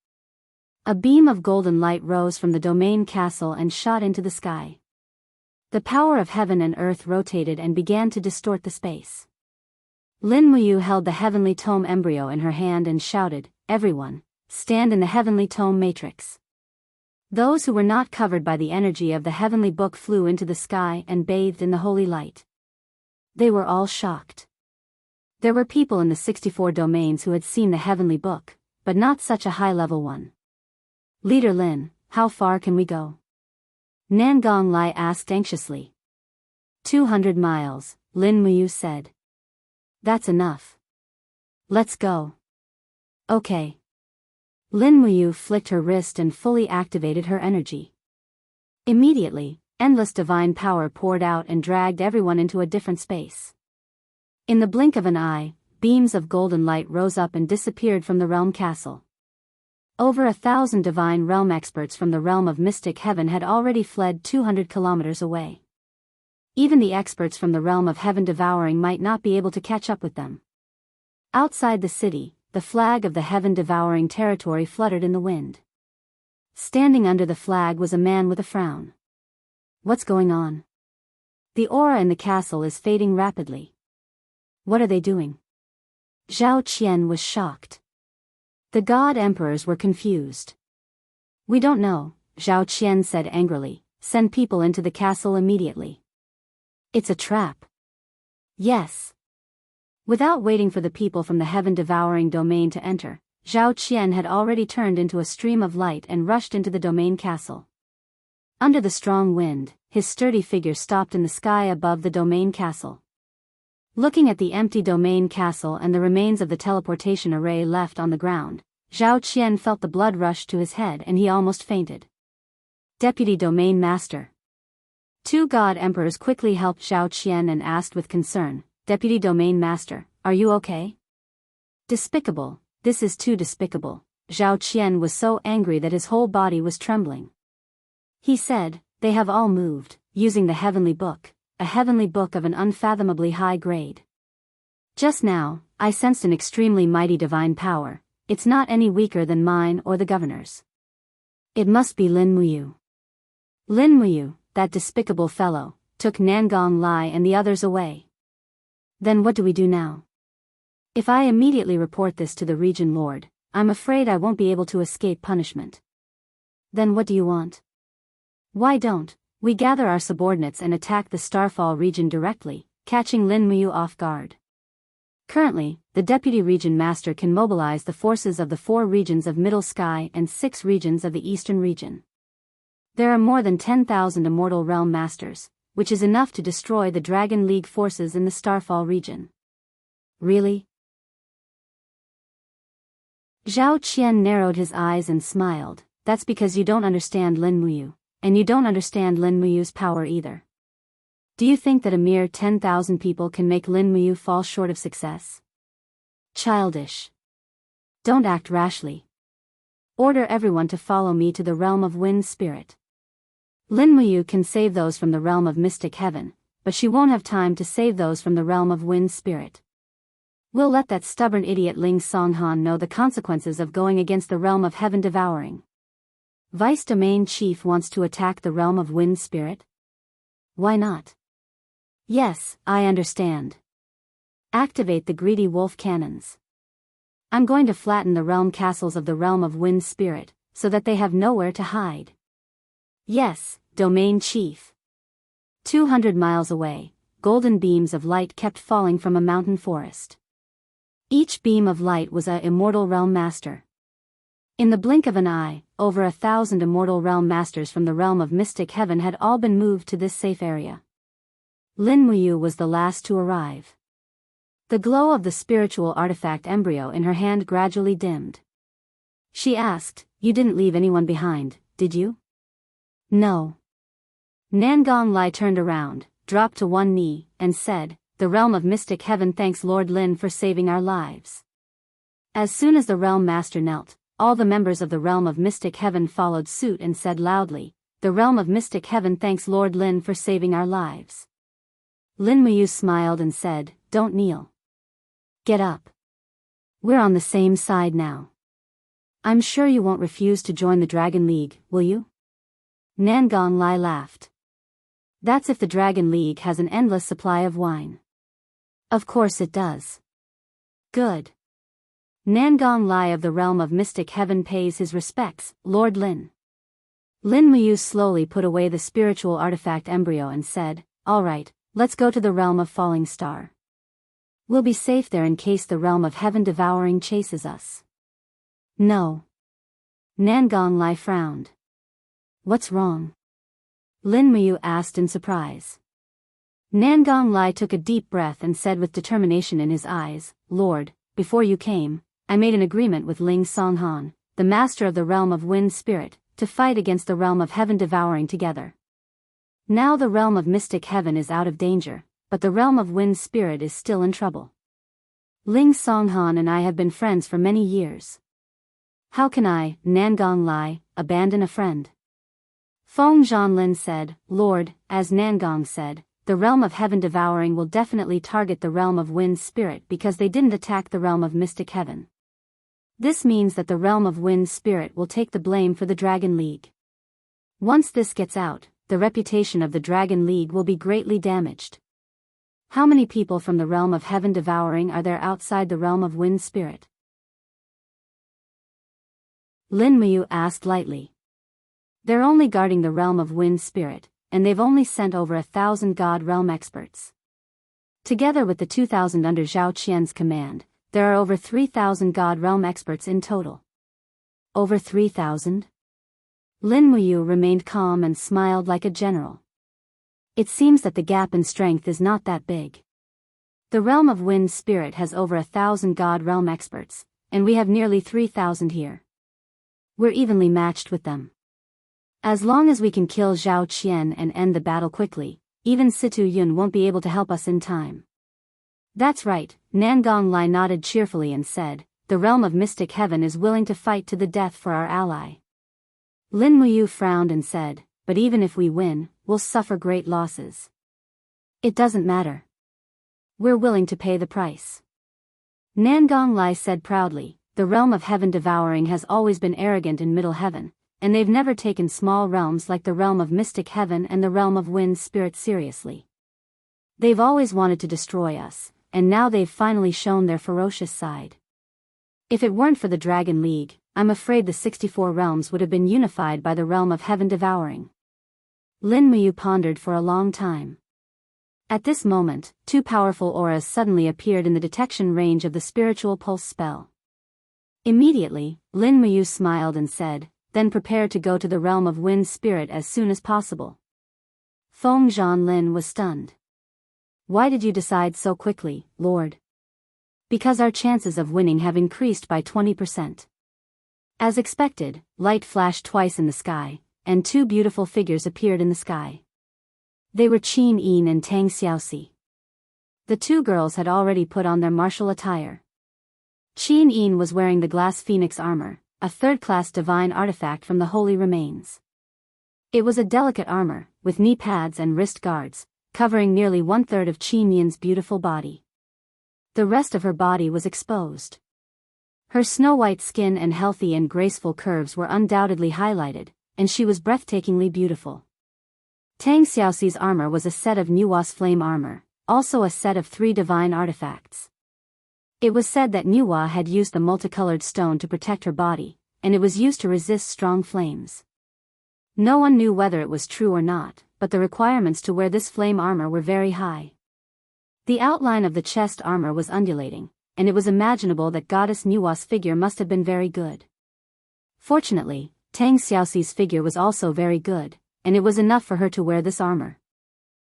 A beam of golden light rose from the domain castle and shot into the sky. The power of heaven and earth rotated and began to distort the space. Lin Muyu held the heavenly tome embryo in her hand and shouted, "Everyone, stand in the heavenly tome matrix." Those who were not covered by the energy of the heavenly book flew into the sky and bathed in the holy light. They were all shocked. There were people in the 64 domains who had seen the heavenly book, but not such a high-level one. "Leader Lin, how far can we go?" Nangong Lai asked anxiously. 200 miles, Lin Muyu said. "That's enough. Let's go." "Okay." Lin Muyu flicked her wrist and fully activated her energy. Immediately, endless divine power poured out and dragged everyone into a different space. In the blink of an eye, beams of golden light rose up and disappeared from the realm castle. Over 1,000 divine realm experts from the realm of mystic heaven had already fled 200 kilometers away. Even the experts from the realm of heaven devouring might not be able to catch up with them. Outside the city, the flag of the heaven devouring territory fluttered in the wind. Standing under the flag was a man with a frown. "What's going on?" "The aura in the castle is fading rapidly." "What are they doing?" Zhao Qian was shocked. The god emperors were confused. "We don't know," Zhao Qian said angrily. "Send people into the castle immediately." "It's a trap." "Yes." Without waiting for the people from the heaven-devouring domain to enter, Zhao Qian had already turned into a stream of light and rushed into the domain castle. Under the strong wind, his sturdy figure stopped in the sky above the domain castle. Looking at the empty domain castle and the remains of the teleportation array left on the ground, Zhao Qian felt the blood rush to his head and he almost fainted. "Deputy Domain Master." Two god emperors quickly helped Zhao Qian and asked with concern, "Deputy Domain Master, are you okay?" "Despicable, this is too despicable." Zhao Qian was so angry that his whole body was trembling. He said, "They have all moved, using the heavenly book, a heavenly book of an unfathomably high grade. Just now, I sensed an extremely mighty divine power. It's not any weaker than mine or the governor's. It must be Lin Muyu." Lin Muyu, that despicable fellow, took Nangong Lai and the others away. "Then what do we do now? If I immediately report this to the region lord, I'm afraid I won't be able to escape punishment." "Then what do you want?" "Why don't we gather our subordinates and attack the Starfall region directly, catching Lin Muyu off guard?" Currently, the Deputy Region Master can mobilize the forces of the 4 regions of Middle Sky and 6 regions of the Eastern region. There are more than 10,000 Immortal Realm Masters, which is enough to destroy the Dragon League forces in the Starfall region. "Really?" Zhao Qian narrowed his eyes and smiled. "That's because you don't understand Lin Muyu. And you don't understand Lin Muyu's power either. Do you think that a mere 10,000 people can make Lin Muyu fall short of success? Childish. Don't act rashly. Order everyone to follow me to the realm of Wind Spirit. Lin Muyu can save those from the realm of Mystic Heaven, but she won't have time to save those from the realm of Wind Spirit. We'll let that stubborn idiot Ling Songhan know the consequences of going against the realm of Heaven Devouring. Vice Domain Chief wants to attack the realm of Wind Spirit? Why not? Yes, I understand. Activate the greedy wolf cannons. I'm going to flatten the realm castles of the realm of Wind Spirit, so that they have nowhere to hide. Yes, Domain Chief. 200 miles away, golden beams of light kept falling from a mountain forest. Each beam of light was a Immortal Realm Master. In the blink of an eye, over 1,000 immortal realm masters from the realm of mystic heaven had all been moved to this safe area. Lin Muyu was the last to arrive. The glow of the spiritual artifact embryo in her hand gradually dimmed. She asked, "You didn't leave anyone behind, did you?" "No." Nangong Lai turned around, dropped to one knee, and said, "The realm of mystic heaven thanks Lord Lin for saving our lives." As soon as the realm master knelt, all the members of the realm of mystic heaven followed suit and said loudly, "The realm of mystic heaven thanks Lord Lin for saving our lives." Lin Muyu smiled and said, "Don't kneel. Get up. We're on the same side now. I'm sure you won't refuse to join the Dragon League, will you?" Nangong Lai laughed. "That's if the Dragon League has an endless supply of wine." "Of course it does." "Good." Nangong Lai of the realm of mystic heaven pays his respects, Lord Lin. Lin Muyu slowly put away the spiritual artifact embryo and said, "All right, let's go to the realm of falling star. We'll be safe there in case the realm of heaven devouring chases us." "No." Nangong Lai frowned. "What's wrong?" Lin Muyu asked in surprise. Nangong Lai took a deep breath and said with determination in his eyes, "Lord, before you came, I made an agreement with Ling Songhan, the master of the realm of wind spirit, to fight against the realm of heaven devouring together. Now the realm of mystic heaven is out of danger, but the realm of wind spirit is still in trouble. Ling Songhan and I have been friends for many years. How can I, Nangong Lai, abandon a friend?" Feng Zhanlin said, "Lord, as Nangong said, the realm of heaven devouring will definitely target the realm of wind spirit because they didn't attack the realm of mystic heaven. This means that the realm of wind spirit will take the blame for the Dragon League. Once this gets out, the reputation of the Dragon League will be greatly damaged. How many people from the realm of heaven devouring are there outside the realm of wind spirit?" Lin Muyu asked lightly. "They're only guarding the realm of wind spirit, and they've only sent over 1,000 God realm experts. Together with the 2,000 under Zhao Qian's command, there are over 3,000 God realm experts in total." "Over 3,000? Lin Muyu remained calm and smiled like a general. "It seems that the gap in strength is not that big. The realm of wind spirit has over 1,000 God realm experts, and we have nearly 3,000 here. We're evenly matched with them. As long as we can kill Zhao Qian and end the battle quickly, even Situ Yun won't be able to help us in time." "That's right," Nangong Lai nodded cheerfully and said, "The realm of mystic heaven is willing to fight to the death for our ally." Lin Muyu frowned and said, "But even if we win, we'll suffer great losses." "It doesn't matter. We're willing to pay the price." Nangong Lai said proudly, "The realm of heaven devouring has always been arrogant in Middle Heaven, and they've never taken small realms like the realm of mystic heaven and the realm of wind spirit seriously. They've always wanted to destroy us, and now they've finally shown their ferocious side. If it weren't for the Dragon League, I'm afraid the 64 realms would have been unified by the realm of heaven devouring." Lin Muyu pondered for a long time. At this moment, two powerful auras suddenly appeared in the detection range of the spiritual pulse spell. Immediately, Lin Muyu smiled and said, "Then prepare to go to the realm of wind spirit as soon as possible." Feng Zhanlin was stunned. "Why did you decide so quickly, Lord?" "Because our chances of winning have increased by 20%. As expected, light flashed twice in the sky, and two beautiful figures appeared in the sky. They were Qin Yin and Tang Xiaoxi. The two girls had already put on their martial attire. Qin Yin was wearing the glass phoenix armor, a third-class divine artifact from the holy remains. It was a delicate armor, with knee pads and wrist guards, covering nearly 1/3 of Qin Yin's beautiful body. The rest of her body was exposed. Her snow-white skin and healthy and graceful curves were undoubtedly highlighted, and she was breathtakingly beautiful. Tang Xiaoxi's armor was a set of Nuwa's flame armor, also a set of 3 divine artifacts. It was said that Nuwa had used the multicolored stone to protect her body, and it was used to resist strong flames. No one knew whether it was true or not, but the requirements to wear this flame armor were very high. The outline of the chest armor was undulating, and it was imaginable that Goddess Nuwa's figure must have been very good. Fortunately, Tang Xiaoxi's figure was also very good, and it was enough for her to wear this armor.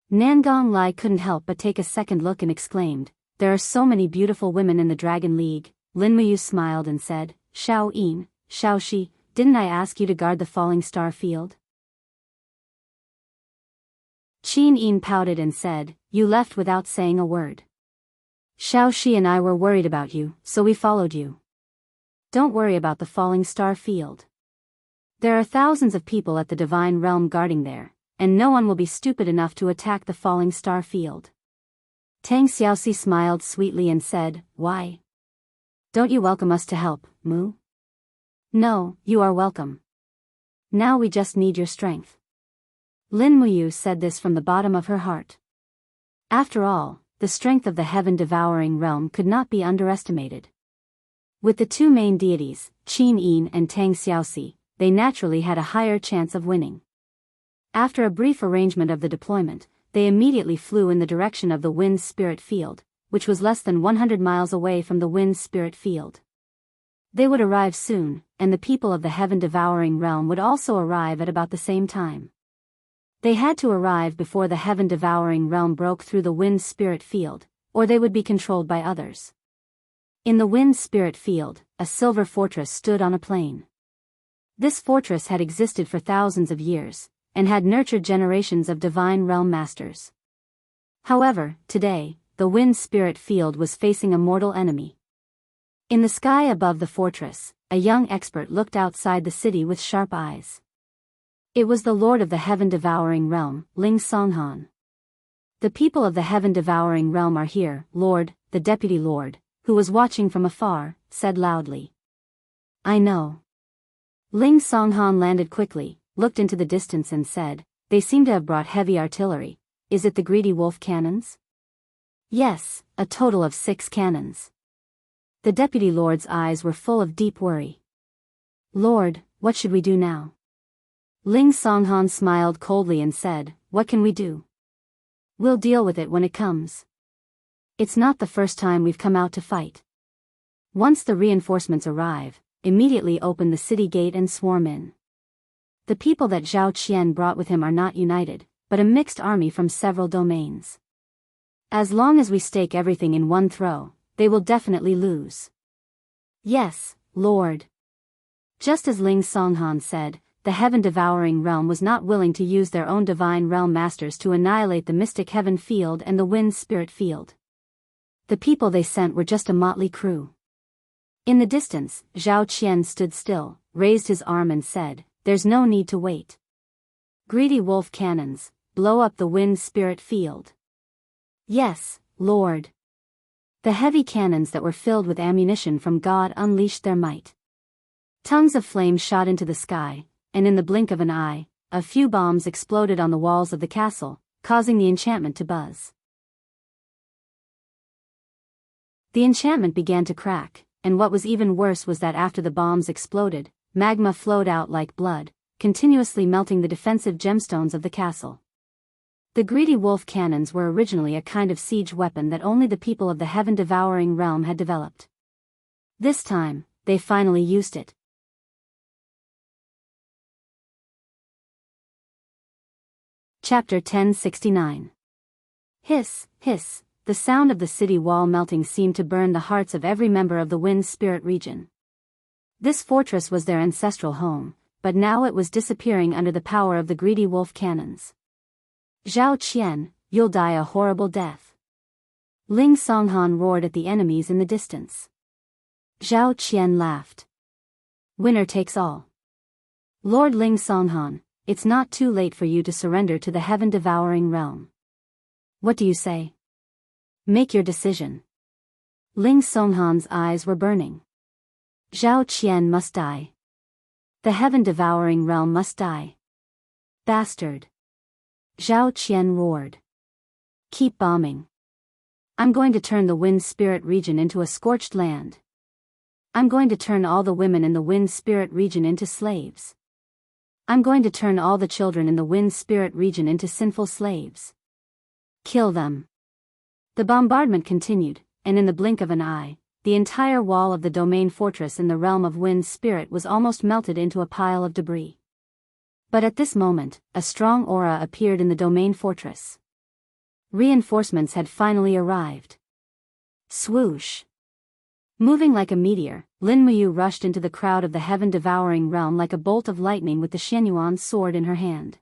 Nangong Lai couldn't help but take a second look and exclaimed, "There are so many beautiful women in the Dragon League." Lin Muyu smiled and said, "Xiao Yin, Xiao Shi, didn't I ask you to guard the falling star field?" Qin Yin pouted and said, "You left without saying a word. Xiao Shi and I were worried about you, so we followed you. Don't worry about the falling star field. There are thousands of people at the divine realm guarding there, and no one will be stupid enough to attack the falling star field." Tang Xiaoxi smiled sweetly and said, "Why? Don't you welcome us to help, Mu?" "No, you are welcome. Now we just need your strength." Lin Muyu said this from the bottom of her heart. After all, the strength of the heaven-devouring realm could not be underestimated. With the two main deities, Qin Yin and Tang Xiaoxi, they naturally had a higher chance of winning. After a brief arrangement of the deployment, they immediately flew in the direction of the wind spirit field, which was less than 100 miles away from the wind spirit field. They would arrive soon, and the people of the heaven-devouring realm would also arrive at about the same time. They had to arrive before the heaven-devouring realm broke through the wind spirit field, or they would be controlled by others. In the wind spirit field, a silver fortress stood on a plain. This fortress had existed for thousands of years, and had nurtured generations of divine realm masters. However, today, the wind spirit field was facing a mortal enemy. In the sky above the fortress, a young expert looked outside the city with sharp eyes. It was the lord of the heaven-devouring realm, Ling Songhan. "The people of the heaven-devouring realm are here, Lord," the deputy lord, who was watching from afar, said loudly. "I know." Ling Songhan landed quickly, looked into the distance and said, "They seem to have brought heavy artillery. Is it the greedy wolf cannons?" "Yes, a total of 6 cannons." The deputy lord's eyes were full of deep worry. "Lord, what should we do now?" Ling Songhan smiled coldly and said, "What can we do? We'll deal with it when it comes. It's not the first time we've come out to fight. Once the reinforcements arrive, immediately open the city gate and swarm in." The people that Zhao Qian brought with him are not united, but a mixed army from several domains. As long as we stake everything in one throw, they will definitely lose. "Yes, Lord." Just as Ling Songhan said, the heaven-devouring realm was not willing to use their own divine realm masters to annihilate the mystic heaven field and the wind spirit field. The people they sent were just a motley crew. In the distance, Zhao Qian stood still, raised his arm and said, "There's no need to wait. Greedy wolf cannons, blow up the wind spirit field." "Yes, Lord." The heavy cannons that were filled with ammunition from God unleashed their might. Tongues of flame shot into the sky, and in the blink of an eye, a few bombs exploded on the walls of the castle, causing the enchantment to buzz. The enchantment began to crack, and what was even worse was that after the bombs exploded, magma flowed out like blood, continuously melting the defensive gemstones of the castle. The greedy wolf cannons were originally a kind of siege weapon that only the people of the heaven-devouring realm had developed. This time, they finally used it. Chapter 1069. Hiss, hiss, the sound of the city wall melting seemed to burn the hearts of every member of the wind spirit region. This fortress was their ancestral home, but now it was disappearing under the power of the greedy wolf cannons. "Zhao Qian, you'll die a horrible death." Ling Songhan roared at the enemies in the distance. Zhao Qian laughed. "Winner takes all. Lord Ling Songhan, it's not too late for you to surrender to the heaven-devouring realm. What do you say? Make your decision." Ling Songhan's eyes were burning. Zhao Qian must die. The heaven-devouring realm must die. "Bastard!" Zhao Qian roared. "Keep bombing. I'm going to turn the wind spirit region into a scorched land. I'm going to turn all the women in the wind spirit region into slaves. I'm going to turn all the children in the wind spirit region into sinful slaves. Kill them." The bombardment continued, and in the blink of an eye, the entire wall of the domain fortress in the realm of Wind's spirit was almost melted into a pile of debris. But at this moment, a strong aura appeared in the domain fortress. Reinforcements had finally arrived. Swoosh! Moving like a meteor, Lin Muyu rushed into the crowd of the heaven-devouring realm like a bolt of lightning with the Xianyuan sword in her hand.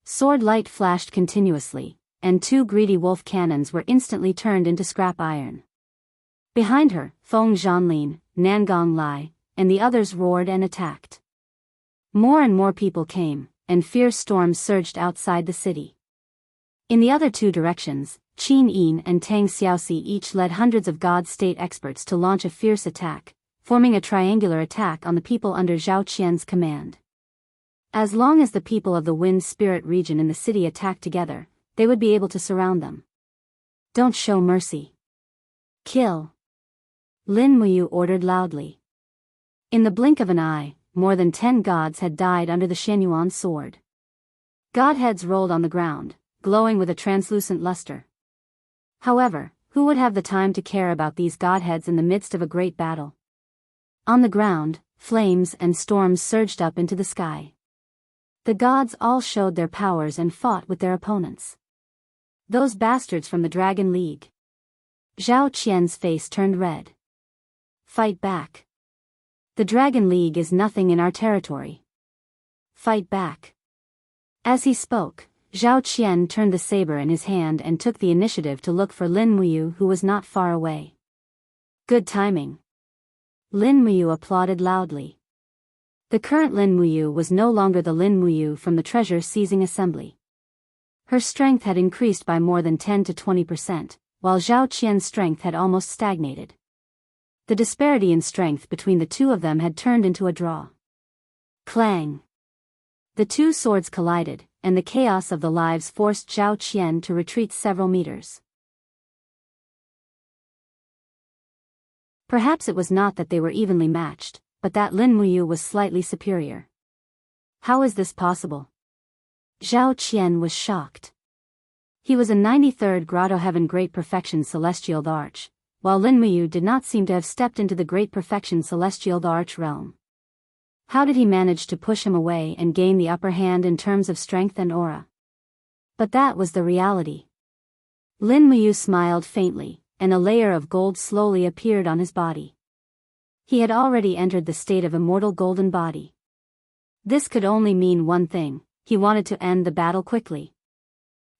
Sword light flashed continuously, and 2 greedy wolf cannons were instantly turned into scrap iron. Behind her, Feng Zhanlin, Nangong Lai, and the others roared and attacked. More and more people came, and fierce storms surged outside the city. In the other 2 directions, Qin Yin and Tang Xiaoxi each led hundreds of God state experts to launch a fierce attack, forming a triangular attack on the people under Zhao Qian's command. As long as the people of the Wind Spirit region in the city attacked together, they would be able to surround them. Don't show mercy. Kill! Lin Muyu ordered loudly. In the blink of an eye, more than 10 gods had died under the Xianyuan sword. Godheads rolled on the ground, glowing with a translucent luster. However, who would have the time to care about these godheads in the midst of a great battle? On the ground, flames and storms surged up into the sky. The gods all showed their powers and fought with their opponents. Those bastards from the Dragon League. Zhao Qian's face turned red. Fight back. The Dragon League is nothing in our territory. Fight back. As he spoke, Zhao Qian turned the saber in his hand and took the initiative to look for Lin Muyu, who was not far away. Good timing. Lin Muyu applauded loudly. The current Lin Muyu was no longer the Lin Muyu from the treasure-seizing assembly. Her strength had increased by more than 10 to 20%, while Zhao Qian's strength had almost stagnated. The disparity in strength between the 2 of them had turned into a draw. Clang! The 2 swords collided, and the chaos of the lives forced Zhao Qian to retreat several meters. Perhaps it was not that they were evenly matched, but that Lin Muyu was slightly superior. How is this possible? Zhao Qian was shocked. He was a 93rd Grotto Heaven Great Perfection Celestial Arch, while Lin Muyu did not seem to have stepped into the Great Perfection Celestial Arch realm. How did he manage to push him away and gain the upper hand in terms of strength and aura? But that was the reality. Lin Muyu smiled faintly, and a layer of gold slowly appeared on his body. He had already entered the state of immortal golden body. This could only mean one thing: he wanted to end the battle quickly.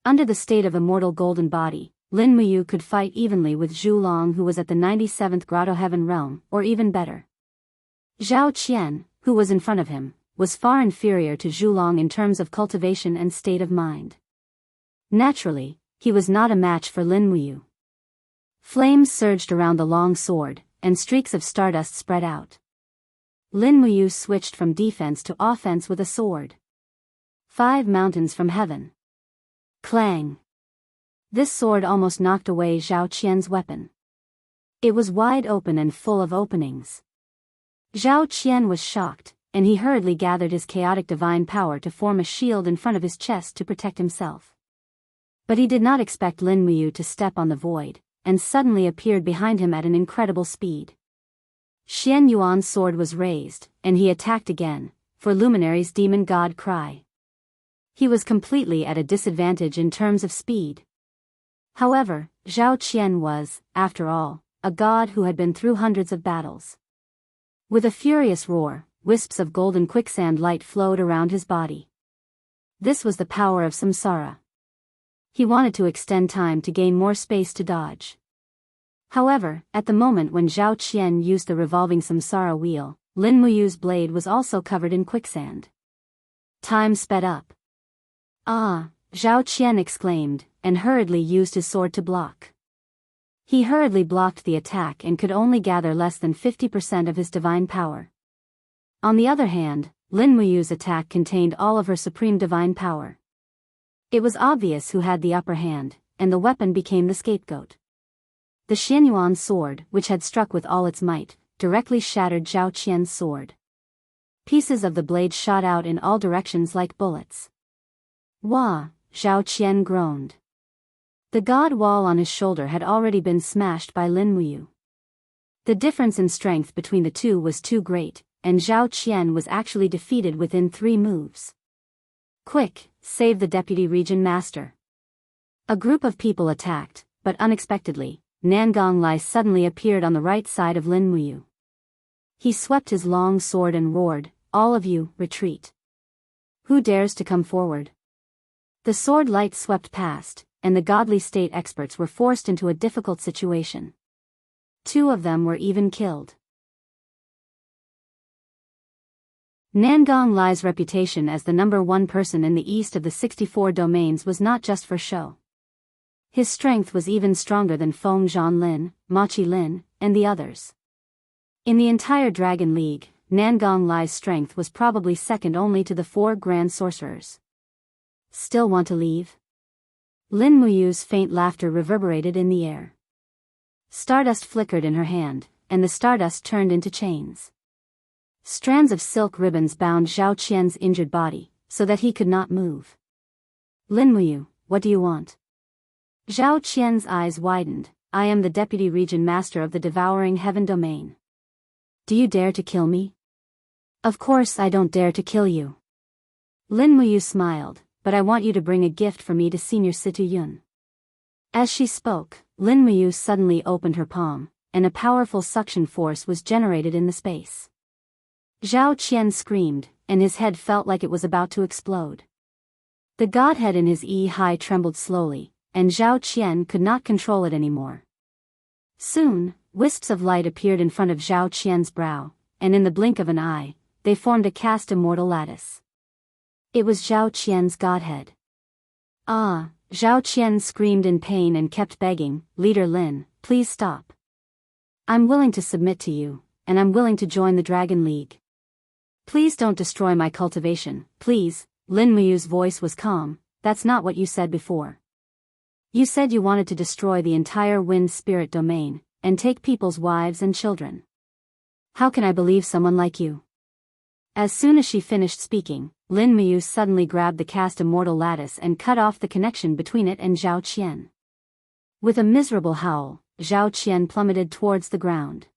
Under the state of immortal golden body, Lin Muyu could fight evenly with Zhu Long, who was at the 97th Grotto Heaven realm, or even better. Zhao Qian, who was in front of him, was far inferior to Zhu Long in terms of cultivation and state of mind. Naturally, he was not a match for Lin Muyu. Flames surged around the long sword, and streaks of stardust spread out. Lin Muyu switched from defense to offense with a sword. 5 mountains from heaven. Clang! This sword almost knocked away Zhao Qian's weapon. It was wide open and full of openings. Zhao Qian was shocked, and he hurriedly gathered his chaotic divine power to form a shield in front of his chest to protect himself. But he did not expect Lin Muyu to step on the void, and suddenly appeared behind him at an incredible speed. Xianyuan's sword was raised, and he attacked again, for Luminary's demon god cry. He was completely at a disadvantage in terms of speed. However, Zhao Qian was, after all, a god who had been through hundreds of battles. With a furious roar, wisps of golden quicksand light flowed around his body. This was the power of samsara. He wanted to extend time to gain more space to dodge. However, at the moment when Zhao Qian used the revolving samsara wheel, Lin Muyu's blade was also covered in quicksand. Time sped up. Ah, Zhao Qian exclaimed, and hurriedly used his sword to block. He hurriedly blocked the attack and could only gather less than 50% of his divine power. On the other hand, Lin Muyu's attack contained all of her supreme divine power. It was obvious who had the upper hand, and the weapon became the scapegoat. The Xianyuan sword, which had struck with all its might, directly shattered Zhao Qian's sword. Pieces of the blade shot out in all directions like bullets. Wah! Zhao Qian groaned. The god wall on his shoulder had already been smashed by Lin Muyu. The difference in strength between the two was too great, and Zhao Qian was actually defeated within 3 moves. Quick, save the deputy region master. A group of people attacked, but unexpectedly, Nangong Lai suddenly appeared on the right side of Lin Muyu. He swept his long sword and roared, "All of you, retreat. Who dares to come forward?" The sword light swept past, and the godly state experts were forced into a difficult situation. 2 of them were even killed. Nangong Lai's reputation as the #1 person in the east of the 64 domains was not just for show. His strength was even stronger than Feng Zhanlin, Ma Qilin, and the others. In the entire Dragon League, Nangong Lai's strength was probably second only to the 4 Grand Sorcerers. Still want to leave? Lin Muyu's faint laughter reverberated in the air. Stardust flickered in her hand, and the stardust turned into chains. Strands of silk ribbons bound Zhao Qian's injured body, so that he could not move. "Lin Muyu, what do you want?" Zhao Qian's eyes widened. "I am the Deputy Region Master of the Devouring Heaven Domain. Do you dare to kill me?" "Of course I don't dare to kill you." Lin Muyu smiled, "But I want you to bring a gift for me to Senior Situ Yun." As she spoke, Lin Muyu suddenly opened her palm, and a powerful suction force was generated in the space. Zhao Qian screamed, and his head felt like it was about to explode. The godhead in his high trembled slowly, and Zhao Qian could not control it anymore. Soon, wisps of light appeared in front of Zhao Qian's brow, and in the blink of an eye, they formed a cast immortal lattice. It was Zhao Qian's godhead. "Ah!" Zhao Qian screamed in pain and kept begging, "Leader Lin, please stop. I'm willing to submit to you, and I'm willing to join the Dragon League. Please don't destroy my cultivation, please." Lin Muyu's voice was calm. "That's not what you said before. You said you wanted to destroy the entire wind spirit domain, and take people's wives and children. How can I believe someone like you?" As soon as she finished speaking, Lin Muyu suddenly grabbed the cast immortal lattice and cut off the connection between it and Zhao Qian. With a miserable howl, Zhao Qian plummeted towards the ground.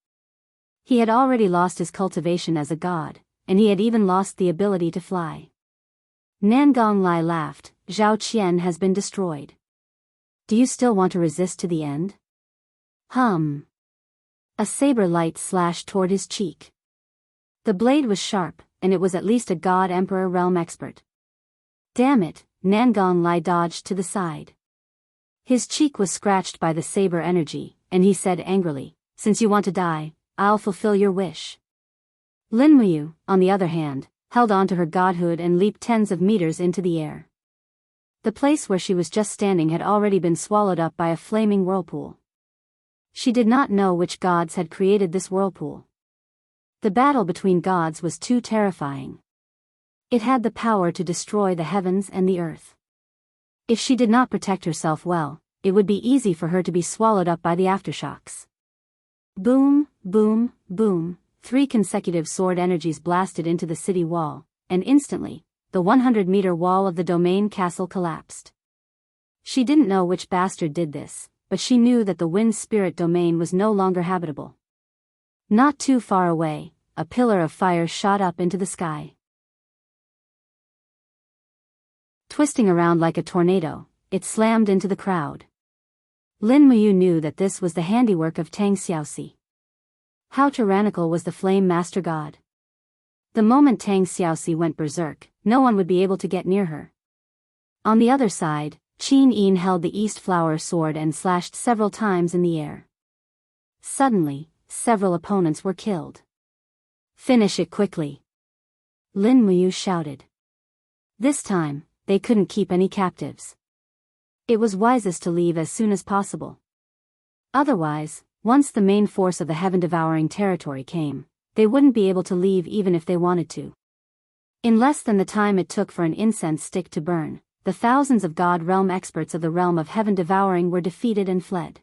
He had already lost his cultivation as a god, and he had even lost the ability to fly. Nangong Lai laughed. "Zhao Qian has been destroyed. Do you still want to resist to the end?" A saber light slashed toward his cheek. The blade was sharp, and it was at least a God Emperor realm expert. "Damn it," Nangong Lai dodged to the side. His cheek was scratched by the saber energy, and he said angrily, "Since you want to die, I'll fulfill your wish." Lin Muyu, on the other hand, held on to her godhood and leaped tens of meters into the air. The place where she was just standing had already been swallowed up by a flaming whirlpool. She did not know which gods had created this whirlpool. The battle between gods was too terrifying. It had the power to destroy the heavens and the earth. If she did not protect herself well, it would be easy for her to be swallowed up by the aftershocks. Boom, boom, boom, 3 consecutive sword energies blasted into the city wall, and instantly, the 100-meter wall of the domain castle collapsed. She didn't know which bastard did this, but she knew that the wind spirit domain was no longer habitable. Not too far away, a pillar of fire shot up into the sky. Twisting around like a tornado, it slammed into the crowd. Lin Muyu knew that this was the handiwork of Tang Xiaoxi. How tyrannical was the Flame Master God? The moment Tang Xiaoxi went berserk, no one would be able to get near her. On the other side, Qin Yin held the East Flower sword and slashed several times in the air. Suddenly, several opponents were killed. "Finish it quickly," Lin Muyu shouted. This time, they couldn't keep any captives. It was wisest to leave as soon as possible. Otherwise, once the main force of the heaven-devouring territory came, they wouldn't be able to leave even if they wanted to. In less than the time it took for an incense stick to burn, the thousands of God realm experts of the realm of heaven-devouring were defeated and fled.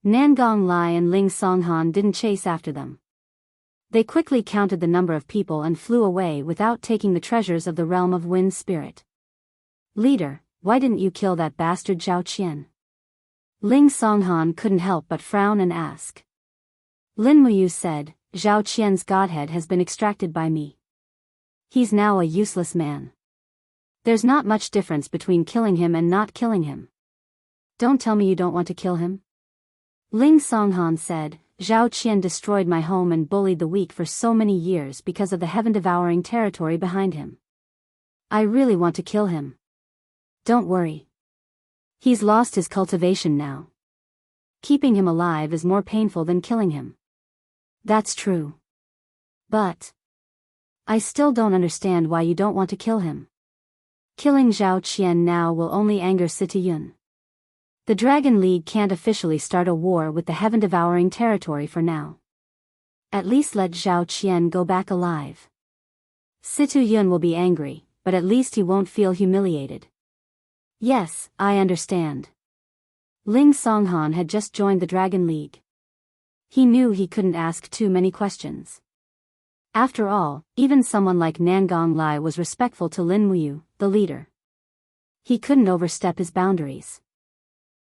Nangong Lai and Ling Songhan didn't chase after them. They quickly counted the number of people and flew away without taking the treasures of the realm of wind spirit. "Leader, why didn't you kill that bastard Zhao Qian?" Ling Songhan couldn't help but frown and ask. Lin Muyu said, Zhao Qian's godhead has been extracted by me. He's now a useless man. There's not much difference between killing him and not killing him. Don't tell me you don't want to kill him. Ling Songhan said, Zhao Qian destroyed my home and bullied the weak for so many years because of the heaven-devouring territory behind him. I really want to kill him. Don't worry. He's lost his cultivation now. Keeping him alive is more painful than killing him. That's true. But I still don't understand why you don't want to kill him. Killing Zhao Qian now will only anger Sitiyun. The Dragon League can't officially start a war with the heaven-devouring territory for now. At least let Zhao Qian go back alive. Sitiyun will be angry, but at least he won't feel humiliated. Yes, I understand. Ling Songhan had just joined the Dragon League. He knew he couldn't ask too many questions. After all, even someone like Nangong Lai was respectful to Lin Muyu, the leader. He couldn't overstep his boundaries.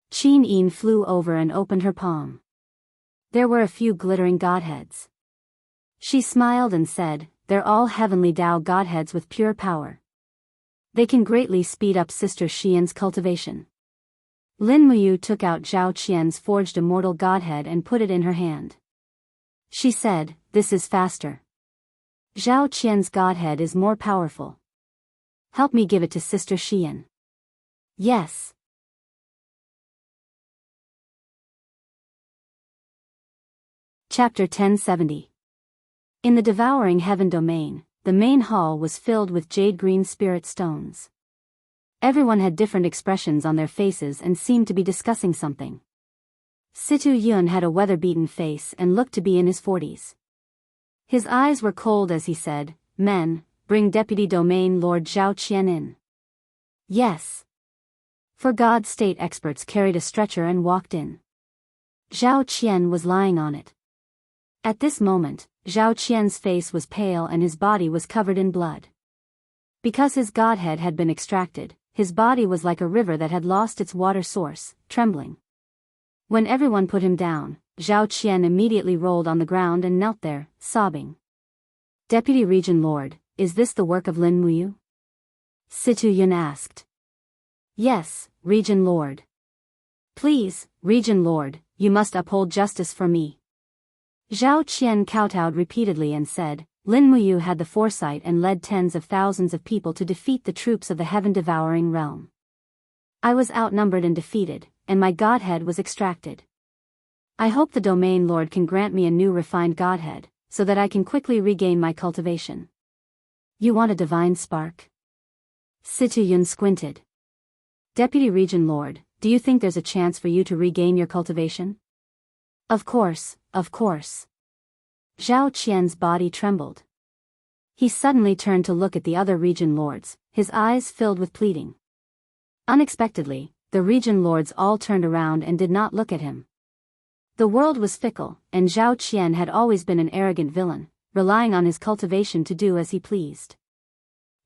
Qin Yin flew over and opened her palm. There were a few glittering godheads. She smiled and said, they're all heavenly Tao godheads with pure power. They can greatly speed up Sister Xian's cultivation. Lin Muyu took out Zhao Qian's forged immortal godhead and put it in her hand. She said, this is faster. Zhao Qian's godhead is more powerful. Help me give it to Sister Xian. Yes. Chapter 1070. In the devouring heaven domain, the main hall was filled with jade-green spirit stones. Everyone had different expressions on their faces and seemed to be discussing something. Situ Yun had a weather-beaten face and looked to be in his 40s. His eyes were cold as he said, Men, bring Deputy Domain Lord Zhao Qian in. Yes. For God state experts carried a stretcher and walked in. Zhao Qian was lying on it. At this moment, Zhao Qian's face was pale and his body was covered in blood. Because his godhead had been extracted, his body was like a river that had lost its water source, trembling. When everyone put him down, Zhao Qian immediately rolled on the ground and knelt there, sobbing. Deputy Region Lord, is this the work of Lin Muyu? Situ Yun asked. Yes, Region Lord. Please, Region Lord, you must uphold justice for me. Zhao Qian kowtowed repeatedly and said, Lin Muyu had the foresight and led tens of thousands of people to defeat the troops of the heaven-devouring realm. I was outnumbered and defeated, and my godhead was extracted. I hope the Domain Lord can grant me a new refined godhead, so that I can quickly regain my cultivation. You want a divine spark? Situ Yun squinted. Deputy Region Lord, do you think there's a chance for you to regain your cultivation? Of course, of course. Zhao Qian's body trembled. He suddenly turned to look at the other region lords, his eyes filled with pleading. Unexpectedly, the region lords all turned around and did not look at him. The world was fickle, and Zhao Qian had always been an arrogant villain, relying on his cultivation to do as he pleased.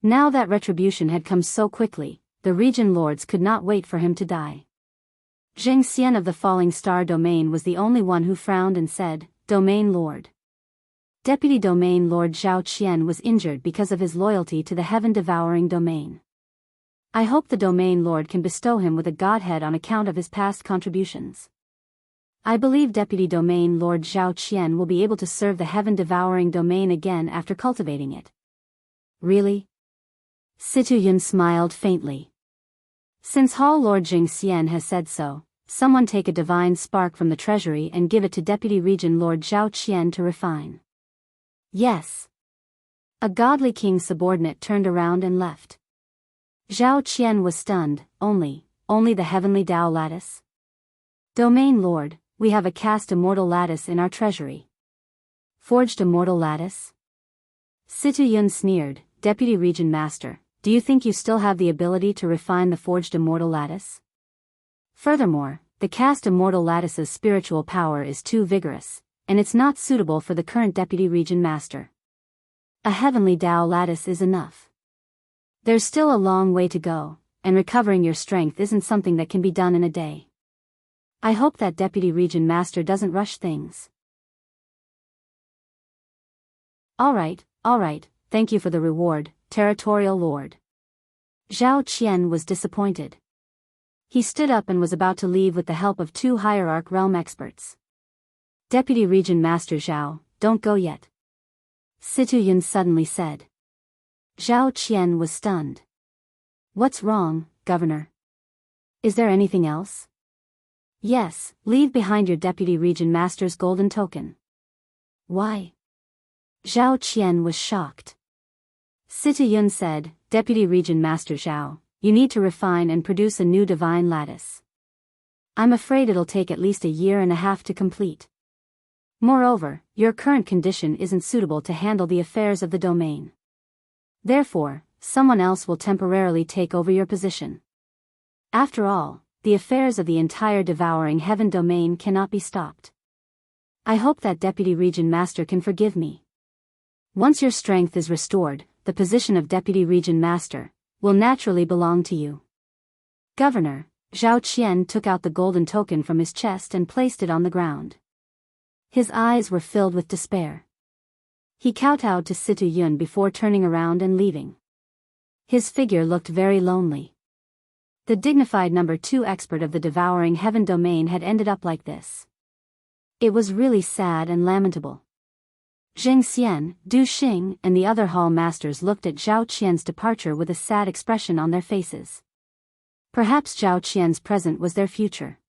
Now that retribution had come so quickly, the region lords could not wait for him to die. Zheng Xian of the Falling Star Domain was the only one who frowned and said, Domain Lord. Deputy Domain Lord Zhao Qian was injured because of his loyalty to the heaven-devouring domain. I hope the Domain Lord can bestow him with a godhead on account of his past contributions. I believe Deputy Domain Lord Zhao Qian will be able to serve the heaven-devouring domain again after cultivating it. Really? Situ Yun smiled faintly. Since Hall Lord Jing Xian has said so, someone take a divine spark from the treasury and give it to Deputy Region Lord Zhao Qian to refine. Yes. A godly king subordinate turned around and left. Zhao Qian was stunned. Only the heavenly Tao lattice? Domain Lord, we have a cast immortal lattice in our treasury. Forged immortal lattice? Situ Yun sneered, Deputy Region Master, do you think you still have the ability to refine the forged immortal lattice? Furthermore, the cast immortal lattice's spiritual power is too vigorous, and it's not suitable for the current Deputy Region Master. A heavenly Tao lattice is enough. There's still a long way to go, and recovering your strength isn't something that can be done in a day. I hope that Deputy Region Master doesn't rush things. All right, thank you for the reward, territorial lord. Zhao Qian was disappointed. He stood up and was about to leave with the help of 2 hierarch realm experts. Deputy Region Master Zhao, don't go yet. Situ Yun suddenly said. Zhao Qian was stunned. What's wrong, Governor? Is there anything else? Yes, leave behind your Deputy Region Master's golden token. Why? Zhao Qian was shocked. Situ Yun said, Deputy Region Master Zhao, you need to refine and produce a new divine lattice. I'm afraid it'll take at least 1.5 years to complete. Moreover, your current condition isn't suitable to handle the affairs of the domain. Therefore, someone else will temporarily take over your position. After all, the affairs of the entire devouring heaven domain cannot be stopped. I hope that Deputy Region Master can forgive me. Once your strength is restored, the position of Deputy Region Master will naturally belong to you. Governor, Zhao Qian took out the golden token from his chest and placed it on the ground. His eyes were filled with despair. He kowtowed to Situ Yun before turning around and leaving. His figure looked very lonely. The dignified number 2 expert of the devouring heaven domain had ended up like this. It was really sad and lamentable. Zheng Xian, Du Xing, and the other hall masters looked at Zhao Qian's departure with a sad expression on their faces. Perhaps Zhao Qian's present was their future.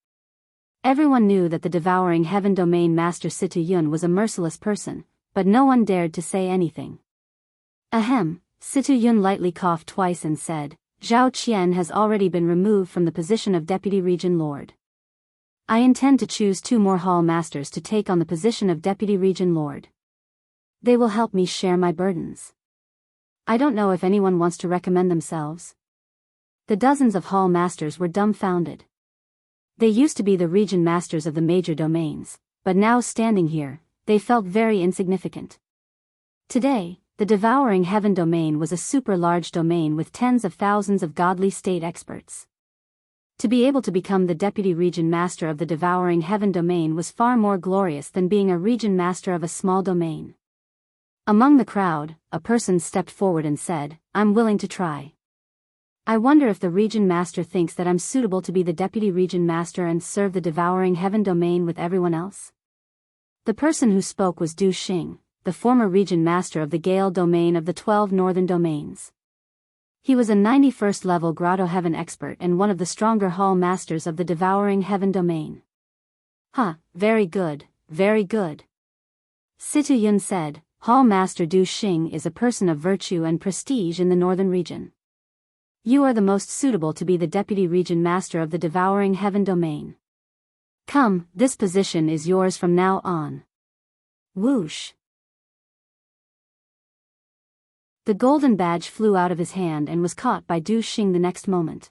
Everyone knew that the devouring heaven domain master Situ Yun was a merciless person, but no one dared to say anything. Ahem, Situ Yun lightly coughed twice and said, Zhao Qian has already been removed from the position of Deputy Region Lord. I intend to choose 2 more hall masters to take on the position of Deputy Region Lord. They will help me share my burdens. I don't know if anyone wants to recommend themselves. The dozens of hall masters were dumbfounded. They used to be the region masters of the major domains, but now standing here, they felt very insignificant. Today, the devouring heaven domain was a super large domain with tens of thousands of godly state experts. To be able to become the deputy region master of the devouring heaven domain was far more glorious than being a region master of a small domain. Among the crowd, a person stepped forward and said, I'm willing to try. I wonder if the region master thinks that I'm suitable to be the deputy region master and serve the devouring heaven domain with everyone else. The person who spoke was Du Xing, the former region master of the Gale domain of the 12 northern domains. He was a 91st level Grotto Heaven expert and one of the stronger hall masters of the devouring heaven domain. Very good, very good. Situ Yun said, Hall Master Du Xing is a person of virtue and prestige in the northern region. You are the most suitable to be the deputy region master of the devouring heaven domain. Come, this position is yours from now on. Whoosh. The golden badge flew out of his hand and was caught by Du Xing the next moment.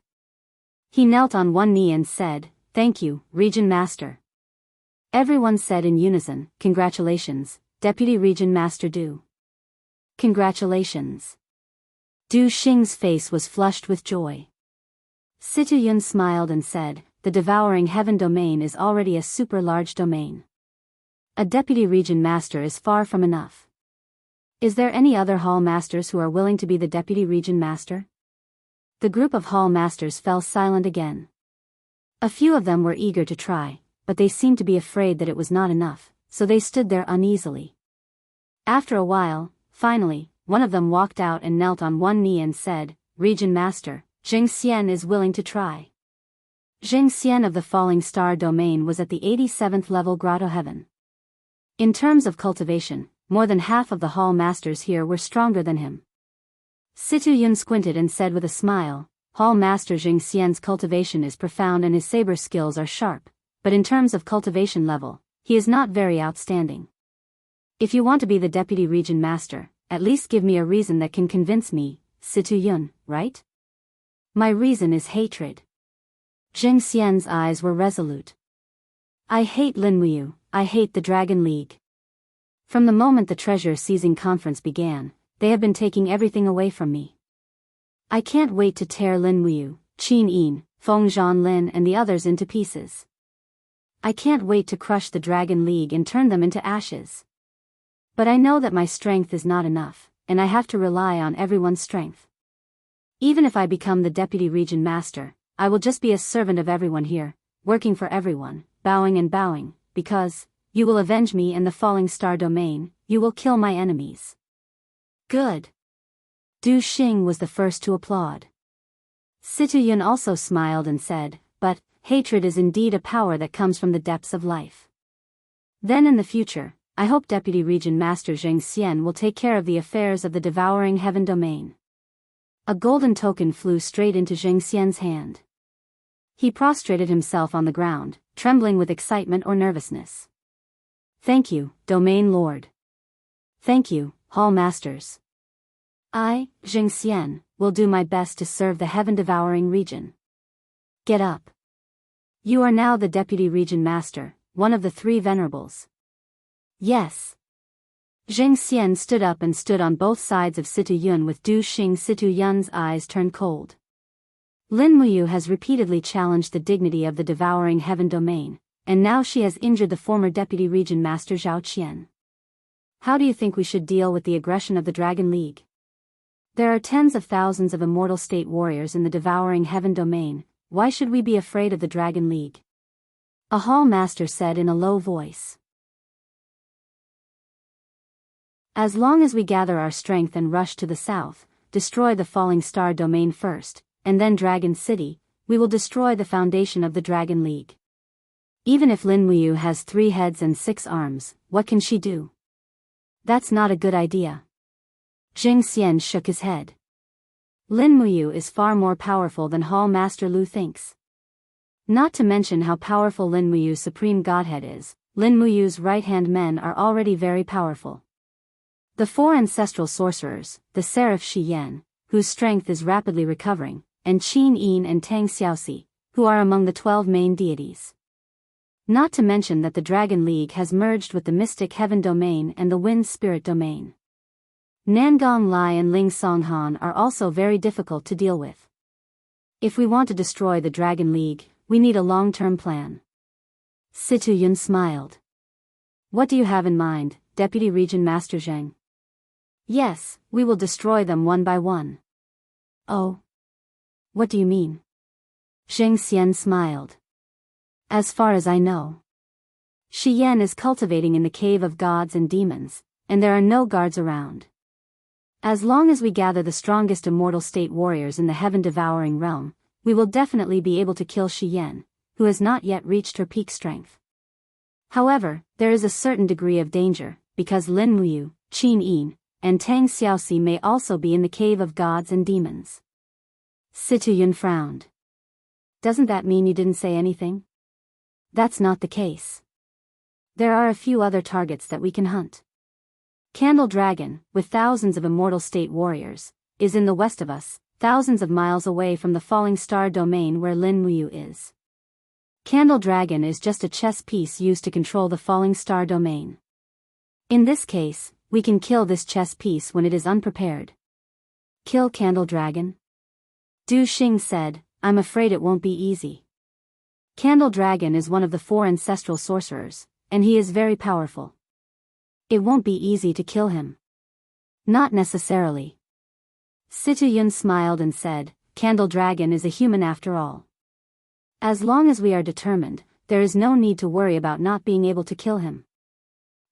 He knelt on one knee and said, Thank you, Region Master. Everyone said in unison, Congratulations, Deputy Region Master Du. Congratulations. Du Xing's face was flushed with joy. Situ Yun smiled and said, The devouring heaven domain is already a super large domain. A Deputy Region Master is far from enough. Is there any other hall masters who are willing to be the Deputy Region Master? The group of hall masters fell silent again. A few of them were eager to try, but they seemed to be afraid that it was not enough, so they stood there uneasily. After a while, finally, one of them walked out and knelt on one knee and said, Region Master, Zheng Xian is willing to try. Zheng Xian of the Falling Star domain was at the 87th level Grotto Heaven. In terms of cultivation, more than half of the hall masters here were stronger than him. Situ Yun squinted and said with a smile, Hall Master Zheng Xian's cultivation is profound and his saber skills are sharp, but in terms of cultivation level, he is not very outstanding. If you want to be the Deputy Region Master, at least give me a reason that can convince me, Situ Yun, right? My reason is hatred. Zheng Xian's eyes were resolute. I hate Linmuyu, I hate the Dragon League. From the moment the treasure-seizing conference began, they have been taking everything away from me. I can't wait to tear Linmuyu, Qin Yin, Feng Zhanlin and the others into pieces. I can't wait to crush the Dragon League and turn them into ashes. But I know that my strength is not enough, and I have to rely on everyone's strength. Even if I become the Deputy Region Master, I will just be a servant of everyone here, working for everyone, bowing and bowing, because you will avenge me and the falling star domain, you will kill my enemies. Good. Du Xing was the first to applaud. Situ Yun also smiled and said, but hatred is indeed a power that comes from the depths of life. Then in the future, I hope Deputy Region Master Zheng Xian will take care of the affairs of the devouring heaven domain. A golden token flew straight into Zheng Xian's hand. He prostrated himself on the ground, trembling with excitement or nervousness. Thank you, Domain Lord. Thank you, Hall Masters. I, Zheng Xian, will do my best to serve the heaven-devouring region. Get up. You are now the Deputy Region Master, one of the three venerables. Yes. Zheng Xian stood up and stood on both sides of Situ Yun with Du Xing. Situ Yun's eyes turned cold. Lin Muyu has repeatedly challenged the dignity of the devouring heaven domain, and now she has injured the former Deputy Region Master Zhao Qian. How do you think we should deal with the aggression of the Dragon League? There are tens of thousands of immortal state warriors in the devouring heaven domain. Why should we be afraid of the Dragon League? A hall master said in a low voice. As long as we gather our strength and rush to the south, destroy the falling star domain first, and then Dragon City, we will destroy the foundation of the Dragon League. Even if Lin Muyu has 3 heads and 6 arms, what can she do? That's not a good idea. Zheng Xian shook his head. Lin Muyu is far more powerful than Hall Master Lu thinks. Not to mention how powerful Lin Muyu's Supreme Godhead is, Lin Muyu's right-hand men are already very powerful. The 4 ancestral sorcerers, the Seraph Shi Yan, whose strength is rapidly recovering, and Qin Yin and Tang Xiaoxi, who are among the 12 main deities. Not to mention that the Dragon League has merged with the Mystic Heaven Domain and the Wind Spirit Domain. Nangong Lai and Ling Songhan are also very difficult to deal with. If we want to destroy the Dragon League, we need a long-term plan. Situ Yun smiled. What do you have in mind, Deputy Region Master Zheng? Yes, we will destroy them one by one. Oh. What do you mean? Zheng Xian smiled. As far as I know, Shi Yan is cultivating in the cave of gods and demons, and there are no guards around. As long as we gather the strongest immortal state warriors in the heaven-devouring realm, we will definitely be able to kill Shi Yan, who has not yet reached her peak strength. However, there is a certain degree of danger, because Lin Muyu, Qin Yin, and Tang Xiaoxi may also be in the cave of gods and demons. Situ Yun frowned. Doesn't that mean you didn't say anything? That's not the case. There are a few other targets that we can hunt. Candle Dragon, with thousands of immortal state warriors, is in the west of us, thousands of miles away from the falling star domain where Lin Muyu is. Candle Dragon is just a chess piece used to control the falling star domain. In this case, we can kill this chess piece when it is unprepared. Kill Candle Dragon? Du Xing said, I'm afraid it won't be easy. Candle Dragon is one of the 4 ancestral sorcerers, and he is very powerful. It won't be easy to kill him. Not necessarily. Situ Yun smiled and said, Candle Dragon is a human after all. As long as we are determined, there is no need to worry about not being able to kill him.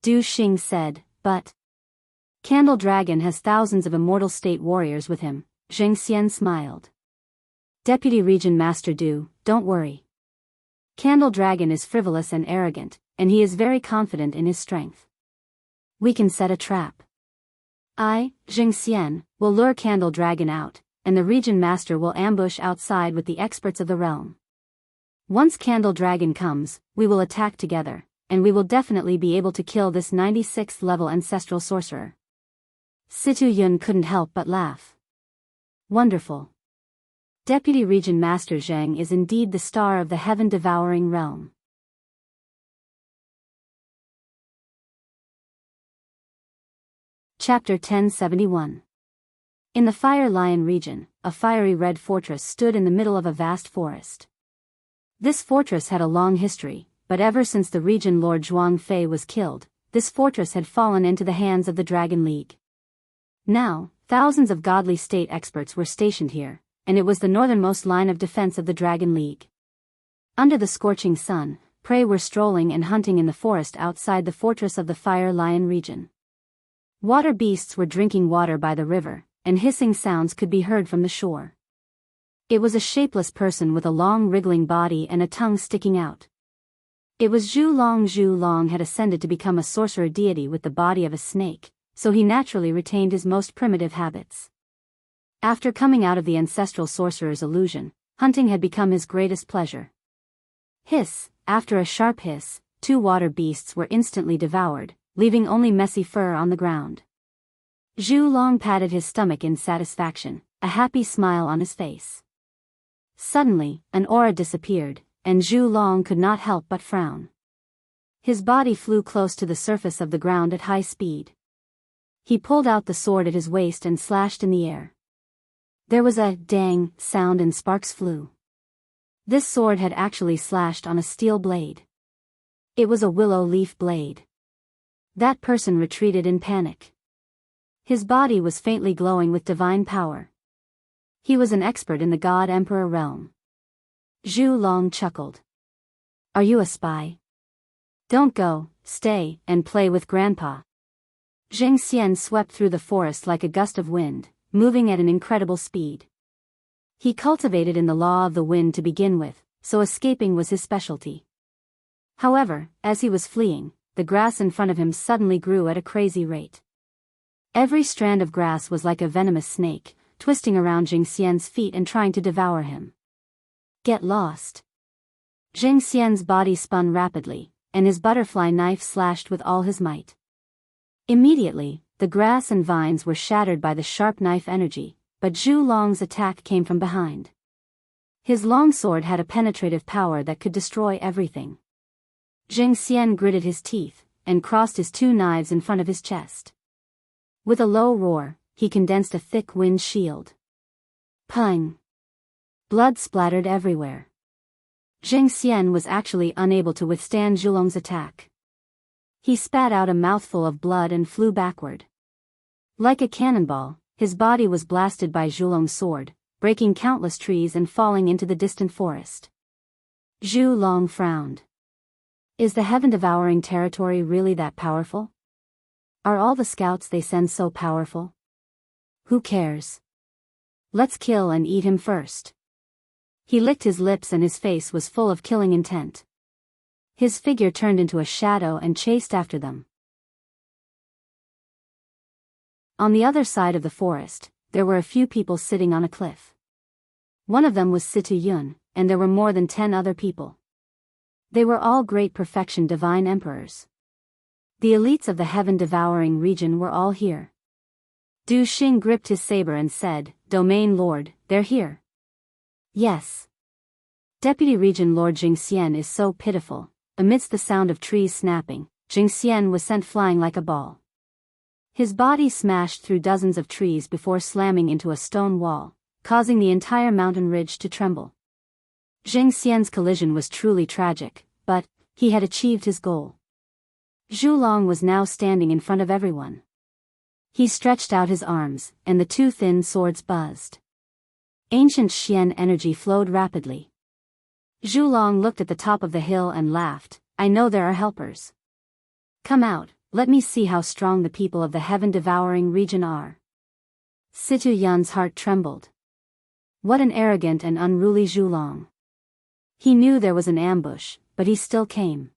Du Xing said, but Candle Dragon has thousands of immortal state warriors with him. Zheng Xian smiled. Deputy Region Master Du, don't worry. Candle Dragon is frivolous and arrogant, and he is very confident in his strength. We can set a trap. I, Zheng Xian, will lure Candle Dragon out, and the Region Master will ambush outside with the experts of the realm. Once Candle Dragon comes, we will attack together, and we will definitely be able to kill this 96th level ancestral sorcerer. Situ Yun couldn't help but laugh. Wonderful. Deputy Region Master Zheng is indeed the star of the heaven-devouring realm. Chapter 1071. In the Fire Lion region, a fiery red fortress stood in the middle of a vast forest. This fortress had a long history, but ever since the region Lord Zhuang Fei was killed, this fortress had fallen into the hands of the Dragon League. Now, thousands of godly state experts were stationed here, and it was the northernmost line of defense of the Dragon League. Under the scorching sun, prey were strolling and hunting in the forest outside the fortress of the Fire Lion region. Water beasts were drinking water by the river, and hissing sounds could be heard from the shore. It was a shapeless person with a long wriggling body and a tongue sticking out. It was Zhu Long. Zhu Long had ascended to become a sorcerer deity with the body of a snake, so he naturally retained his most primitive habits. After coming out of the ancestral sorcerer's illusion, hunting had become his greatest pleasure. Hiss! After a sharp hiss, 2 water beasts were instantly devoured, leaving only messy fur on the ground. Zhu Long patted his stomach in satisfaction, a happy smile on his face. Suddenly, an aura disappeared, and Zhu Long could not help but frown. His body flew close to the surface of the ground at high speed. He pulled out the sword at his waist and slashed in the air. There was a dang sound and sparks flew. This sword had actually slashed on a steel blade. It was a willow leaf blade. That person retreated in panic. His body was faintly glowing with divine power. He was an expert in the God-Emperor realm. Zhu Long chuckled. Are you a spy? Don't go, stay, and play with Grandpa. Zheng Xian swept through the forest like a gust of wind, moving at an incredible speed. He cultivated in the law of the wind to begin with, so escaping was his specialty. However, as he was fleeing, the grass in front of him suddenly grew at a crazy rate. Every strand of grass was like a venomous snake, twisting around Zheng Xian's feet and trying to devour him. Get lost. Zheng Xian's body spun rapidly, and his butterfly knife slashed with all his might. Immediately, the grass and vines were shattered by the sharp knife energy, but Zhu Long's attack came from behind. His longsword had a penetrative power that could destroy everything. Zheng Xian gritted his teeth, and crossed his 2 knives in front of his chest. With a low roar, he condensed a thick wind shield. Pung! Blood splattered everywhere. Zheng Xian was actually unable to withstand Zhu Long's attack. He spat out a mouthful of blood and flew backward. Like a cannonball, his body was blasted by Zhu Long's sword, breaking countless trees and falling into the distant forest. Zhu Long frowned. Is the heaven-devouring territory really that powerful? Are all the scouts they send so powerful? Who cares? Let's kill and eat him first. He licked his lips and his face was full of killing intent. His figure turned into a shadow and chased after them. On the other side of the forest, there were a few people sitting on a cliff. One of them was Situ Yun, and there were more than 10 other people. They were all great perfection divine emperors. The elites of the heaven-devouring region were all here. Du Xing gripped his saber and said, Domain Lord, they're here. Yes. Deputy Region Lord Zheng Xian is so pitiful. Amidst the sound of trees snapping, Zheng Xian was sent flying like a ball. His body smashed through dozens of trees before slamming into a stone wall, causing the entire mountain ridge to tremble. Zheng Xian's collision was truly tragic, but he had achieved his goal. Zhu Long was now standing in front of everyone. He stretched out his arms, and the 2 thin swords buzzed. Ancient Xian energy flowed rapidly. Zhu Long looked at the top of the hill and laughed. I know there are helpers. Come out, let me see how strong the people of the heaven-devouring region are. Situ Yun's heart trembled. What an arrogant and unruly Zhu Long. He knew there was an ambush, but he still came.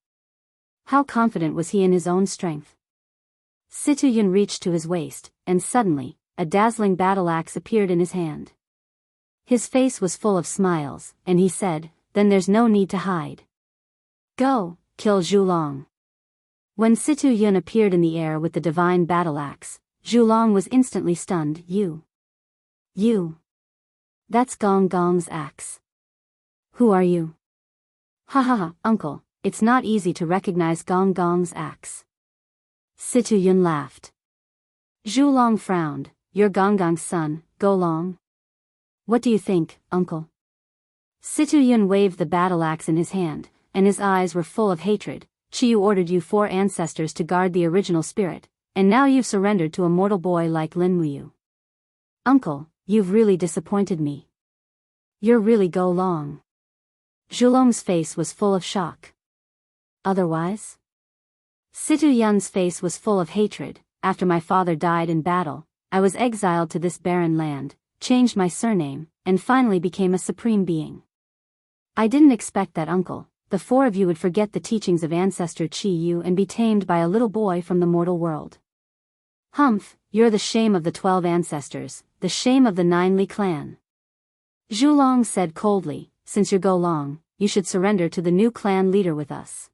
How confident was he in his own strength? Situ Yun reached to his waist, and suddenly, a dazzling battle axe appeared in his hand. His face was full of smiles, and he said, Then there's no need to hide. Go, kill Zhu Long. When Situ Yun appeared in the air with the divine battle axe, Zhu Long was instantly stunned. You. That's Gong Gong's axe. Who are you? Ha ha ha, uncle, it's not easy to recognize Gong Gong's axe. Situ Yun laughed. Zhu Long frowned. You're Gong Gong's son, Go Long. What do you think, uncle? Situ Yun waved the battle axe in his hand, and his eyes were full of hatred. Qiyu ordered you 4 ancestors to guard the original spirit, and now you've surrendered to a mortal boy like Lin Muyu. Uncle, you've really disappointed me. You're really go long. Zhulong's face was full of shock. Otherwise? Situ Yun's face was full of hatred. After my father died in battle, I was exiled to this barren land, changed my surname, and finally became a supreme being. I didn't expect that, uncle. The 4 of you would forget the teachings of ancestor Qiyu and be tamed by a little boy from the mortal world. Humph, you're the shame of the 12 ancestors, the shame of the 9 Li clan. Zhulong said coldly, since you're go long, you should surrender to the new clan leader with us.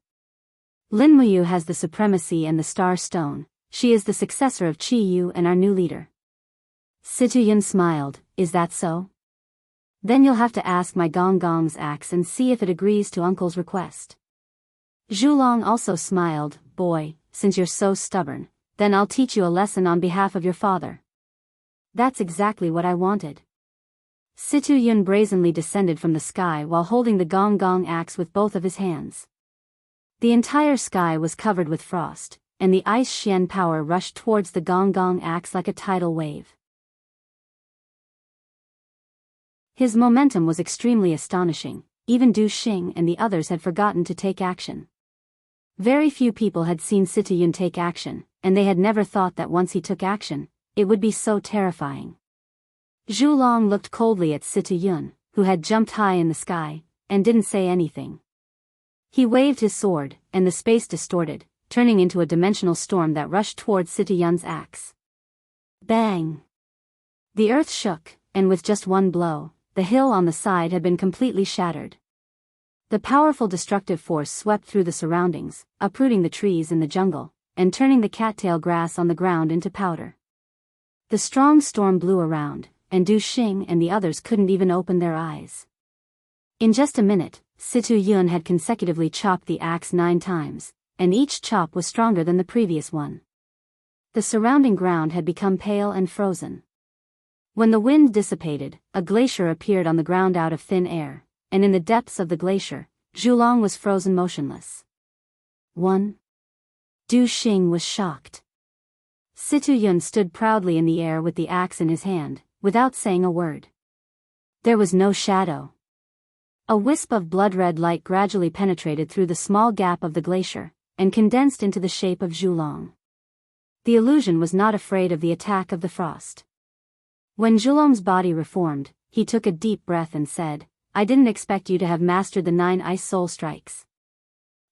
Lin Muyu has the supremacy and the star stone. She is the successor of Qiyu and our new leader. Situ Yun smiled, is that so? Then you'll have to ask my Gong Gong's axe and see if it agrees to uncle's request. Zhulong also smiled, boy, since you're so stubborn, then I'll teach you a lesson on behalf of your father. That's exactly what I wanted. Situ Yun brazenly descended from the sky while holding the Gong Gong axe with both of his hands. The entire sky was covered with frost, and the ice Xian power rushed towards the Gong Gong axe like a tidal wave. His momentum was extremely astonishing. Even Du Xing and the others had forgotten to take action. Very few people had seen Situ Yun take action, and they had never thought that once he took action, it would be so terrifying. Zhulong looked coldly at Situ Yun, who had jumped high in the sky, and didn't say anything. He waved his sword, and the space distorted, turning into a dimensional storm that rushed towards Situ Yun's axe. Bang! The earth shook, and with just one blow, the hill on the side had been completely shattered. The powerful destructive force swept through the surroundings, uprooting the trees in the jungle, and turning the cattail grass on the ground into powder. The strong storm blew around, and Du Xing and the others couldn't even open their eyes. In just a minute, Situ Yun had consecutively chopped the axe 9 times, and each chop was stronger than the previous one. The surrounding ground had become pale and frozen. When the wind dissipated, a glacier appeared on the ground out of thin air, and in the depths of the glacier, Zhulong was frozen motionless. 1. Du Xing was shocked. Situ Yun stood proudly in the air with the axe in his hand, without saying a word. There was no shadow. A wisp of blood-red light gradually penetrated through the small gap of the glacier, and condensed into the shape of Zhulong. The illusion was not afraid of the attack of the frost. When Zhulong's body reformed, he took a deep breath and said, I didn't expect you to have mastered the 9 ice soul strikes.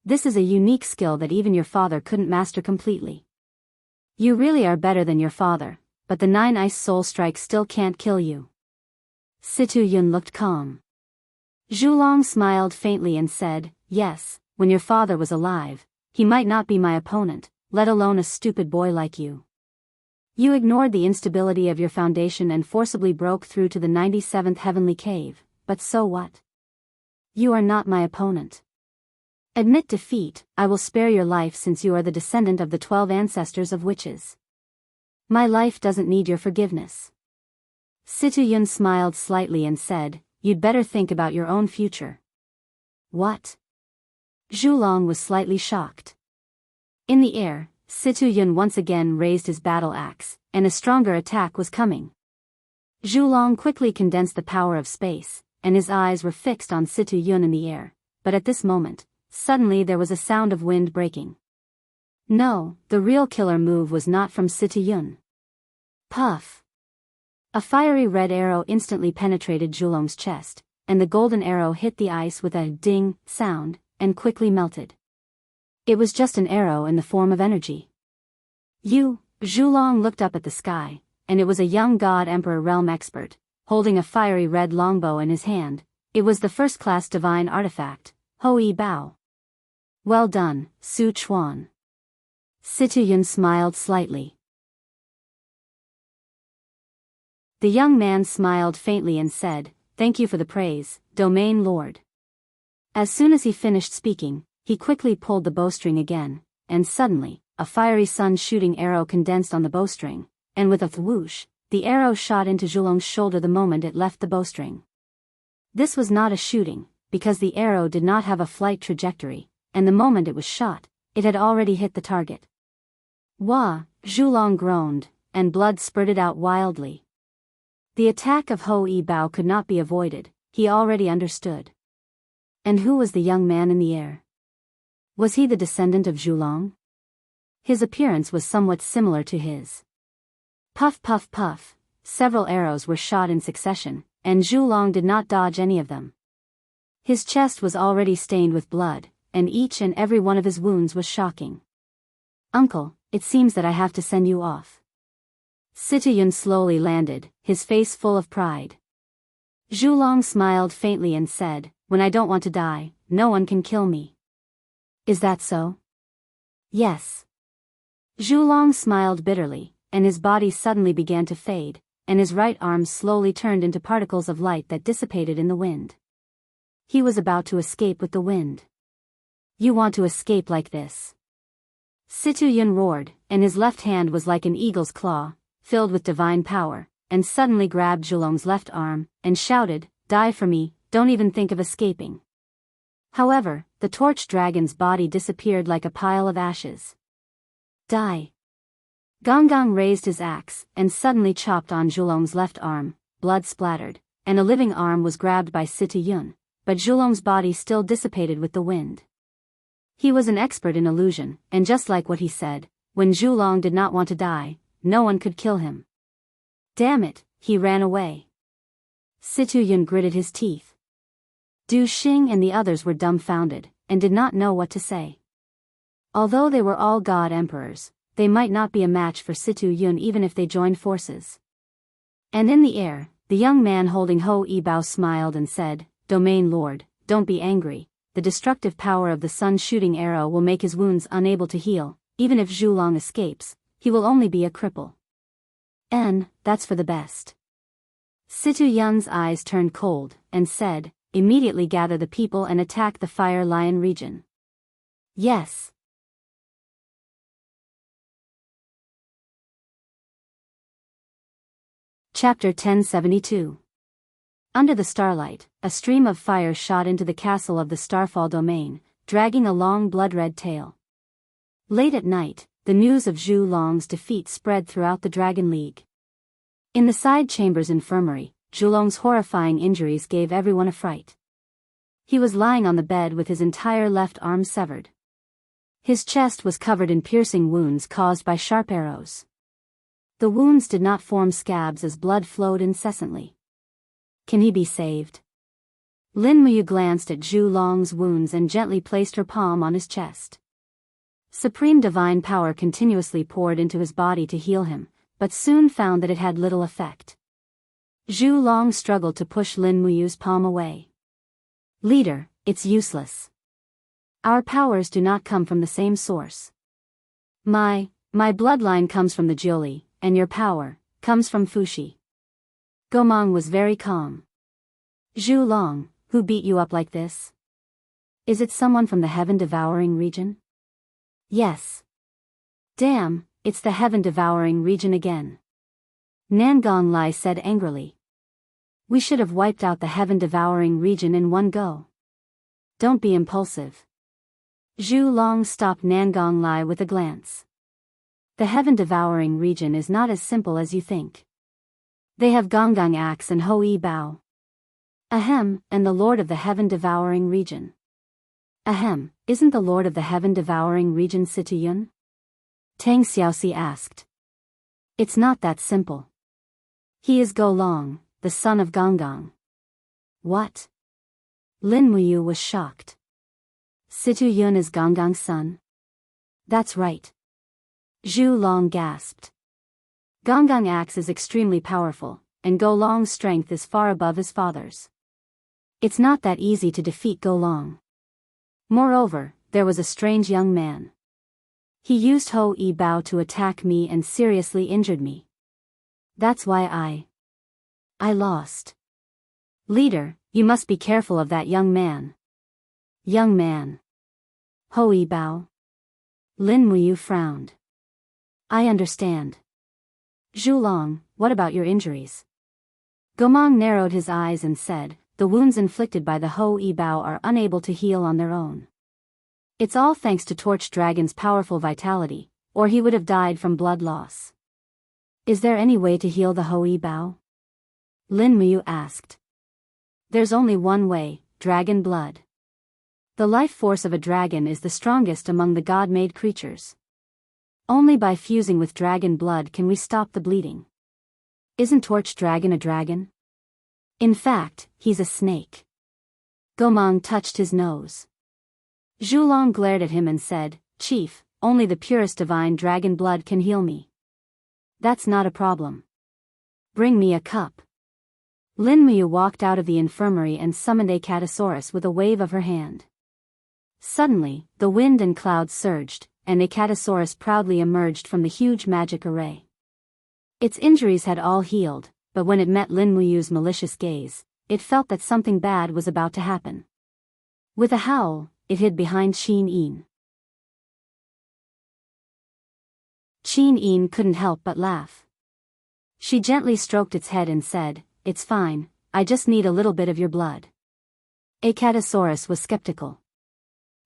This is a unique skill that even your father couldn't master completely. You really are better than your father, but the 9 ice soul strikes still can't kill you. Situ Yun looked calm. Zhulong smiled faintly and said, yes, when your father was alive, he might not be my opponent, let alone a stupid boy like you. You ignored the instability of your foundation and forcibly broke through to the 97th heavenly cave, but so what? You are not my opponent. Admit defeat, I will spare your life since you are the descendant of the 12 ancestors of witches. My life doesn't need your forgiveness. Situ Yun smiled slightly and said, you'd better think about your own future. What? Zhulong was slightly shocked. In the air, Situ Yun once again raised his battle axe, and a stronger attack was coming. Zhulong quickly condensed the power of space, and his eyes were fixed on Situ Yun in the air, but at this moment, suddenly there was a sound of wind breaking. No, the real killer move was not from Situ Yun. Puff! A fiery red arrow instantly penetrated Zhulong's chest, and the golden arrow hit the ice with a ding sound, and quickly melted. It was just an arrow in the form of energy. Zhulong looked up at the sky, and it was a young god emperor realm expert, holding a fiery red longbow in his hand. It was the first-class divine artifact, Hoi Bao. Well done, Su Chuan. Situ Yun smiled slightly. The young man smiled faintly and said, thank you for the praise, Domain Lord. As soon as he finished speaking, he quickly pulled the bowstring again, and suddenly, a fiery sun-shooting arrow condensed on the bowstring, and with a whoosh, the arrow shot into Zhulong's shoulder the moment it left the bowstring. This was not a shooting, because the arrow did not have a flight trajectory, and the moment it was shot, it had already hit the target. Wah! Zhulong groaned, and blood spurted out wildly. The attack of Ho Yi Bao could not be avoided, he already understood. And who was the young man in the air? Was he the descendant of Zhulong? His appearance was somewhat similar to his. Puff puff puff, several arrows were shot in succession, and Zhulong did not dodge any of them. His chest was already stained with blood, and each and every one of his wounds was shocking. Uncle, it seems that I have to send you off. Citoyen slowly landed, his face full of pride. Zhulong smiled faintly and said, when I don't want to die, no one can kill me. Is that so? Yes. Zhulong smiled bitterly, and his body suddenly began to fade, and his right arm slowly turned into particles of light that dissipated in the wind. He was about to escape with the wind. You want to escape like this? Citoyen roared, and his left hand was like an eagle's claw, filled with divine power, and suddenly grabbed Zhulong's left arm, and shouted, Die for me, don't even think of escaping. However, the torch dragon's body disappeared like a pile of ashes. Die. Gonggong raised his axe, and suddenly chopped on Zhulong's left arm, blood splattered, and a living arm was grabbed by Citoyen, but Zhulong's body still dissipated with the wind. He was an expert in illusion, and just like what he said, when Zhulong did not want to die, no one could kill him. Damn it, he ran away. Citoyen gritted his teeth. Du Xing and the others were dumbfounded, and did not know what to say. Although they were all god emperors, they might not be a match for Citoyen even if they joined forces. And in the air, the young man holding Ho Yi Bao smiled and said, Domain Lord, don't be angry, the destructive power of the sun's shooting arrow will make his wounds unable to heal, even if Zhulong escapes, he will only be a cripple. That's for the best. Citoyen's eyes turned cold, and said, Immediately gather the people and attack the Fire Lion region. Yes. Chapter 1072. Under the starlight, a stream of fire shot into the castle of the Starfall domain, dragging a long blood-red tail. Late at night, the news of Zhulong's defeat spread throughout the Dragon League. In the side chamber's infirmary, Zhulong's horrifying injuries gave everyone a fright. He was lying on the bed with his entire left arm severed. His chest was covered in piercing wounds caused by sharp arrows. The wounds did not form scabs as blood flowed incessantly. Can he be saved? Lin Muyu glanced at Zhulong's wounds and gently placed her palm on his chest. Supreme divine power continuously poured into his body to heal him, but soon found that it had little effect. Zhulong struggled to push Lin Muyu's palm away. Leader, it's useless. Our powers do not come from the same source. My bloodline comes from the Jiuli, and your power comes from Fushi. Gomang was very calm. Zhulong, who beat you up like this? Is it someone from the heaven-devouring region? Yes. Damn, it's the heaven-devouring region again. Nangong Lai said angrily. We should have wiped out the heaven-devouring region in one go. Don't be impulsive. Zhulong stopped Nangong Lai with a glance. The heaven-devouring region is not as simple as you think. They have Gonggong Axe and Ho Yi Bao. Ahem, and the Lord of the heaven-devouring region. Ahem, isn't the Lord of the heaven-devouring region Citoyen? Tang Xiaoxi asked. It's not that simple. He is Go Long, the son of Gonggong. What? Lin Muyu was shocked. Citoyen is Gonggong's son? That's right. Zhulong gasped. Gonggong Axe is extremely powerful, and Go Long's strength is far above his father's. It's not that easy to defeat Go Long. Moreover, there was a strange young man. He used Ho Yi Bao to attack me and seriously injured me. That's why I lost. Leader, you must be careful of that young man. Young man. Ho Yi Bao. Lin Muyu frowned. I understand. Zhulong, what about your injuries? Gomang narrowed his eyes and said, the wounds inflicted by the Ho Yi Bao are unable to heal on their own. It's all thanks to Torch Dragon's powerful vitality, or he would have died from blood loss. Is there any way to heal the Hui Bao? Lin Muyu asked. There's only one way, dragon blood. The life force of a dragon is the strongest among the god-made creatures. Only by fusing with dragon blood can we stop the bleeding. Isn't Torch Dragon a dragon? In fact, he's a snake. Gomang touched his nose. Zhulong glared at him and said, Chief, only the purest divine dragon blood can heal me. That's not a problem. Bring me a cup. Lin Muyu walked out of the infirmary and summoned a Catasaurus with a wave of her hand. Suddenly, the wind and clouds surged, and a Catasaurus proudly emerged from the huge magic array. Its injuries had all healed, but when it met Lin Muyu's malicious gaze, it felt that something bad was about to happen. With a howl, it hid behind Qin Yin. Qin Yin couldn't help but laugh. She gently stroked its head and said, It's fine, I just need a little bit of your blood. A Catasaurus was skeptical.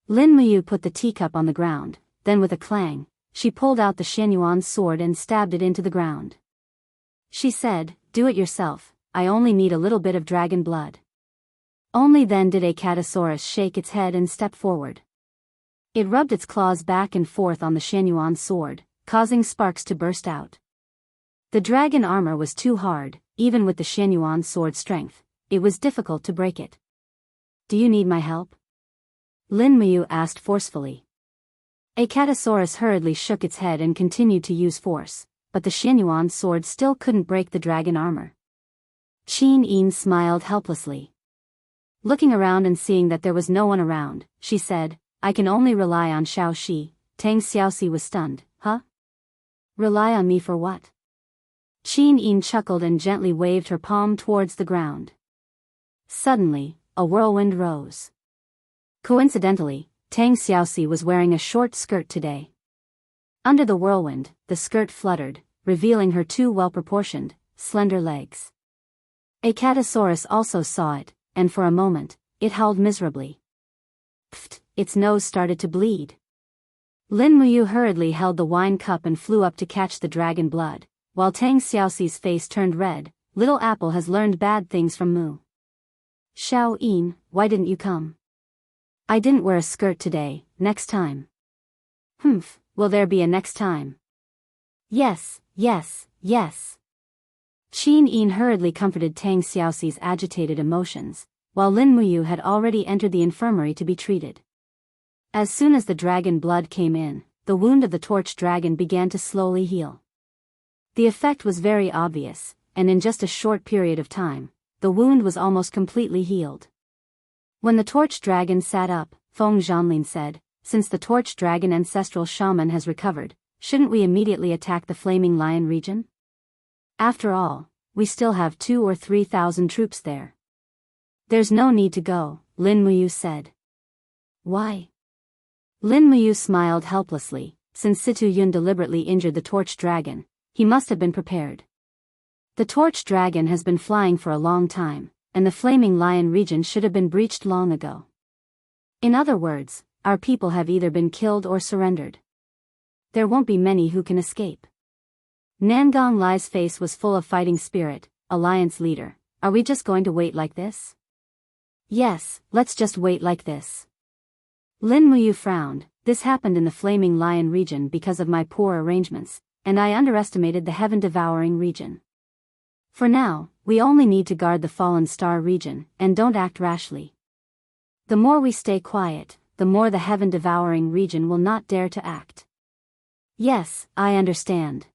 Lin Muyu put the teacup on the ground, then with a clang, she pulled out the Shenyuan's sword and stabbed it into the ground. She said, Do it yourself, I only need a little bit of dragon blood. Only then did a Catasaurus shake its head and step forward. It rubbed its claws back and forth on the Shenyuan's sword, causing sparks to burst out. The dragon armor was too hard, even with the Shenyuan's sword strength, it was difficult to break it. Do you need my help? Lin Muyu asked forcefully. A Catasaurus hurriedly shook its head and continued to use force, but the Shenyuan sword still couldn't break the dragon armor. Qin Yin smiled helplessly. Looking around and seeing that there was no one around, she said, I can only rely on Xiao Shi. Tang Xiaoxi was stunned, Huh? Rely on me for what? Qin Yin chuckled and gently waved her palm towards the ground. Suddenly, a whirlwind rose. Coincidentally, Tang Xiaoxi was wearing a short skirt today. Under the whirlwind, the skirt fluttered, revealing her two well-proportioned, slender legs. A Catasaurus also saw it, and for a moment, it howled miserably. Pfft, its nose started to bleed. Lin Muyu hurriedly held the wine cup and flew up to catch the dragon blood, while Tang Xiaoxi's face turned red. Little Apple has learned bad things from Mu. Xiao Yin, why didn't you come? I didn't wear a skirt today, next time. Humph, will there be a next time? Yes, yes, yes. Qin Yin hurriedly comforted Tang Xiaoxi's agitated emotions, while Lin Muyu had already entered the infirmary to be treated. As soon as the dragon blood came in, the wound of the torch dragon began to slowly heal. The effect was very obvious, and in just a short period of time, the wound was almost completely healed. When the torch dragon sat up, Feng Zhanlin said, Since the torch dragon ancestral shaman has recovered, shouldn't we immediately attack the Flaming Lion region? After all, we still have 2,000 or 3,000 troops there. There's no need to go, Lin Muyu said. Why? Lin Muyu smiled helplessly. Since Situ Yun deliberately injured the torch dragon, he must have been prepared. The torch dragon has been flying for a long time, and the Flaming Lion region should have been breached long ago. In other words, our people have either been killed or surrendered. There won't be many who can escape. Nangong Lai's face was full of fighting spirit. Alliance leader, are we just going to wait like this? Yes, let's just wait like this. Lin Muyu frowned. This happened in the Flaming Lion region because of my poor arrangements, and I underestimated the heaven-devouring region. For now, we only need to guard the Fallen Star region, and don't act rashly. The more we stay quiet, the more the heaven-devouring region will not dare to act. Yes, I understand.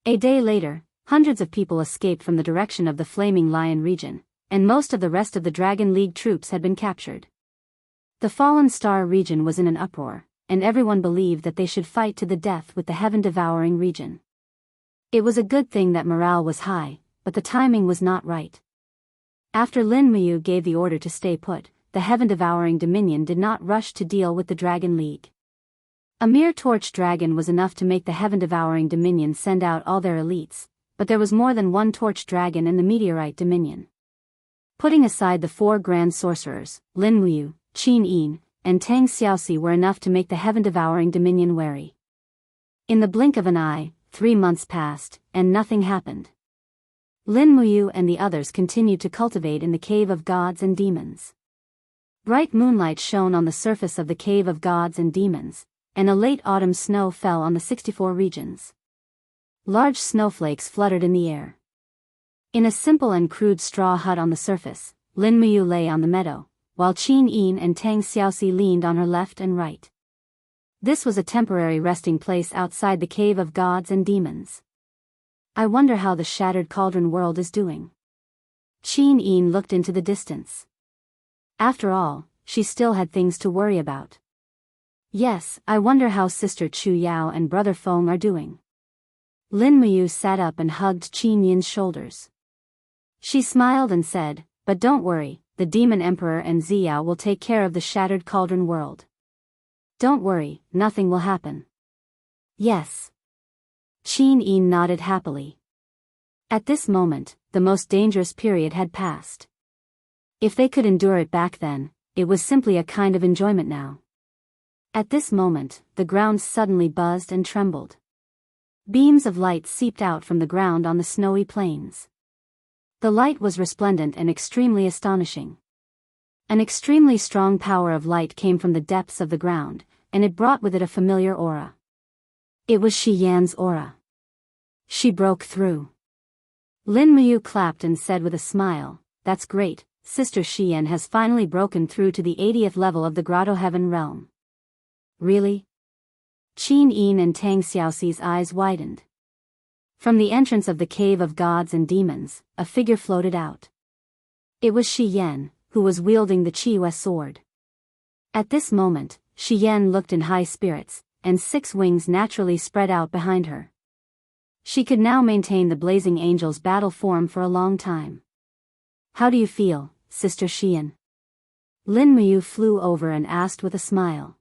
A day later, hundreds of people escaped from the direction of the Flaming Lion region, and most of the rest of the Dragon League troops had been captured. The Fallen Star region was in an uproar, and everyone believed that they should fight to the death with the heaven-devouring region. It was a good thing that morale was high, but the timing was not right. After Lin Muyu gave the order to stay put, the heaven-devouring Dominion did not rush to deal with the Dragon League. A mere torch dragon was enough to make the heaven-devouring Dominion send out all their elites, but there was more than one torch dragon in the Meteorite Dominion. Putting aside the four grand sorcerers, Lin Muyu, Qin Yin, and Tang Xiaoxi were enough to make the heaven-devouring dominion wary. In the blink of an eye, 3 months passed, and nothing happened. Lin Muyu and the others continued to cultivate in the Cave of Gods and Demons. Bright moonlight shone on the surface of the Cave of Gods and Demons, and a late autumn snow fell on the 64 regions. Large snowflakes fluttered in the air. In a simple and crude straw hut on the surface, Lin Muyu lay on the meadow, while Qin Yin and Tang Xiaoxi leaned on her left and right. This was a temporary resting place outside the Cave of Gods and Demons. I wonder how the Shattered Cauldron world is doing. Qin Yin looked into the distance. After all, she still had things to worry about. Yes, I wonder how Sister Chu Yao and Brother Feng are doing. Lin Muyu sat up and hugged Qin Yin's shoulders. She smiled and said, "But don't worry, the Demon Emperor and Ziyao will take care of the Shattered Cauldron world. Don't worry, nothing will happen." Yes. Qin Yin nodded happily. At this moment, the most dangerous period had passed. If they could endure it back then, it was simply a kind of enjoyment now. At this moment, the ground suddenly buzzed and trembled. Beams of light seeped out from the ground on the snowy plains. The light was resplendent and extremely astonishing. An extremely strong power of light came from the depths of the ground, and it brought with it a familiar aura. It was Shi Yan's aura. She broke through. Lin Muyu clapped and said with a smile, "That's great, Sister Shi Yan has finally broken through to the 80th level of the Grotto Heaven realm." Really? Qin Yin and Tang Xiaoxi's eyes widened. From the entrance of the Cave of Gods and Demons, a figure floated out. It was Shi Yan, who was wielding the Qiyue sword. At this moment, Shi Yan looked in high spirits, and 6 wings naturally spread out behind her. She could now maintain the Blazing Angel's battle form for a long time. "How do you feel, Sister Shi Yan?" Lin Muyu flew over and asked with a smile.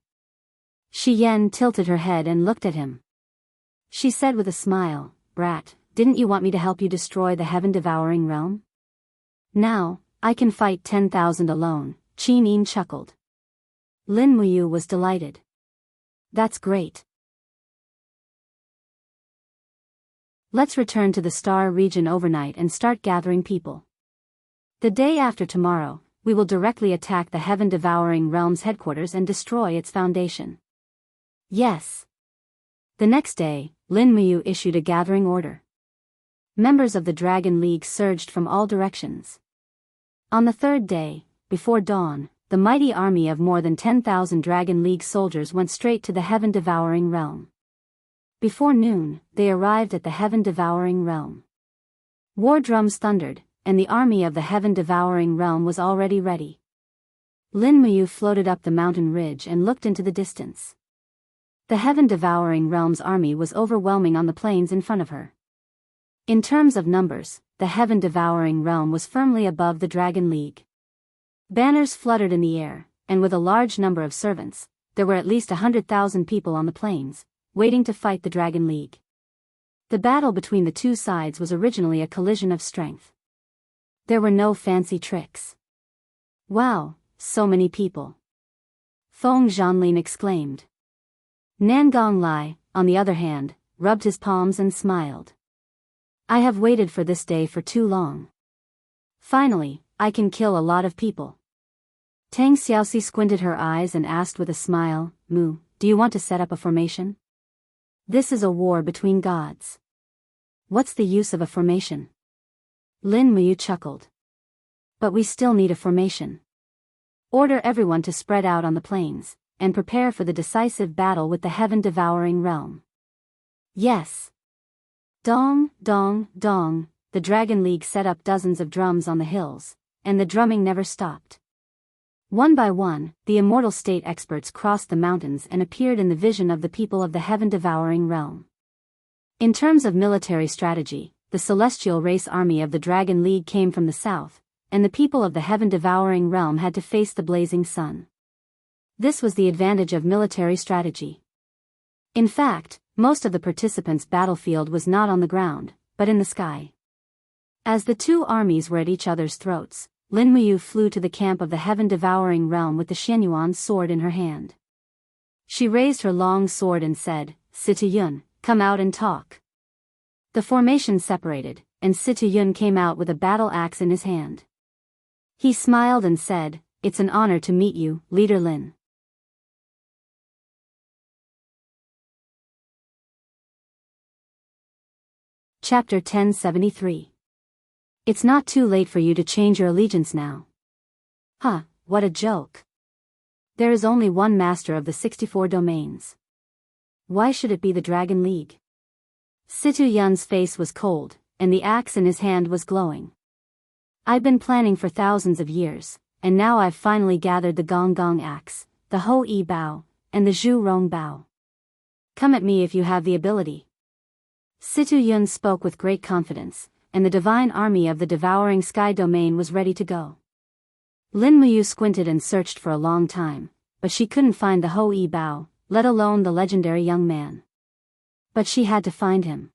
Shi Yan tilted her head and looked at him. She said with a smile, "Brat, didn't you want me to help you destroy the heaven-devouring realm? Now, I can fight 10,000 alone." Qin Yin chuckled. Lin Muyu was delighted. "That's great. Let's return to the Star region overnight and start gathering people. The day after tomorrow, we will directly attack the heaven-devouring realm's headquarters and destroy its foundation." Yes. The next day, Lin Muyu issued a gathering order. Members of the Dragon League surged from all directions. On the 3rd day, before dawn, the mighty army of more than 10,000 Dragon League soldiers went straight to the heaven-devouring realm. Before noon, they arrived at the heaven-devouring realm. War drums thundered, and the army of the heaven-devouring realm was already ready. Lin Muyu floated up the mountain ridge and looked into the distance. The heaven-devouring realm's army was overwhelming on the plains in front of her. In terms of numbers, the heaven-devouring realm was firmly above the Dragon League. Banners fluttered in the air, and with a large number of servants, there were at least 100,000 people on the plains, waiting to fight the Dragon League. The battle between the two sides was originally a collision of strength. There were no fancy tricks. "Wow, so many people!" Feng Zhanlin exclaimed. Nangong Lai, on the other hand, rubbed his palms and smiled. "I have waited for this day for too long. Finally, I can kill a lot of people." Tang Xiaoxi squinted her eyes and asked with a smile, "Mu, do you want to set up a formation? This is a war between gods. What's the use of a formation?" Lin Muyu chuckled. "But we still need a formation. Order everyone to spread out on the plains, and prepare for the decisive battle with the heaven-devouring realm." Yes. Dong, dong, dong, the Dragon League set up dozens of drums on the hills, and the drumming never stopped. One by one, the immortal state experts crossed the mountains and appeared in the vision of the people of the heaven-devouring realm. In terms of military strategy, the celestial race army of the Dragon League came from the south, and the people of the heaven-devouring realm had to face the blazing sun. This was the advantage of military strategy. In fact, most of the participants' battlefield was not on the ground, but in the sky. As the two armies were at each other's throats, Lin Muyu flew to the camp of the heaven-devouring realm with the Xianyuan sword in her hand. She raised her long sword and said, "Situyun, come out and talk." The formation separated, and Situyun came out with a battle axe in his hand. He smiled and said, "It's an honor to meet you, Leader Lin." Chapter 1073. It's not too late for you to change your allegiance now. Huh, what a joke. There is only one master of the 64 domains. Why should it be the Dragon League? Situyun's face was cold, and the axe in his hand was glowing. I've been planning for thousands of years, and now I've finally gathered the Gong Gong axe, the Ho Yi Bao, and the Zhu Rong Bao. Come at me if you have the ability. Situyun spoke with great confidence, and the divine army of the devouring sky domain was ready to go. Lin Muyu squinted and searched for a long time, but she couldn't find the Ho Yi Bao, let alone the legendary young man. But she had to find him.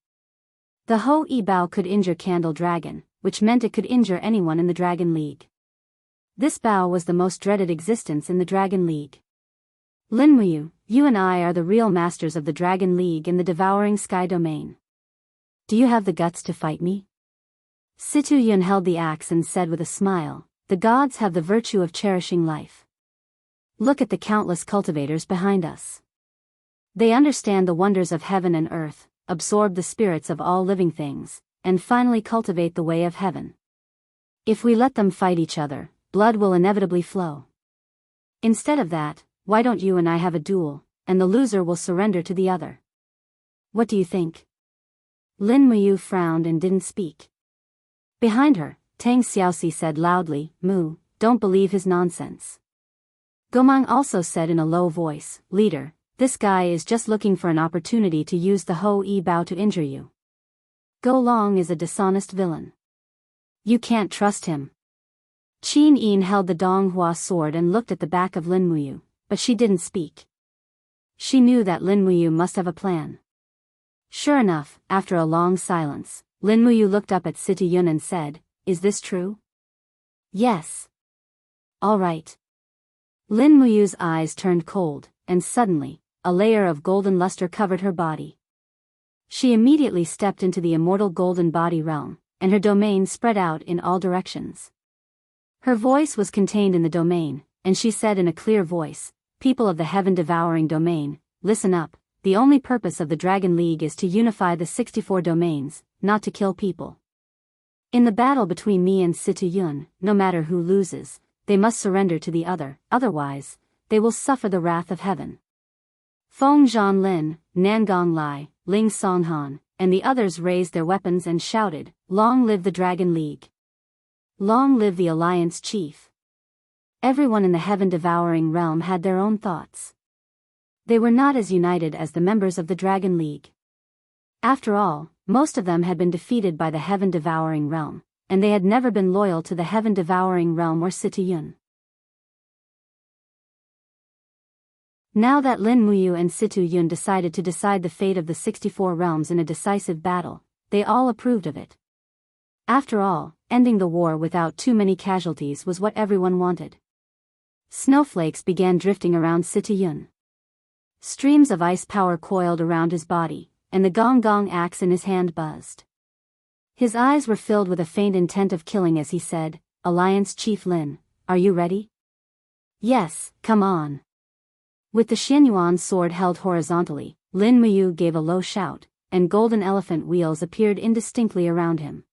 The Ho Yi Bao could injure Candle Dragon, which meant it could injure anyone in the Dragon League. This Bao was the most dreaded existence in the Dragon League. Lin Muyu, you and I are the real masters of the Dragon League in the devouring sky domain. Do you have the guts to fight me? Situyun held the axe and said with a smile, "The gods have the virtue of cherishing life. Look at the countless cultivators behind us. They understand the wonders of heaven and earth, absorb the spirits of all living things, and finally cultivate the way of heaven. If we let them fight each other, blood will inevitably flow. Instead of that, why don't you and I have a duel, and the loser will surrender to the other? What do you think?" Lin Muyu frowned and didn't speak. Behind her, Tang Xiaoxi said loudly, "Mu, don't believe his nonsense." Gomang also said in a low voice, "Leader, this guy is just looking for an opportunity to use the Ho Yi Bao to injure you. Go Long is a dishonest villain. You can't trust him." Qin Yin held the Donghua sword and looked at the back of Lin Muyu, but she didn't speak. She knew that Lin Muyu must have a plan. Sure enough, after a long silence, Lin Muyu looked up at Situyun and said, "Is this true?" "Yes." "All right." Lin Muyu's eyes turned cold, and suddenly, a layer of golden luster covered her body. She immediately stepped into the immortal golden body realm, and her domain spread out in all directions. Her voice was contained in the domain, and she said in a clear voice, "People of the heaven-devouring domain, listen up. The only purpose of the Dragon League is to unify the 64 domains, not to kill people. In the battle between me and Situyun, no matter who loses, they must surrender to the other, otherwise, they will suffer the wrath of heaven." Feng Zhanlin, Nangong Lai, Ling Songhan, and the others raised their weapons and shouted, "Long live the Dragon League! Long live the Alliance Chief!" Everyone in the heaven-devouring realm had their own thoughts. They were not as united as the members of the Dragon League. After all, most of them had been defeated by the heaven-devouring realm, and they had never been loyal to the heaven-devouring realm or Situyun. Now that Lin Muyu and Situyun decided to decide the fate of the 64 realms in a decisive battle, they all approved of it. After all, ending the war without too many casualties was what everyone wanted. Snowflakes began drifting around Situyun. Streams of ice power coiled around his body, and the Gong Gong axe in his hand buzzed. His eyes were filled with a faint intent of killing as he said, "Alliance Chief Lin, are you ready?" "Yes, come on." With the Xianyuan sword held horizontally, Lin Muyu gave a low shout, and golden elephant wheels appeared indistinctly around him.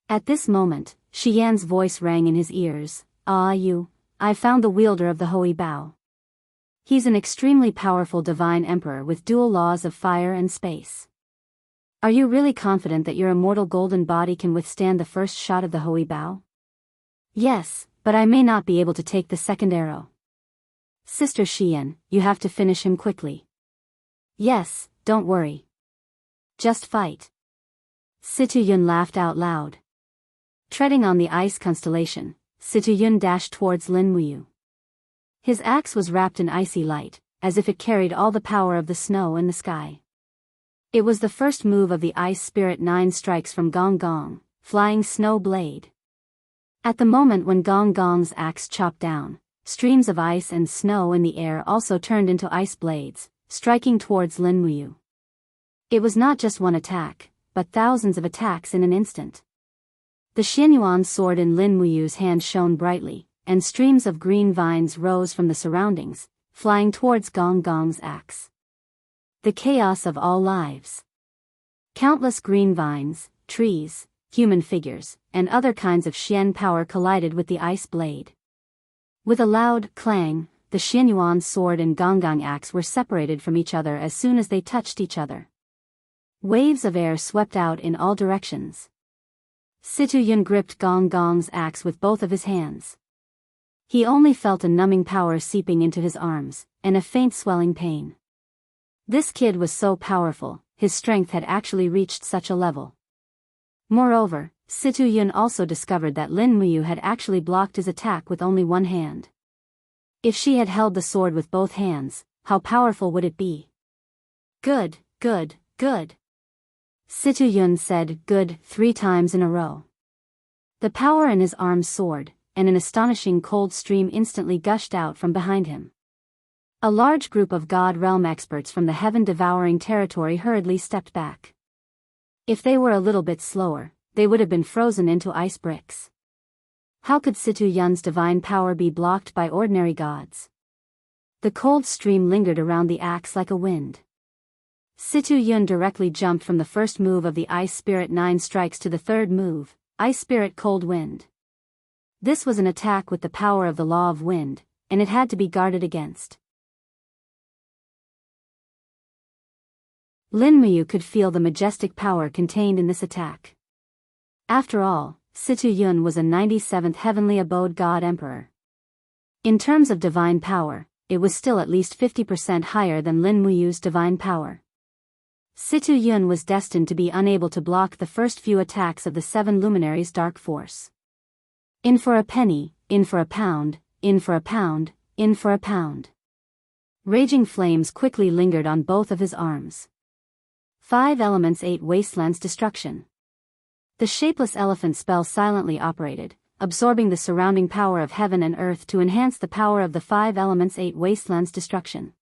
At this moment, Xian's voice rang in his ears, I've found the wielder of the Ho Yi Bao. He's an extremely powerful divine emperor with dual laws of fire and space. Are you really confident that your immortal golden body can withstand the first shot of the Ho Yi Bao?" "Yes, but I may not be able to take the second arrow." "Sister Xian, you have to finish him quickly." "Yes, don't worry. Just fight." Situyun laughed out loud. Treading on the ice constellation, Situyun dashed towards Lin Muyu. His axe was wrapped in icy light, as if it carried all the power of the snow in the sky. It was the first move of the Ice Spirit 9 strikes from Gong Gong, Flying Snow Blade. At the moment when Gong Gong's axe chopped down, streams of ice and snow in the air also turned into ice blades, striking towards Lin Muyu. It was not just one attack, but thousands of attacks in an instant. The Xianyuan sword in Lin Muyu's hand shone brightly, and streams of green vines rose from the surroundings, flying towards Gong Gong's axe. The chaos of all lives. Countless green vines, trees, human figures, and other kinds of Xian power collided with the ice blade. With a loud clang, the Xianyuan sword and Gong Gong axe were separated from each other as soon as they touched each other. Waves of air swept out in all directions. Situ Yun gripped Gong Gong's axe with both of his hands. He only felt a numbing power seeping into his arms, and a faint swelling pain. This kid was so powerful, his strength had actually reached such a level. Moreover, Situ Yun also discovered that Lin Muyu had actually blocked his attack with only one hand. If she had held the sword with both hands, how powerful would it be? Good, good, good. Situ Yun said good 3 times in a row. The power in his arms soared, and an astonishing cold stream instantly gushed out from behind him. A large group of God Realm experts from the heaven-devouring territory hurriedly stepped back. If they were a little bit slower, they would have been frozen into ice bricks. How could Situ Yun's divine power be blocked by ordinary gods? The cold stream lingered around the axe like a wind. Situ Yun directly jumped from the first move of the Ice Spirit 9 strikes to the third move, Ice Spirit Cold Wind. This was an attack with the power of the law of wind, and it had to be guarded against. Lin Muyu could feel the majestic power contained in this attack. After all, Situ Yun was a 97th heavenly abode god emperor. In terms of divine power, it was still at least 50% higher than Lin Muyu's divine power. Situ Yun was destined to be unable to block the first few attacks of the 7 luminaries' dark force. In for a penny, in for a pound, in for a pound, in for a pound. Raging flames quickly lingered on both of his arms. 5 elements 8 wastelands destruction. The shapeless elephant spell silently operated, absorbing the surrounding power of heaven and earth to enhance the power of the 5 elements 8 wastelands destruction.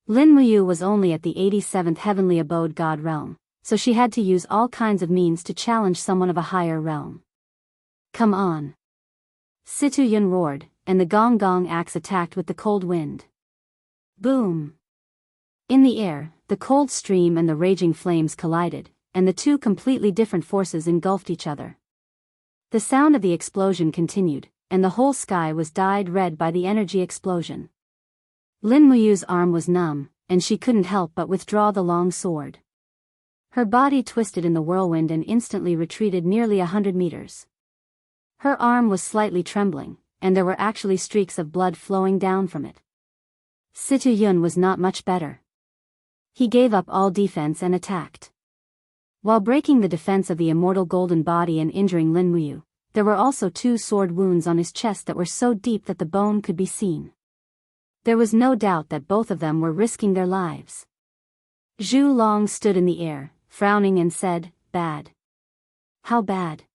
Lin Muyu was only at the 87th heavenly abode god realm, so she had to use all kinds of means to challenge someone of a higher realm. Come on. Situ Yun roared, and the Gong Gong axe attacked with the cold wind. Boom. In the air, the cold stream and the raging flames collided, and the 2 completely different forces engulfed each other. The sound of the explosion continued, and the whole sky was dyed red by the energy explosion. Lin Muyu's arm was numb, and she couldn't help but withdraw the long sword. Her body twisted in the whirlwind and instantly retreated nearly 100 meters. Her arm was slightly trembling, and there were actually streaks of blood flowing down from it. Situ Yun was not much better. He gave up all defense and attacked. While breaking the defense of the immortal golden body and injuring Lin Muyu, there were also 2 sword wounds on his chest that were so deep that the bone could be seen. There was no doubt that both of them were risking their lives. Zhu Long stood in the air, frowning and said, "Bad." "How bad?"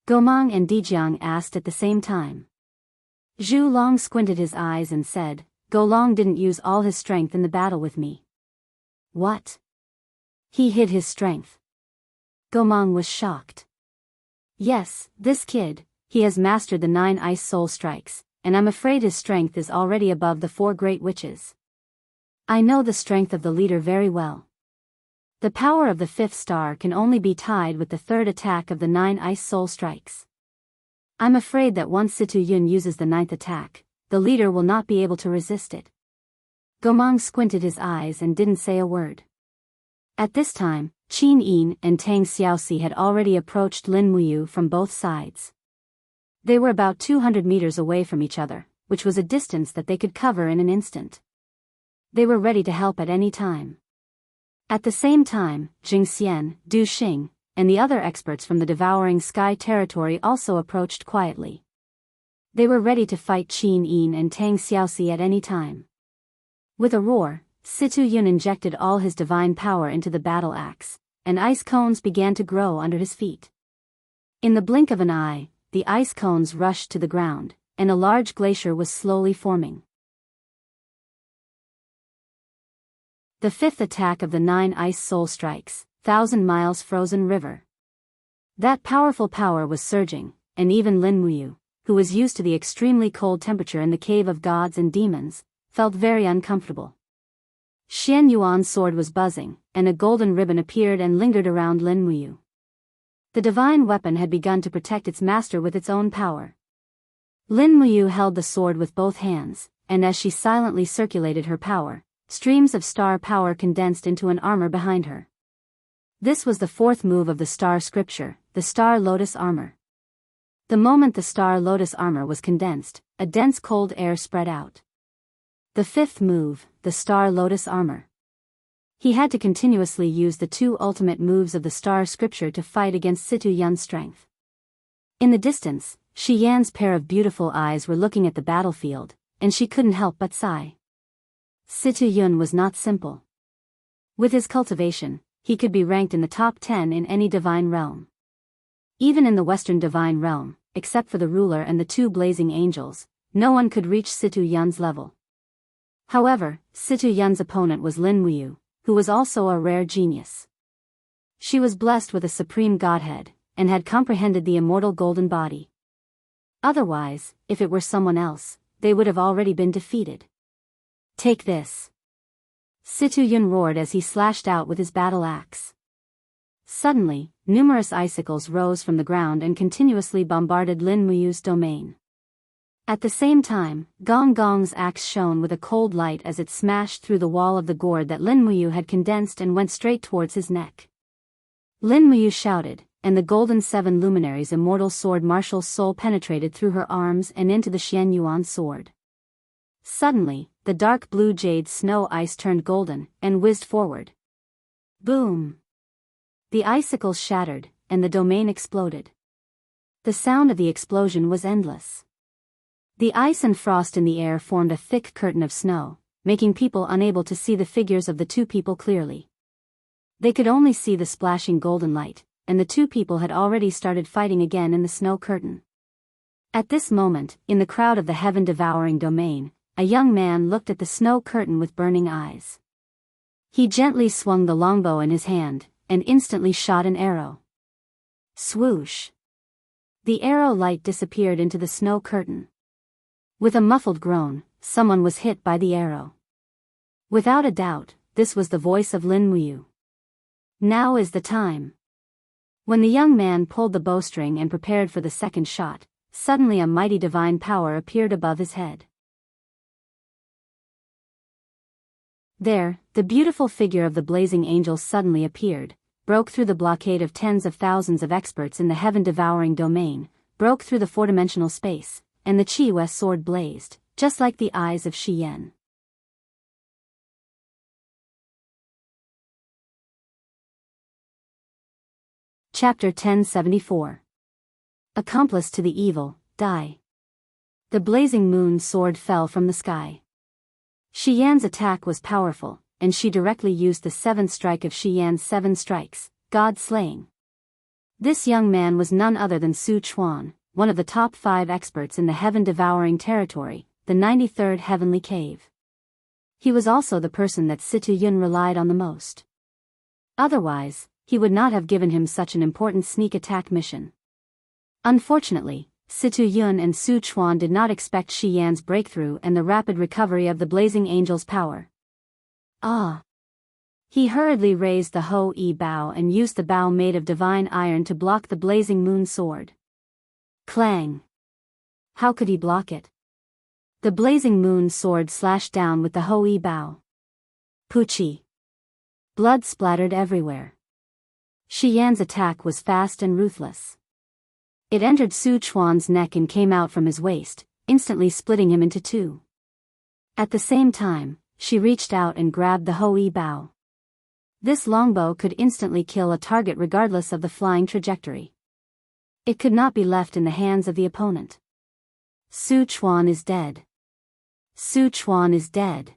Gomang and Dijiang asked at the same time. Zhu Long squinted his eyes and said, "Go Long didn't use all his strength in the battle with me." "What?" "He hid his strength." Gomang was shocked. "Yes, this kid, he has mastered the 9 ice soul strikes, and I'm afraid his strength is already above the 4 great witches. I know the strength of the leader very well. The power of the 5th star can only be tied with the 3rd attack of the 9 ice soul strikes. I'm afraid that once Situ Yun uses the 9th attack, the leader will not be able to resist it." Gomang squinted his eyes and didn't say a word. At this time, Qin Yin and Tang Xiaoxi had already approached Lin Muyu from both sides. They were about 200 meters away from each other, which was a distance that they could cover in an instant. They were ready to help at any time. At the same time, Jing Xian, Du Xing, and the other experts from the devouring sky territory also approached quietly. They were ready to fight Qin Yin and Tang Xiaoxi at any time. With a roar, Situ Yun injected all his divine power into the battle axe, and ice cones began to grow under his feet. In the blink of an eye, the ice cones rushed to the ground, and a large glacier was slowly forming. The fifth attack of the 9 ice soul strikes, 1,000 miles frozen river. That powerful power was surging, and even Lin Muyu, who was used to the extremely cold temperature in the cave of gods and demons, felt very uncomfortable. Xian Yuan's sword was buzzing, and a golden ribbon appeared and lingered around Lin Muyu. The divine weapon had begun to protect its master with its own power. Lin Muyu held the sword with both hands, and as she silently circulated her power, streams of star power condensed into an armor behind her. This was the fourth move of the star scripture, the Star Lotus Armor. The moment the Star Lotus Armor was condensed, a dense cold air spread out. The fifth move, the Star Lotus Armor. He had to continuously use the 2 ultimate moves of the star scripture to fight against Situ Yun's strength. In the distance, Shi Yan's pair of beautiful eyes were looking at the battlefield, and she couldn't help but sigh. Situ Yun was not simple. With his cultivation, he could be ranked in the top 10 in any divine realm. Even in the Western divine realm, except for the ruler and the 2 blazing angels, no one could reach Situ Yun's level. However, Situ Yun's opponent was Lin Muyu, who was also a rare genius. She was blessed with a supreme godhead, and had comprehended the immortal golden body. Otherwise, if it were someone else, they would have already been defeated. Take this! Situ Yun roared as he slashed out with his battle axe. Suddenly, numerous icicles rose from the ground and continuously bombarded Lin Muyu's domain. At the same time, Gong Gong's axe shone with a cold light as it smashed through the wall of the gourd that Lin Muyu had condensed and went straight towards his neck. Lin Muyu shouted, and the golden 7 luminaries' immortal sword martial soul penetrated through her arms and into the Xian Yuan sword. Suddenly, the dark blue jade snow ice turned golden, and whizzed forward. Boom! The icicles shattered, and the domain exploded. The sound of the explosion was endless. The ice and frost in the air formed a thick curtain of snow, making people unable to see the figures of the 2 people clearly. They could only see the splashing golden light, and the 2 people had already started fighting again in the snow curtain. At this moment, in the crowd of the heaven-devouring domain, a young man looked at the snow curtain with burning eyes. He gently swung the longbow in his hand, and instantly shot an arrow. Swoosh! The arrow light disappeared into the snow curtain. With a muffled groan, someone was hit by the arrow. Without a doubt, this was the voice of Lin Muyu. Now is the time. When the young man pulled the bowstring and prepared for the second shot, suddenly a mighty divine power appeared above his head. There, the beautiful figure of the blazing angel suddenly appeared, broke through the blockade of tens of thousands of experts in the heaven-devouring domain, broke through the 4-dimensional space, and the Qi West sword blazed, just like the eyes of Shi Yan. Chapter 1074. Accomplice to the evil, die. The blazing moon sword fell from the sky. Shi Yan's attack was powerful, and she directly used the 7th strike of Shi Yan's 7 strikes, God-slaying. This young man was none other than Su Chuan, one of the top 5 experts in the heaven-devouring territory, the 93rd heavenly cave. He was also the person that Situ Yun relied on the most. Otherwise, he would not have given him such an important sneak attack mission. Unfortunately, Situ Yun and Su Chuan did not expect Shi Yan's breakthrough and the rapid recovery of the blazing angel's power. He hurriedly raised the Ho-E bow and used the bow made of divine iron to block the blazing moon sword. Clang! How could he block it? The blazing moon sword slashed down with the Ho-E bow. Poochie! Blood splattered everywhere. Shi Yan's attack was fast and ruthless. It entered Su Chuan's neck and came out from his waist, instantly splitting him into 2. At the same time, she reached out and grabbed the Ho-E bow. This longbow could instantly kill a target regardless of the flying trajectory. It could not be left in the hands of the opponent. Su Chuan is dead. Su Chuan is dead.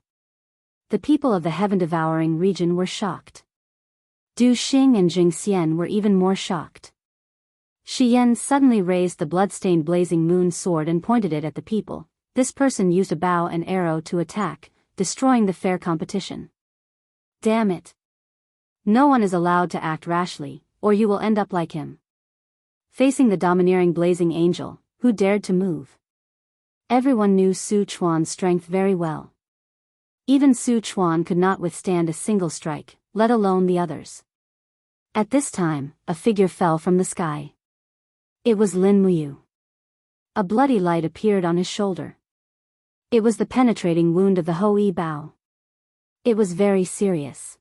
The people of the heaven-devouring region were shocked. Du Xing and Jing Xian were even more shocked. Shi Yan suddenly raised the bloodstained blazing moon sword and pointed it at the people. This person used a bow and arrow to attack, destroying the fair competition. Damn it. No one is allowed to act rashly, or you will end up like him. Facing the domineering blazing angel, who dared to move. Everyone knew Su Chuan's strength very well. Even Su Chuan could not withstand a single strike, let alone the others. At this time, a figure fell from the sky. It was Lin Muyu. A bloody light appeared on his shoulder. It was the penetrating wound of the Hoi Bao. It was very serious.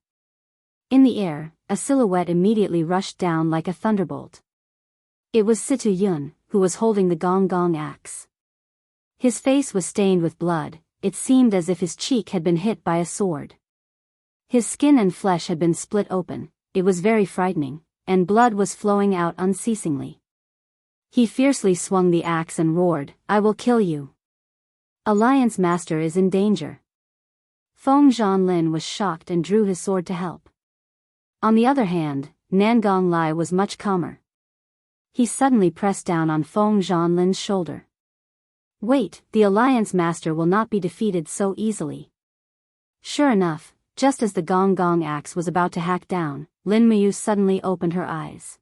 In the air, a silhouette immediately rushed down like a thunderbolt. It was Situ Yun, who was holding the gong gong axe. His face was stained with blood. It seemed as if his cheek had been hit by a sword. His skin and flesh had been split open. It was very frightening, and blood was flowing out unceasingly. He fiercely swung the axe and roared, "I will kill you. Alliance Master is in danger." Feng Zhanlin was shocked and drew his sword to help. On the other hand, Nangong Lai was much calmer. He suddenly pressed down on Feng Zhanlin's shoulder. "Wait, the Alliance Master will not be defeated so easily." Sure enough, just as the gong gong axe was about to hack down, Lin Muyu suddenly opened her eyes.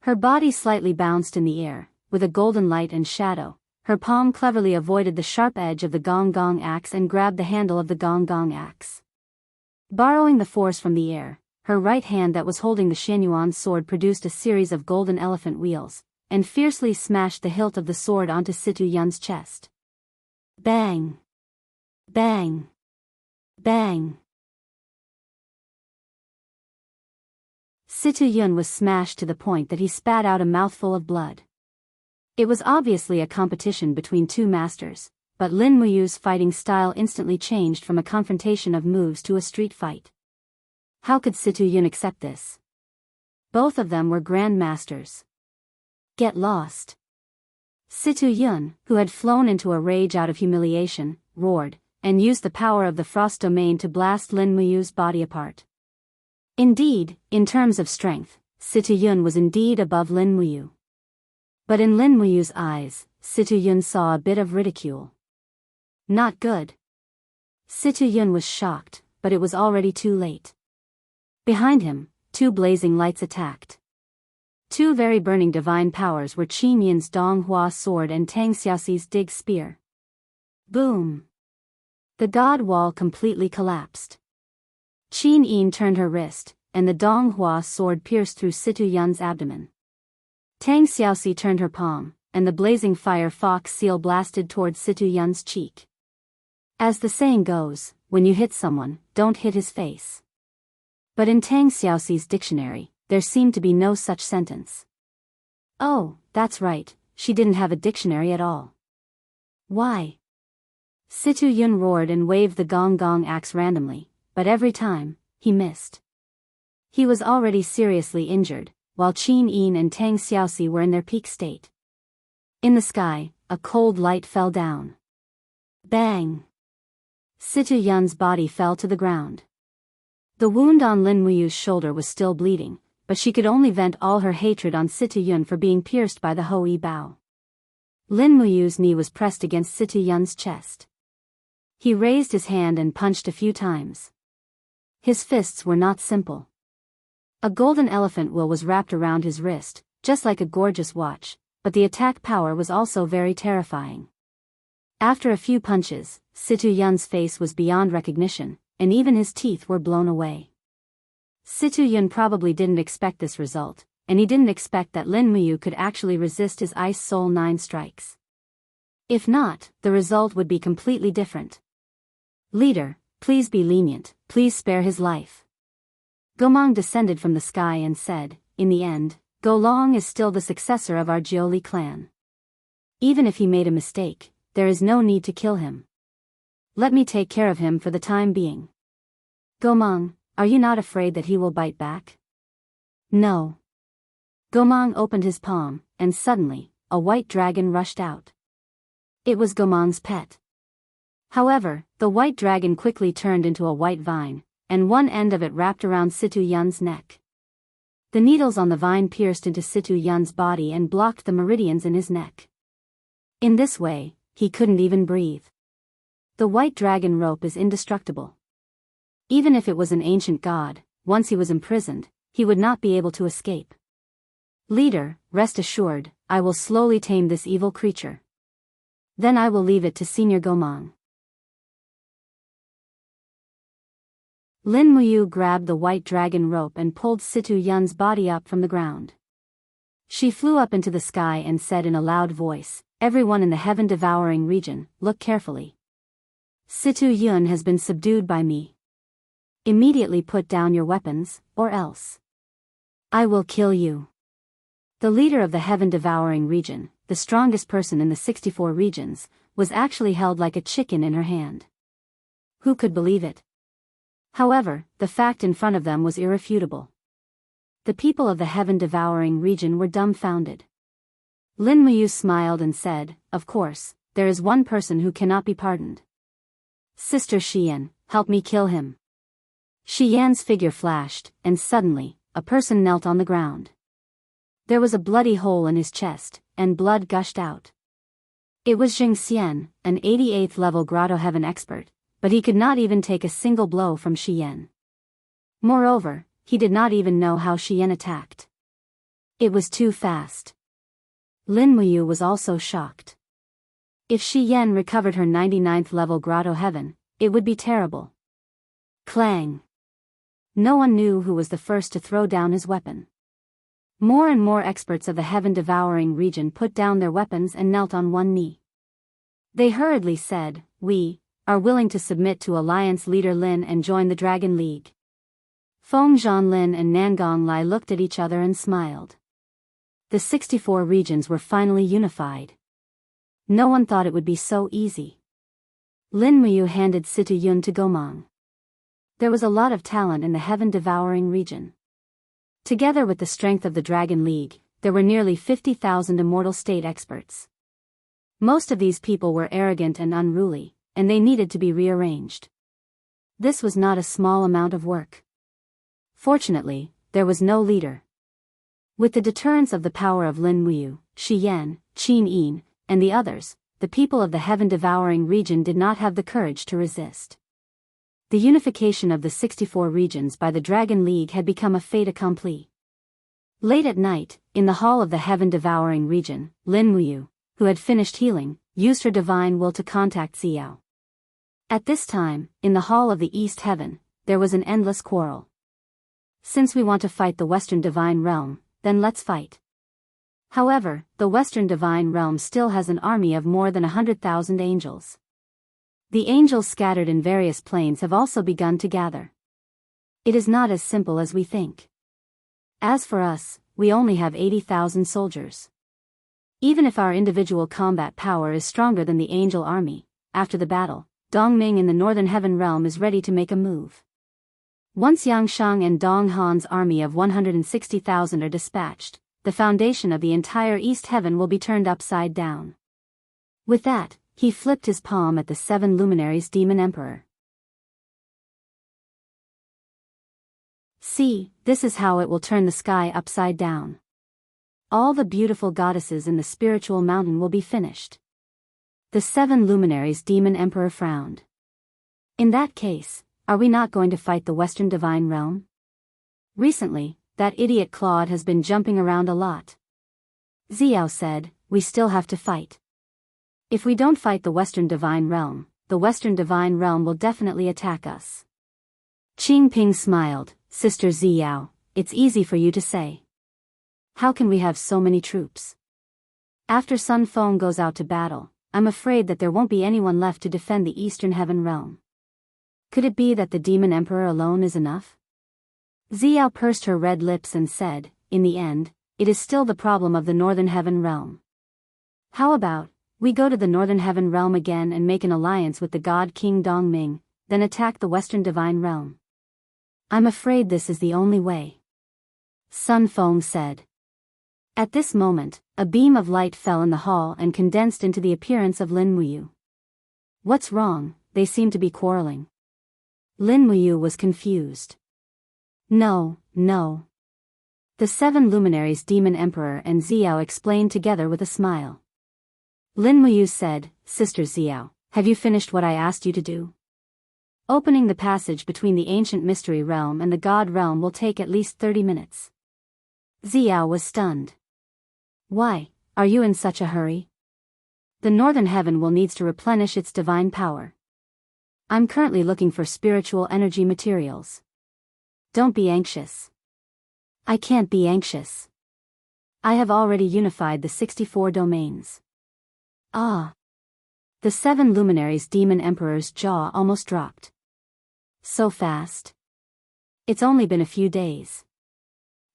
Her body slightly bounced in the air, with a golden light and shadow. Her palm cleverly avoided the sharp edge of the gong gong axe and grabbed the handle of the gong gong axe. Borrowing the force from the air, her right hand that was holding the Xianyuan sword produced a series of golden elephant wheels, and fiercely smashed the hilt of the sword onto Situ Yun's chest. Bang! Bang! Bang! Situ Yun was smashed to the point that he spat out a mouthful of blood. It was obviously a competition between two masters, but Lin Muyu's fighting style instantly changed from a confrontation of moves to a street fight. How could Situ Yun accept this? Both of them were grand masters. Get lost. Situ Yun, who had flown into a rage out of humiliation, roared, and used the power of the frost domain to blast Lin Muyu's body apart. Indeed, in terms of strength, Situ Yun was indeed above Lin Muyu. But in Lin Muyu's eyes, Situ Yun saw a bit of ridicule. Not good. Situ Yun was shocked, but it was already too late. Behind him, two blazing lights attacked. Two very burning divine powers were Qin Yin's Dong Hua sword and Tang Xiaoxi's Dig spear. Boom! The god wall completely collapsed. Qin Yin turned her wrist, and the Dong Hua sword pierced through Situ Yun's abdomen. Tang Xiaoxi turned her palm, and the blazing fire fox seal blasted towards Situ Yun's cheek. As the saying goes, when you hit someone, don't hit his face. But in Tang Xiaoxi's dictionary, there seemed to be no such sentence. Oh, that's right, she didn't have a dictionary at all. Why? Situ Yun roared and waved the gong gong axe randomly, but every time, he missed. He was already seriously injured, while Qin Yin and Tang Xiaoxi were in their peak state. In the sky, a cold light fell down. Bang! Situ Yun's body fell to the ground. The wound on Lin Muyu's shoulder was still bleeding, but she could only vent all her hatred on Situ Yun for being pierced by the Hoi Bao. Lin Muyu's knee was pressed against Situ Yun's chest. He raised his hand and punched a few times. His fists were not simple. A golden elephant will was wrapped around his wrist, just like a gorgeous watch, but the attack power was also very terrifying. After a few punches, Situ Yun's face was beyond recognition, and even his teeth were blown away. Situ Yun probably didn't expect this result, and he didn't expect that Lin Muyu could actually resist his Ice Soul 9 strikes. If not, the result would be completely different. Leader, please be lenient, please spare his life. Gomang descended from the sky and said, in the end, Go Long is still the successor of our Jiuli clan. Even if he made a mistake, there is no need to kill him. Let me take care of him for the time being. Gomang, are you not afraid that he will bite back? No. Gomang opened his palm, and suddenly, a white dragon rushed out. It was Gomang's pet. However, the white dragon quickly turned into a white vine, and one end of it wrapped around Situ Yun's neck. The needles on the vine pierced into Situ Yun's body and blocked the meridians in his neck. In this way, he couldn't even breathe. The white dragon rope is indestructible. Even if it was an ancient god, once he was imprisoned, he would not be able to escape. Leader, rest assured, I will slowly tame this evil creature. Then I will leave it to Senior Gomang. Lin Muyu grabbed the white dragon rope and pulled Situ Yun's body up from the ground. She flew up into the sky and said in a loud voice, "Everyone in the heaven-devouring region, look carefully. Situ Yun has been subdued by me. Immediately put down your weapons, or else I will kill you." The leader of the heaven-devouring region, the strongest person in the 64 regions, was actually held like a chicken in her hand. Who could believe it? However, the fact in front of them was irrefutable. The people of the heaven-devouring region were dumbfounded. Lin Muyu smiled and said, "Of course, there is one person who cannot be pardoned. Sister Xian, help me kill him." Xian's figure flashed, and suddenly, a person knelt on the ground. There was a bloody hole in his chest, and blood gushed out. It was Jing Xian, an 88th level Grotto Heaven expert, but he could not even take a single blow from Xian. Moreover, he did not even know how Xian attacked. It was too fast. Lin Muyu was also shocked. If Xian recovered her 99th level Grotto Heaven, it would be terrible. Clang! No one knew who was the first to throw down his weapon. More and more experts of the heaven-devouring region put down their weapons and knelt on one knee. They hurriedly said, "We are willing to submit to Alliance leader Lin and join the Dragon League." Feng Zhanlin and Nangong Lai looked at each other and smiled. The 64 regions were finally unified. No one thought it would be so easy. Lin Muyu handed Situ Yun to Gomang. There was a lot of talent in the heaven-devouring region. Together with the strength of the Dragon League, there were nearly 50,000 immortal state experts. Most of these people were arrogant and unruly, and they needed to be rearranged. This was not a small amount of work. Fortunately, there was no leader. With the deterrence of the power of Lin Muyu, Xian, Qin Yin, and the others, the people of the heaven-devouring region did not have the courage to resist. The unification of the 64 regions by the Dragon League had become a fait accompli. Late at night, in the hall of the heaven-devouring region, Lin Muyu, who had finished healing, used her divine will to contact Xiao. At this time, in the hall of the East Heaven, there was an endless quarrel. "Since we want to fight the Western Divine Realm, then let's fight." However, the Western Divine Realm still has an army of more than 100,000 angels. The angels scattered in various planes have also begun to gather. It is not as simple as we think. As for us, we only have 80,000 soldiers. Even if our individual combat power is stronger than the angel army, after the battle, Dongming in the Northern Heaven Realm is ready to make a move. Once Yangshang and Dong Han's army of 160,000 are dispatched, the foundation of the entire East Heaven will be turned upside down. With that, he flipped his palm at the 7 luminaries Demon Emperor. "See, this is how it will turn the sky upside down. All the beautiful goddesses in the spiritual mountain will be finished." The 7 luminaries Demon Emperor frowned. "In that case, are we not going to fight the Western Divine Realm? Recently, that idiot Claude has been jumping around a lot." Xiao said, "We still have to fight. If we don't fight the Western Divine Realm, the Western Divine Realm will definitely attack us." Qing Ping smiled, "Sister Xiao, it's easy for you to say. How can we have so many troops? After Sun Feng goes out to battle, I'm afraid that there won't be anyone left to defend the Eastern Heaven Realm. Could it be that the Demon Emperor alone is enough?" Xiao pursed her red lips and said, "In the end, it is still the problem of the Northern Heaven Realm. How about we go to the Northern Heaven Realm again and make an alliance with the God King Dongming, then attack the Western Divine Realm? I'm afraid this is the only way," Sun Feng said. At this moment, a beam of light fell in the hall and condensed into the appearance of Lin Muyu. "What's wrong? They seem to be quarreling." Lin Muyu was confused. No. The 7 luminaries Demon Emperor and Xiao explained together with a smile. Lin Muyu said, Sister Xiao, have you finished what I asked you to do? Opening the passage between the ancient mystery realm and the god realm will take at least 30 minutes. Xiao was stunned. Why, are you in such a hurry? The northern heaven will needs to replenish its divine power. I'm currently looking for spiritual energy materials. Don't be anxious. I can't be anxious. I have already unified the 64 domains. Ah. The 7 luminaries Demon Emperor's jaw almost dropped. So fast. It's only been a few days.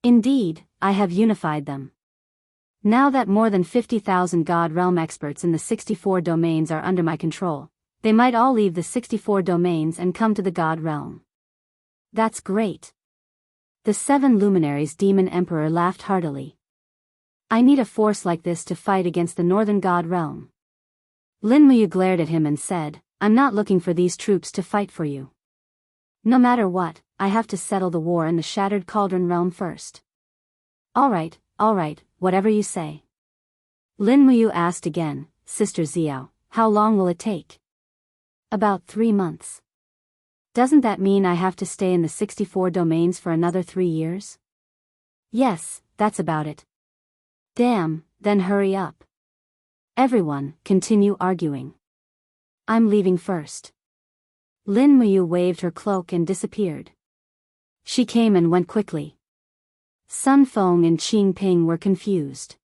Indeed, I have unified them. Now that more than 50,000 God Realm experts in the 64 domains are under my control, they might all leave the 64 domains and come to the God Realm. That's great. The 7 luminaries Demon Emperor laughed heartily. I need a force like this to fight against the Northern God Realm. Lin Muyu glared at him and said, I'm not looking for these troops to fight for you. No matter what, I have to settle the war in the Shattered Cauldron Realm first. Alright, whatever you say. Lin Muyu asked again, Sister Xiao, how long will it take? About 3 months. Doesn't that mean I have to stay in the 64 domains for another 3 years? Yes, that's about it. Damn, then hurry up. Everyone, continue arguing. I'm leaving first. Lin Muyu waved her cloak and disappeared. She came and went quickly. Sun Feng and Qing Ping were confused.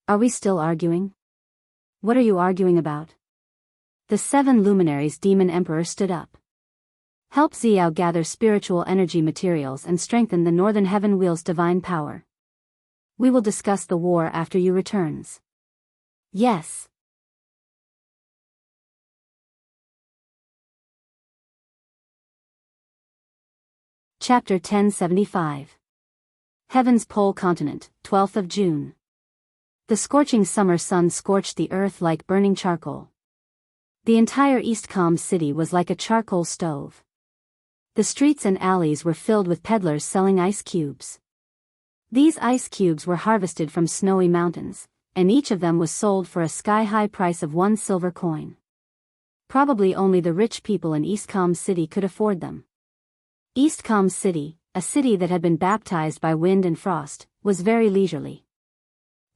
Are we still arguing? What are you arguing about? The 7 luminaries Demon Emperor stood up. Help Xiao gather spiritual energy materials and strengthen the Northern Heaven Wheel's divine power. We will discuss the war after you returns. Yes. Chapter 1075. Heaven's Pole Continent, 12th of June. The scorching summer sun scorched the earth like burning charcoal. The entire Eastcom city was like a charcoal stove. The streets and alleys were filled with peddlers selling ice cubes. These ice cubes were harvested from snowy mountains, and each of them was sold for a sky-high price of 1 silver coin. Probably only the rich people in Eastcom City could afford them. Eastcom City, a city that had been baptized by wind and frost, was very leisurely.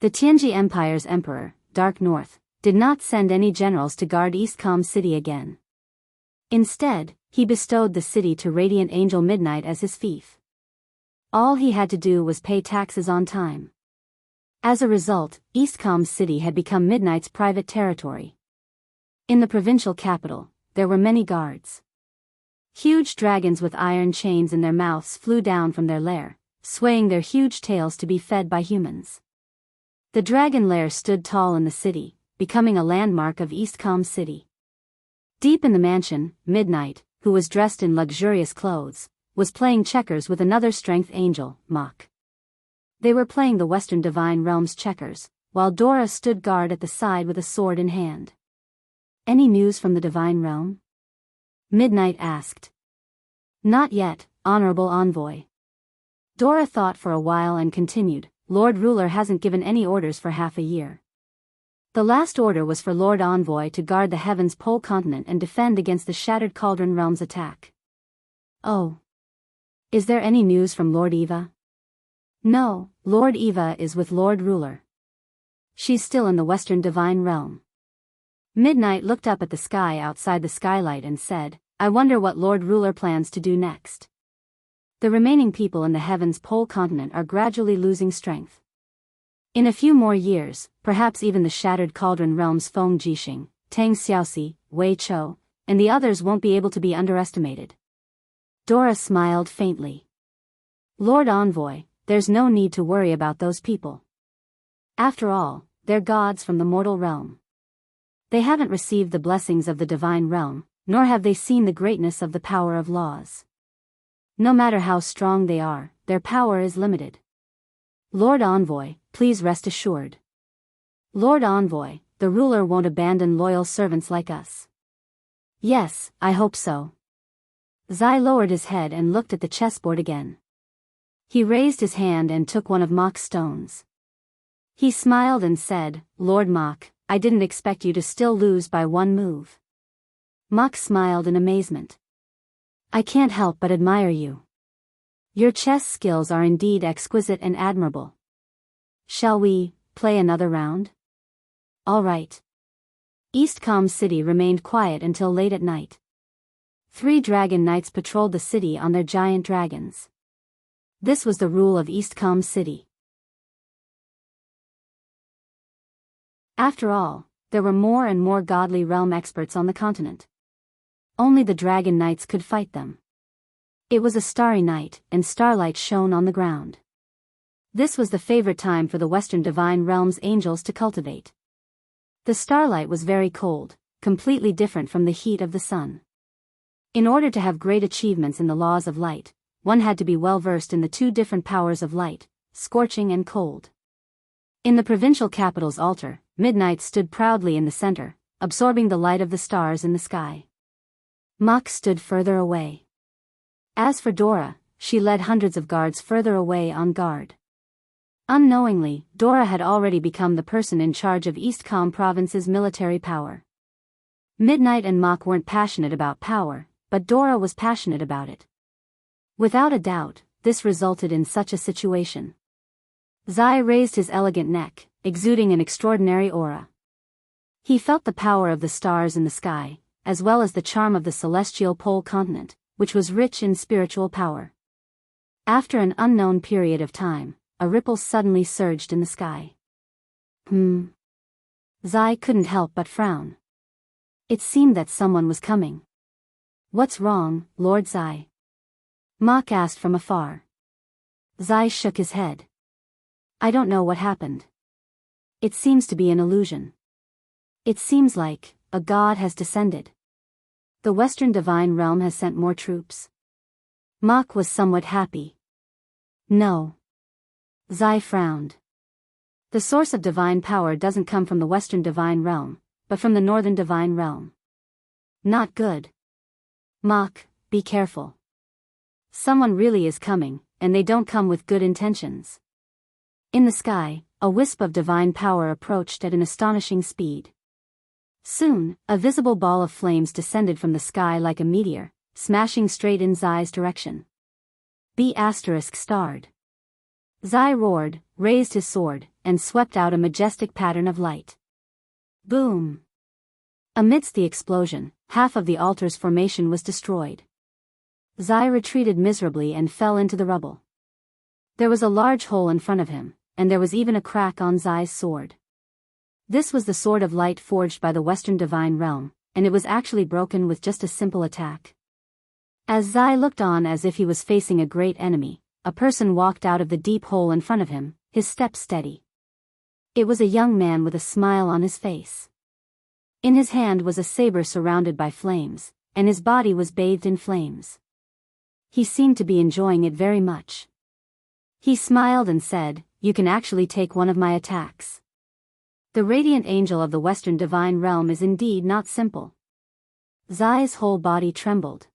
The Tianji Empire's emperor, Dark North, did not send any generals to guard Eastcom City again. Instead, he bestowed the city to Radiant Angel Midnight as his fief. All he had to do was pay taxes on time. As a result, Eastcom City had become Midnight's private territory. In the provincial capital, there were many guards. Huge dragons with iron chains in their mouths flew down from their lair, swaying their huge tails to be fed by humans. The dragon lair stood tall in the city, becoming a landmark of Eastcom City. Deep in the mansion, Midnight, who was dressed in luxurious clothes, was playing checkers with another strength angel, Mach. They were playing the Western Divine Realm's checkers, while Dora stood guard at the side with a sword in hand. Any news from the Divine Realm? Midnight asked. Not yet, Honorable Envoy. Dora thought for a while and continued, Lord Ruler hasn't given any orders for half a year. The last order was for Lord Envoy to guard the Heaven's Pole Continent and defend against the Shattered Cauldron Realm's attack. Oh. Is there any news from Lord Eva? No, Lord Eva is with Lord Ruler. She's still in the Western Divine Realm. Midnight looked up at the sky outside the skylight and said, I wonder what Lord Ruler plans to do next. The remaining people in the Heaven's Pole Continent are gradually losing strength. In a few more years, perhaps even the Shattered Cauldron Realm's Feng Jixing, Tang Xiaoxi, Wei Chou, and the others won't be able to be underestimated. Dora smiled faintly. Lord Envoy, there's no need to worry about those people. After all, they're gods from the mortal realm. They haven't received the blessings of the divine realm, nor have they seen the greatness of the power of laws. No matter how strong they are, their power is limited. Lord Envoy, please rest assured. Lord Envoy, the ruler won't abandon loyal servants like us. Yes, I hope so. Zai lowered his head and looked at the chessboard again. He raised his hand and took one of Mok's stones. He smiled and said, "Lord Mok, I didn't expect you to still lose by one move." Mok smiled in amazement. "I can't help but admire you. Your chess skills are indeed exquisite and admirable. Shall we play another round?" "All right." Eastcombe City remained quiet until late at night. 3 dragon knights patrolled the city on their giant dragons. This was the rule of Eastcombe City. After all, there were more and more godly realm experts on the continent. Only the dragon knights could fight them. It was a starry night, and starlight shone on the ground. This was the favorite time for the Western Divine Realm's angels to cultivate. The starlight was very cold, completely different from the heat of the sun. In order to have great achievements in the laws of light, one had to be well versed in the 2 different powers of light, scorching and cold. In the provincial capital's altar, midnight stood proudly in the center, absorbing the light of the stars in the sky. Mok stood further away. As for Dora, she led hundreds of guards further away on guard. Unknowingly, Dora had already become the person in charge of Eastcombe Province's military power. Midnight and Mok weren't passionate about power, but Dora was passionate about it. Without a doubt, this resulted in such a situation. Zai raised his elegant neck, exuding an extraordinary aura. He felt the power of the stars in the sky, as well as the charm of the celestial pole continent, which was rich in spiritual power. After an unknown period of time, a ripple suddenly surged in the sky. Zai couldn't help but frown. It seemed that someone was coming. "What's wrong, Lord Zai?" Mok asked from afar. Zai shook his head. "I don't know what happened. It seems to be an illusion. It seems like a god has descended. The Western Divine Realm has sent more troops." Mok was somewhat happy. "No." Zai frowned. "The source of divine power doesn't come from the Western Divine Realm, but from the Northern Divine Realm. Not good. Mok, be careful. Someone really is coming, and they don't come with good intentions." In the sky, a wisp of divine power approached at an astonishing speed. Soon, a visible ball of flames descended from the sky like a meteor, smashing straight in Zai's direction. B*****. Zai roared, raised his sword, and swept out a majestic pattern of light. Boom! Amidst the explosion, half of the altar's formation was destroyed. Zai retreated miserably and fell into the rubble. There was a large hole in front of him, and there was even a crack on Zai's sword. This was the sword of light forged by the Western Divine Realm, and it was actually broken with just a simple attack. As Zai looked on as if he was facing a great enemy, a person walked out of the deep hole in front of him, his step steady. It was a young man with a smile on his face. In his hand was a saber surrounded by flames, and his body was bathed in flames. He seemed to be enjoying it very much. He smiled and said, "You can actually take one of my attacks. The radiant angel of the Western Divine Realm is indeed not simple." Zai's whole body trembled.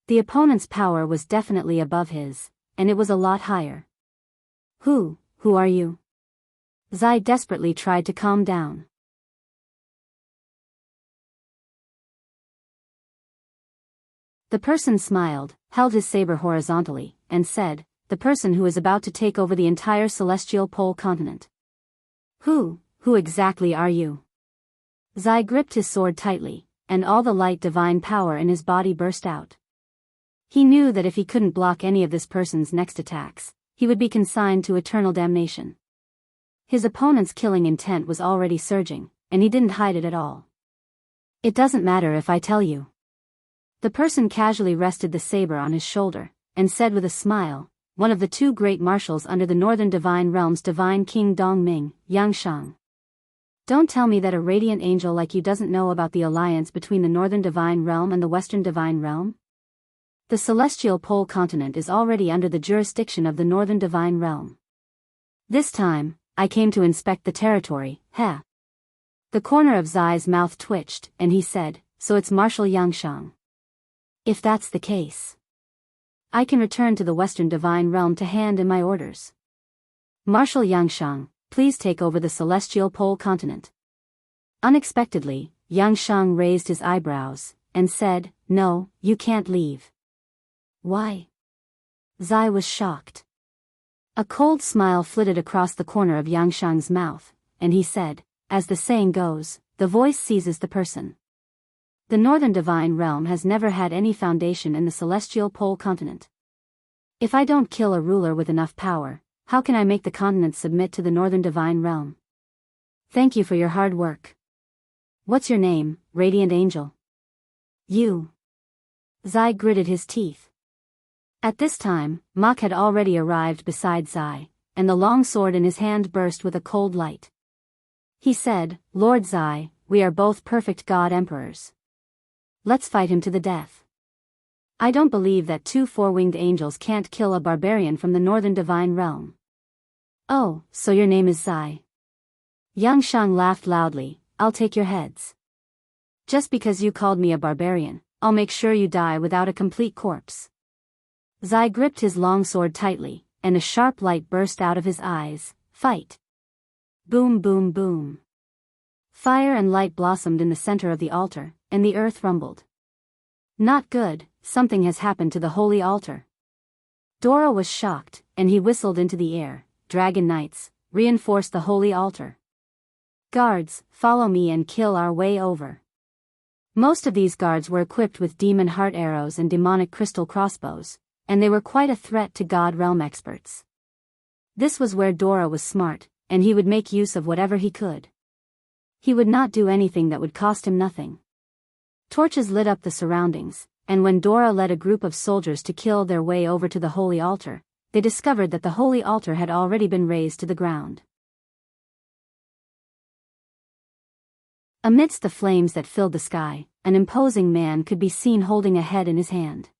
The opponent's power was definitely above his, and it was a lot higher. Who are you?" Zai desperately tried to calm down. The person smiled, held his saber horizontally, and said, "The person who is about to take over the entire celestial pole continent." Who exactly are you?" Zai gripped his sword tightly, and all the light divine power in his body burst out. He knew that if he couldn't block any of this person's next attacks, he would be consigned to eternal damnation. His opponent's killing intent was already surging, and he didn't hide it at all. "It doesn't matter if I tell you." The person casually rested the saber on his shoulder, and said with a smile, "One of the 2 great marshals under the Northern Divine Realm's Divine King Dongming, Yangshang. Don't tell me that a radiant angel like you doesn't know about the alliance between the Northern Divine Realm and the Western Divine Realm? The celestial pole continent is already under the jurisdiction of the Northern Divine Realm. This time, I came to inspect the territory, heh." The corner of Zai's mouth twitched, and he said, "So it's Marshal Yangshang. If that's the case, I can return to the Western Divine Realm to hand in my orders. Marshal Yangshang, please take over the Celestial Pole Continent. Unexpectedly, Yangshang raised his eyebrows, and said, "No, you can't leave." "Why?" Zai was shocked. A cold smile flitted across the corner of Yangshang's mouth, and he said, "As the saying goes, the voice seizes the person. The Northern Divine Realm has never had any foundation in the Celestial Pole Continent. If I don't kill a ruler with enough power, how can I make the continent submit to the Northern Divine Realm? Thank you for your hard work. What's your name, Radiant Angel?" "You." Zai gritted his teeth. At this time, Mok had already arrived beside Zai, and the long sword in his hand burst with a cold light. He said, "Lord Zai, we are both perfect God Emperors. Let's fight him to the death. I don't believe that two four-winged angels can't kill a barbarian from the Northern Divine Realm." "Oh, so your name is Zai?" Yangshang laughed loudly. "I'll take your heads. Just because you called me a barbarian, I'll make sure you die without a complete corpse." Zai gripped his long sword tightly, and a sharp light burst out of his eyes. "Fight!" Boom boom boom. Fire and light blossomed in the center of the altar, and the earth rumbled. "Not good, something has happened to the holy altar." Dora was shocked, and he whistled into the air. "Dragon Knights, reinforce the holy altar. Guards, follow me and kill our way over." Most of these guards were equipped with demon heart arrows and demonic crystal crossbows, and they were quite a threat to God Realm experts. This was where Dora was smart, and he would make use of whatever he could. He would not do anything that would cost him nothing. Torches lit up the surroundings, and when Dora led a group of soldiers to kill their way over to the holy altar, they discovered that the holy altar had already been razed to the ground. Amidst the flames that filled the sky, an imposing man could be seen holding a head in his hand.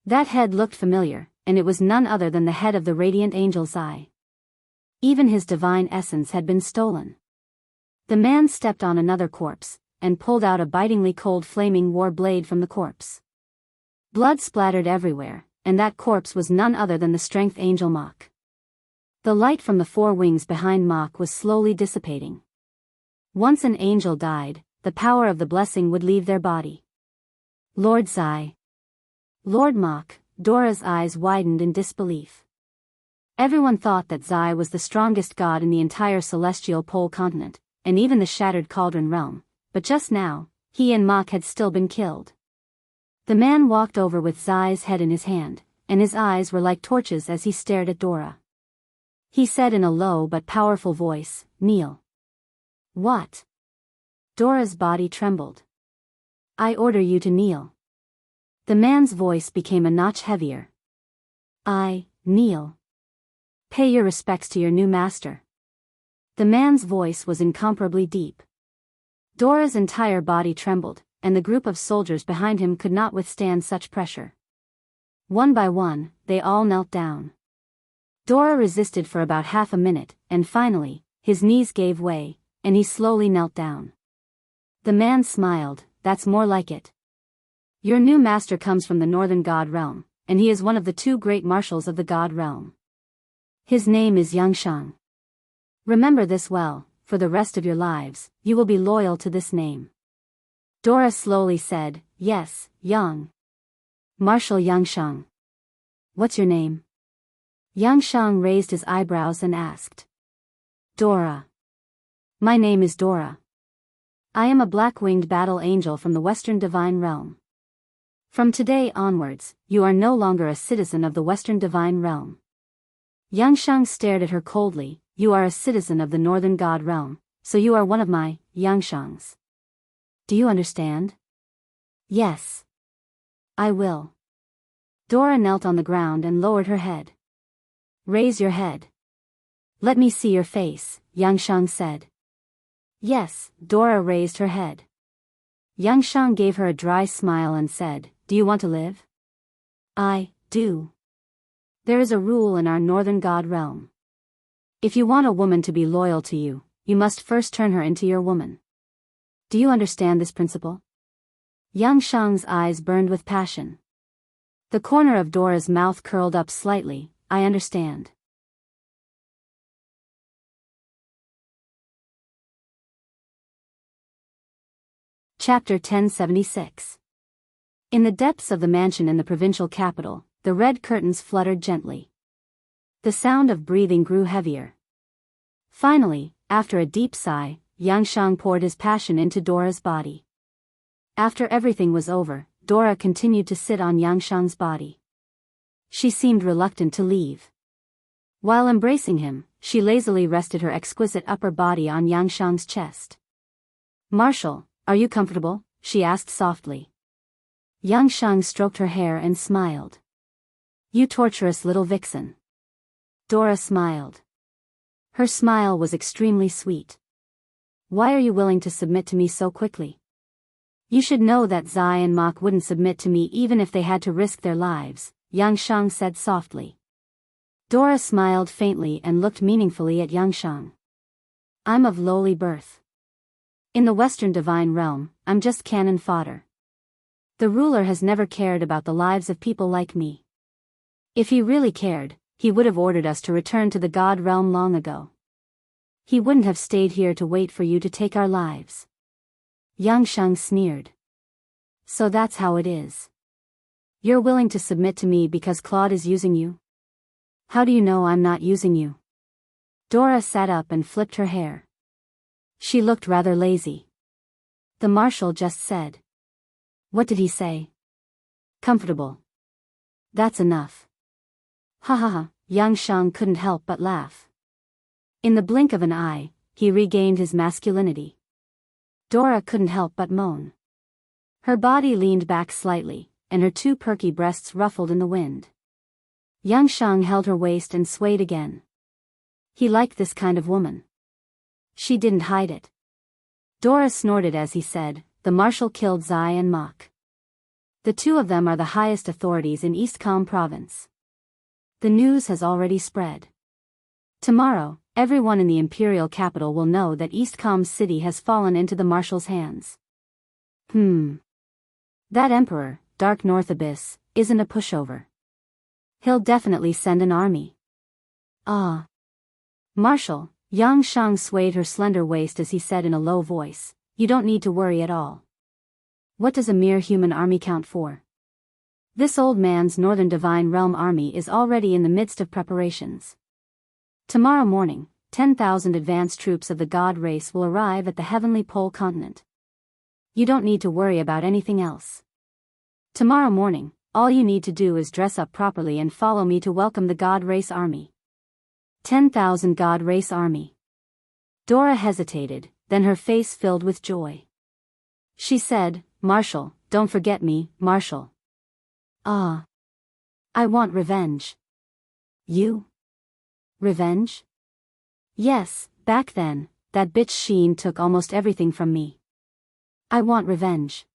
That head looked familiar, and it was none other than the head of the Radiant Angel Zai. Even his divine essence had been stolen. The man stepped on another corpse, and pulled out a bitingly cold flaming war blade from the corpse. Blood splattered everywhere, and that corpse was none other than the Strength Angel Mok. The light from the four wings behind Mok was slowly dissipating. Once an angel died, the power of the blessing would leave their body. "Lord Zai." "Lord Mok," Dora's eyes widened in disbelief. Everyone thought that Zai was the strongest god in the entire Celestial Pole Continent, and even the Shattered Cauldron Realm, but just now, he and Mok had still been killed. The man walked over with Zai's head in his hand, and his eyes were like torches as he stared at Dora. He said in a low but powerful voice, "Kneel." "What?" Dora's body trembled. "I order you to kneel." The man's voice became a notch heavier. "I kneel. Pay your respects to your new master." The man's voice was incomparably deep. Dora's entire body trembled, and the group of soldiers behind him could not withstand such pressure. One by one, they all knelt down. Dora resisted for about half a minute, and finally, his knees gave way, and he slowly knelt down. The man smiled. "That's more like it. Your new master comes from the Northern God Realm, and he is one of the two great marshals of the God Realm. His name is Yangshang. Remember this well, for the rest of your lives, you will be loyal to this name." Dora slowly said, "Yes, Marshal Yangshang." "What's your name?" Yangshang raised his eyebrows and asked. "Dora. My name is Dora. I am a black-winged battle angel from the Western Divine Realm. From today onwards, you are no longer a citizen of the Western Divine Realm." Yangshang stared at her coldly. "You are a citizen of the Northern God Realm, so you are one of my Yangshangs. Do you understand?" "Yes. I will." Dora knelt on the ground and lowered her head. "Raise your head. Let me see your face," Yangshang said. "Yes." Dora raised her head. Yangshang gave her a dry smile and said, "Do you want to live?" "I do. There is a rule in our Northern God Realm. If you want a woman to be loyal to you, you must first turn her into your woman. Do you understand this principle?" Yangshang's eyes burned with passion. The corner of Dora's mouth curled up slightly. I understand. Chapter 1076. In the depths of the mansion in the provincial capital, the red curtains fluttered gently. The sound of breathing grew heavier. Finally, after a deep sigh, Yangshang poured his passion into Dora's body. After everything was over, Dora continued to sit on Yangshang's body. She seemed reluctant to leave. While embracing him, she lazily rested her exquisite upper body on Yangshang's chest. "Marshall, are you comfortable?" she asked softly. Yangshang stroked her hair and smiled. "You torturous little vixen." Dora smiled. Her smile was extremely sweet. "Why are you willing to submit to me so quickly? You should know that Zai and Mok wouldn't submit to me even if they had to risk their lives," Yangshang said softly. Dora smiled faintly and looked meaningfully at Yangshang. "I'm of lowly birth. In the Western Divine Realm, I'm just cannon fodder. The ruler has never cared about the lives of people like me. If he really cared, he would have ordered us to return to the God Realm long ago. He wouldn't have stayed here to wait for you to take our lives." Yangshang sneered. "So that's how it is. You're willing to submit to me because Claude is using you? How do you know I'm not using you?" Dora sat up and flipped her hair. She looked rather lazy. "The marshal just said." "What did he say?" "Comfortable. That's enough." "Ha ha ha," Yangshang couldn't help but laugh. In the blink of an eye, he regained his masculinity. Dora couldn't help but moan. Her body leaned back slightly, and her two perky breasts ruffled in the wind. Yangshang held her waist and swayed again. He liked this kind of woman. She didn't hide it. Dora snorted as he said, "The marshal killed Zai and Mok. The two of them are the highest authorities in Eastcom province. The news has already spread. Tomorrow, everyone in the imperial capital will know that Eastcom City has fallen into the marshal's hands. That emperor, Dark North Abyss, isn't a pushover. He'll definitely send an army." "Ah. Marshal," Yangshang swayed her slender waist as he said in a low voice, "you don't need to worry at all. What does a mere human army count for? This old man's Northern Divine Realm army is already in the midst of preparations. Tomorrow morning, 10,000 advanced troops of the God race will arrive at the Heavenly Pole continent. You don't need to worry about anything else. Tomorrow morning, all you need to do is dress up properly and follow me to welcome the God race army." 10,000 God race army. Dora hesitated, then her face filled with joy. She said, "Marshal, don't forget me, Marshal." "Ah. I want revenge." "You? Revenge?" "Yes, back then, that bitch Sheen took almost everything from me. I want revenge.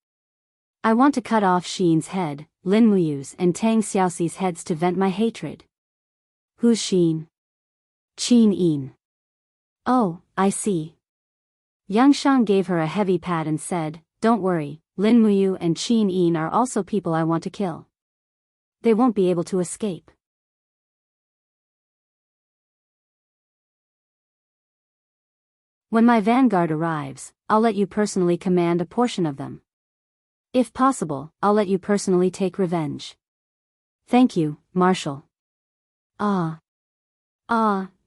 I want to cut off Sheen's head, Lin Muyu's and Tang Xiaoxi's heads to vent my hatred." "Who's Sheen?" "Qin Yin." "Oh, I see." Yangshang gave her a heavy pat and said, "Don't worry, Lin Muyu and Qin Yin are also people I want to kill. They won't be able to escape." "When my vanguard arrives, I'll let you personally command a portion of them. If possible, I'll let you personally take revenge." "Thank you, Marshal." Ah,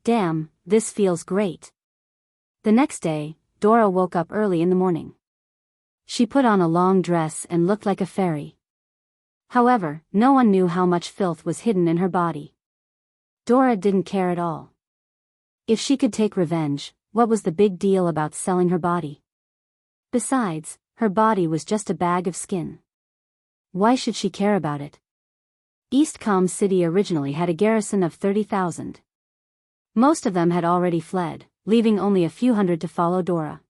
damn, this feels great." The next day, Dora woke up early in the morning. She put on a long dress and looked like a fairy. However, no one knew how much filth was hidden in her body. Dora didn't care at all. If she could take revenge, what was the big deal about selling her body? Besides, her body was just a bag of skin. Why should she care about it? Eastcom City originally had a garrison of 30,000. Most of them had already fled, leaving only a few hundred to follow Dora.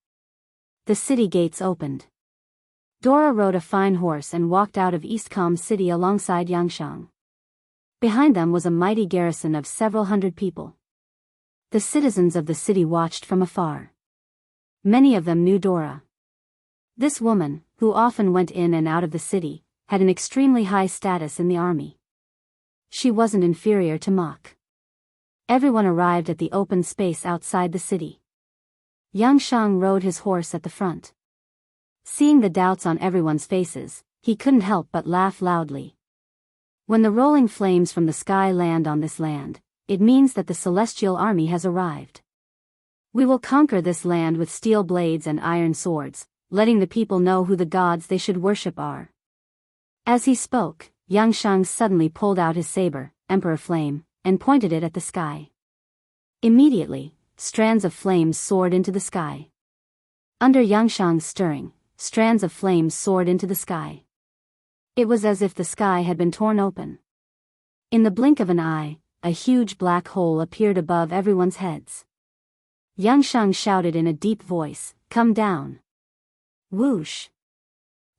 The city gates opened. Dora rode a fine horse and walked out of Eastcom City alongside Yangshang. Behind them was a mighty garrison of several hundred people. The citizens of the city watched from afar. Many of them knew Dora. This woman, who often went in and out of the city, had an extremely high status in the army. She wasn't inferior to Mok. Everyone arrived at the open space outside the city. Yang Shang rode his horse at the front. Seeing the doubts on everyone's faces, he couldn't help but laugh loudly. When the rolling flames from the sky land on this land, it means that the celestial army has arrived. We will conquer this land with steel blades and iron swords, letting the people know who the gods they should worship are. As he spoke, Yang Shang suddenly pulled out his saber, Emperor Flame, and pointed it at the sky. Immediately, strands of flames soared into the sky. Under Yang Shang's stirring, strands of flames soared into the sky. It was as if the sky had been torn open. In the blink of an eye, a huge black hole appeared above everyone's heads. Yang Shang shouted in a deep voice, "Come down!" Whoosh!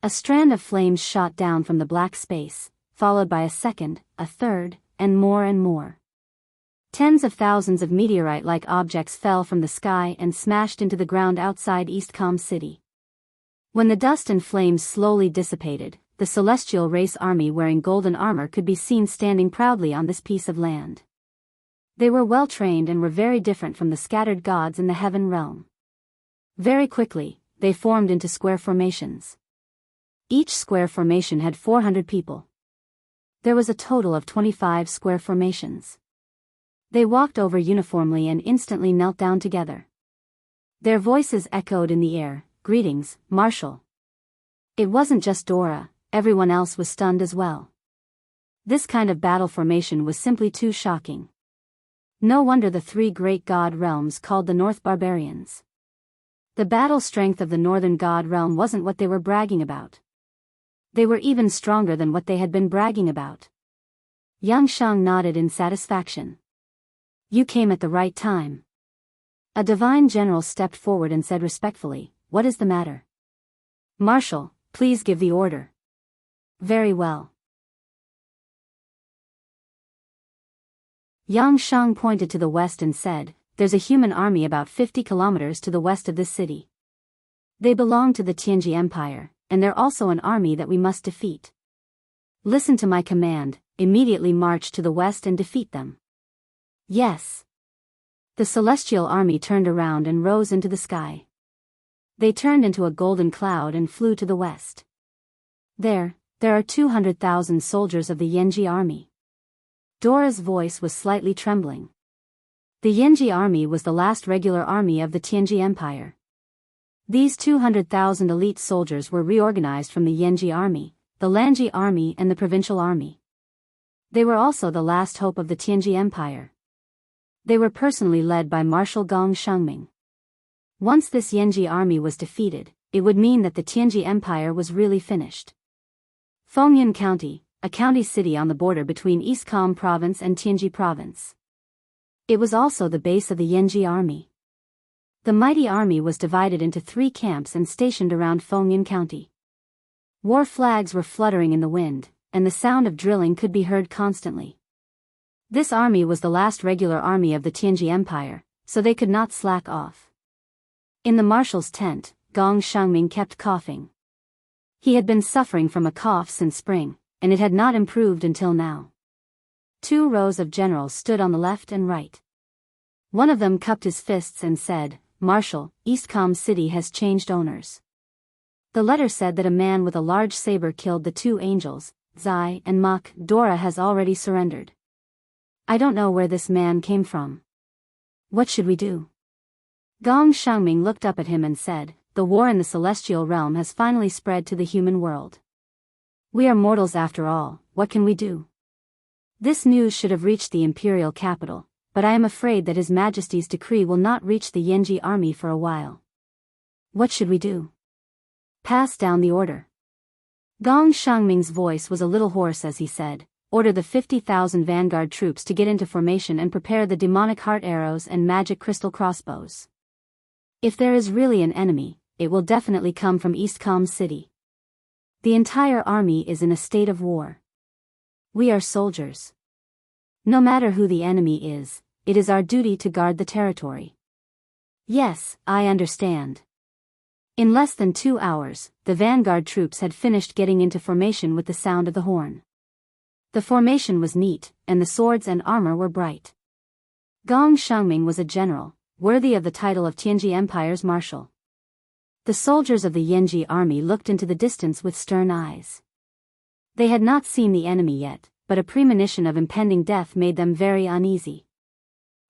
A strand of flames shot down from the black space, followed by a second, a third, and more. Tens of thousands of meteorite-like objects fell from the sky and smashed into the ground outside Eastcom City. When the dust and flames slowly dissipated, the celestial race army wearing golden armor could be seen standing proudly on this piece of land. They were well trained and were very different from the scattered gods in the heaven realm. Very quickly, they formed into square formations. Each square formation had 400 people. There was a total of 25 square formations. They walked over uniformly and instantly knelt down together. Their voices echoed in the air, "Greetings, Marshal." It wasn't just Dora, everyone else was stunned as well. This kind of battle formation was simply too shocking. No wonder the three great god realms called the North barbarians. The battle strength of the Northern god realm wasn't what they were bragging about. They were even stronger than what they had been bragging about. Yang Shang nodded in satisfaction. "You came at the right time." A divine general stepped forward and said respectfully, "What is the matter?" "Marshal, please give the order." "Very well." Yang Shang pointed to the west and said, "There's a human army about 50 kilometers to the west of this city. They belong to the Tianji Empire, and they're also an army that we must defeat. Listen to my command, immediately march to the west and defeat them." "Yes." The celestial army turned around and rose into the sky. They turned into a golden cloud and flew to the west. There are 200,000 soldiers of the Yenji army. Dora's voice was slightly trembling. The Yenji army was the last regular army of the Tianji Empire. These 200,000 elite soldiers were reorganized from the Yenji army, the Lanji army and the provincial army. They were also the last hope of the Tianji Empire. They were personally led by Marshal Gong Shengming. Once this Yenji army was defeated, it would mean that the Tianji Empire was really finished. Fengyun County, a county city on the border between Eastcom Province and Tianji Province. It was also the base of the Yenji army. The mighty army was divided into 3 camps and stationed around Fengyun County. War flags were fluttering in the wind, and the sound of drilling could be heard constantly. This army was the last regular army of the Tianji Empire, so they could not slack off. In the marshal's tent, Gong Shengming kept coughing. He had been suffering from a cough since spring, and it had not improved until now. 2 rows of generals stood on the left and right. One of them cupped his fists and said, "Marshal, Eastcom City has changed owners." The letter said that a man with a large saber killed the 2 angels, Zai and Mok. Dora has already surrendered. I don't know where this man came from. What should we do? Gong Shengming looked up at him and said, "The war in the celestial realm has finally spread to the human world. We are mortals after all, what can we do? This news should have reached the imperial capital, but I am afraid that His Majesty's decree will not reach the Yenji army for a while. What should we do?" "Pass down the order." Gong Shengming's voice was a little hoarse as he said, "Order the 50,000 vanguard troops to get into formation and prepare the demonic heart arrows and magic crystal crossbows. If there is really an enemy, it will definitely come from Eastcom City. The entire army is in a state of war. We are soldiers. No matter who the enemy is, it is our duty to guard the territory." "Yes, I understand." In less than 2 hours, the vanguard troops had finished getting into formation with the sound of the horn. The formation was neat, and the swords and armor were bright. Gong Xiangming was a general, worthy of the title of Tianji Empire's marshal. The soldiers of the Yanji army looked into the distance with stern eyes. They had not seen the enemy yet, but a premonition of impending death made them very uneasy.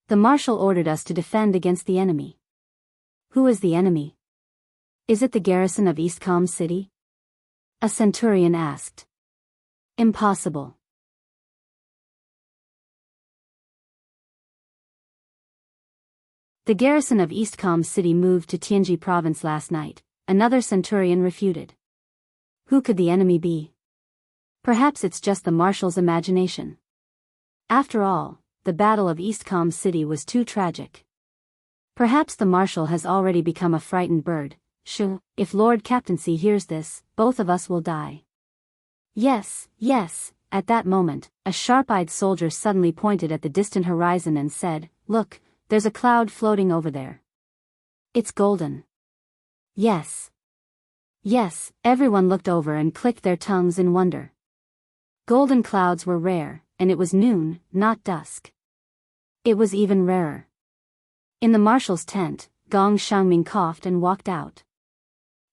The marshal ordered us to defend against the enemy. Who is the enemy? Is it the garrison of Eastcom City? A centurion asked. Impossible. The garrison of Eastcom City moved to Tianji province last night, another centurion refuted. Who could the enemy be? Perhaps it's just the marshal's imagination. After all, the Battle of Eastcom City was too tragic. Perhaps the marshal has already become a frightened bird. If Lord Captaincy hears this, both of us will die. Yes, yes, at that moment, a sharp-eyed soldier suddenly pointed at the distant horizon and said, "Look, there's a cloud floating over there. It's golden." Yes. Yes, everyone looked over and clicked their tongues in wonder. Golden clouds were rare, and it was noon, not dusk. It was even rarer. In the marshal's tent, Gong Xiangming coughed and walked out.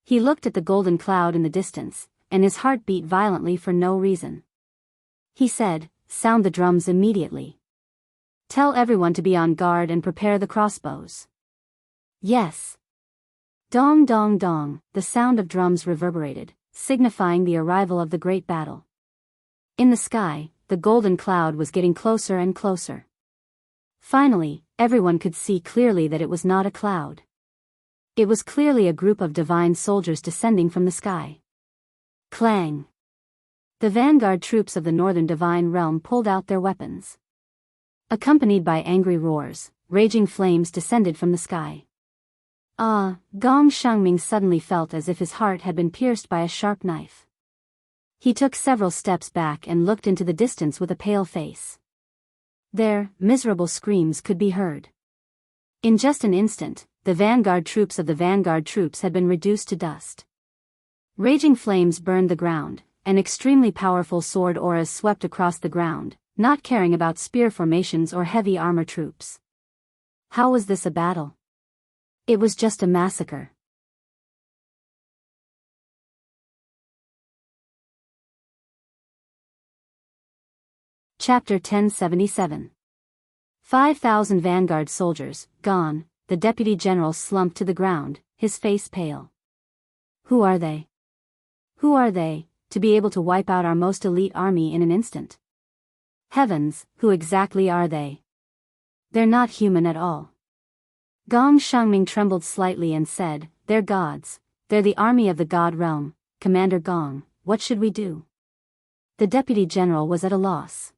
He looked at the golden cloud in the distance, and his heart beat violently for no reason. He said, "Sound the drums immediately. Tell everyone to be on guard and prepare the crossbows." Yes. Dong dong dong, the sound of drums reverberated, signifying the arrival of the great battle. In the sky, the golden cloud was getting closer and closer. Finally, everyone could see clearly that it was not a cloud. It was clearly a group of divine soldiers descending from the sky. Clang! The vanguard troops of the northern divine realm pulled out their weapons. Accompanied by angry roars, raging flames descended from the sky. Gong Xiangming suddenly felt as if his heart had been pierced by a sharp knife. He took several steps back and looked into the distance with a pale face. There, miserable screams could be heard. In just an instant, the vanguard troops of the vanguard troops had been reduced to dust. Raging flames burned the ground, and extremely powerful sword auras swept across the ground, not caring about spear formations or heavy armor troops. How was this a battle? It was just a massacre. Chapter 1077. 5,000 vanguard soldiers, gone. The deputy general slumped to the ground, his face pale. Who are they? Who are they, to be able to wipe out our most elite army in an instant? Heavens, who exactly are they? They're not human at all. Gong Xiangming trembled slightly and said, "They're gods. They're the army of the god realm. Commander Gong, what should we do?" The deputy general was at a loss.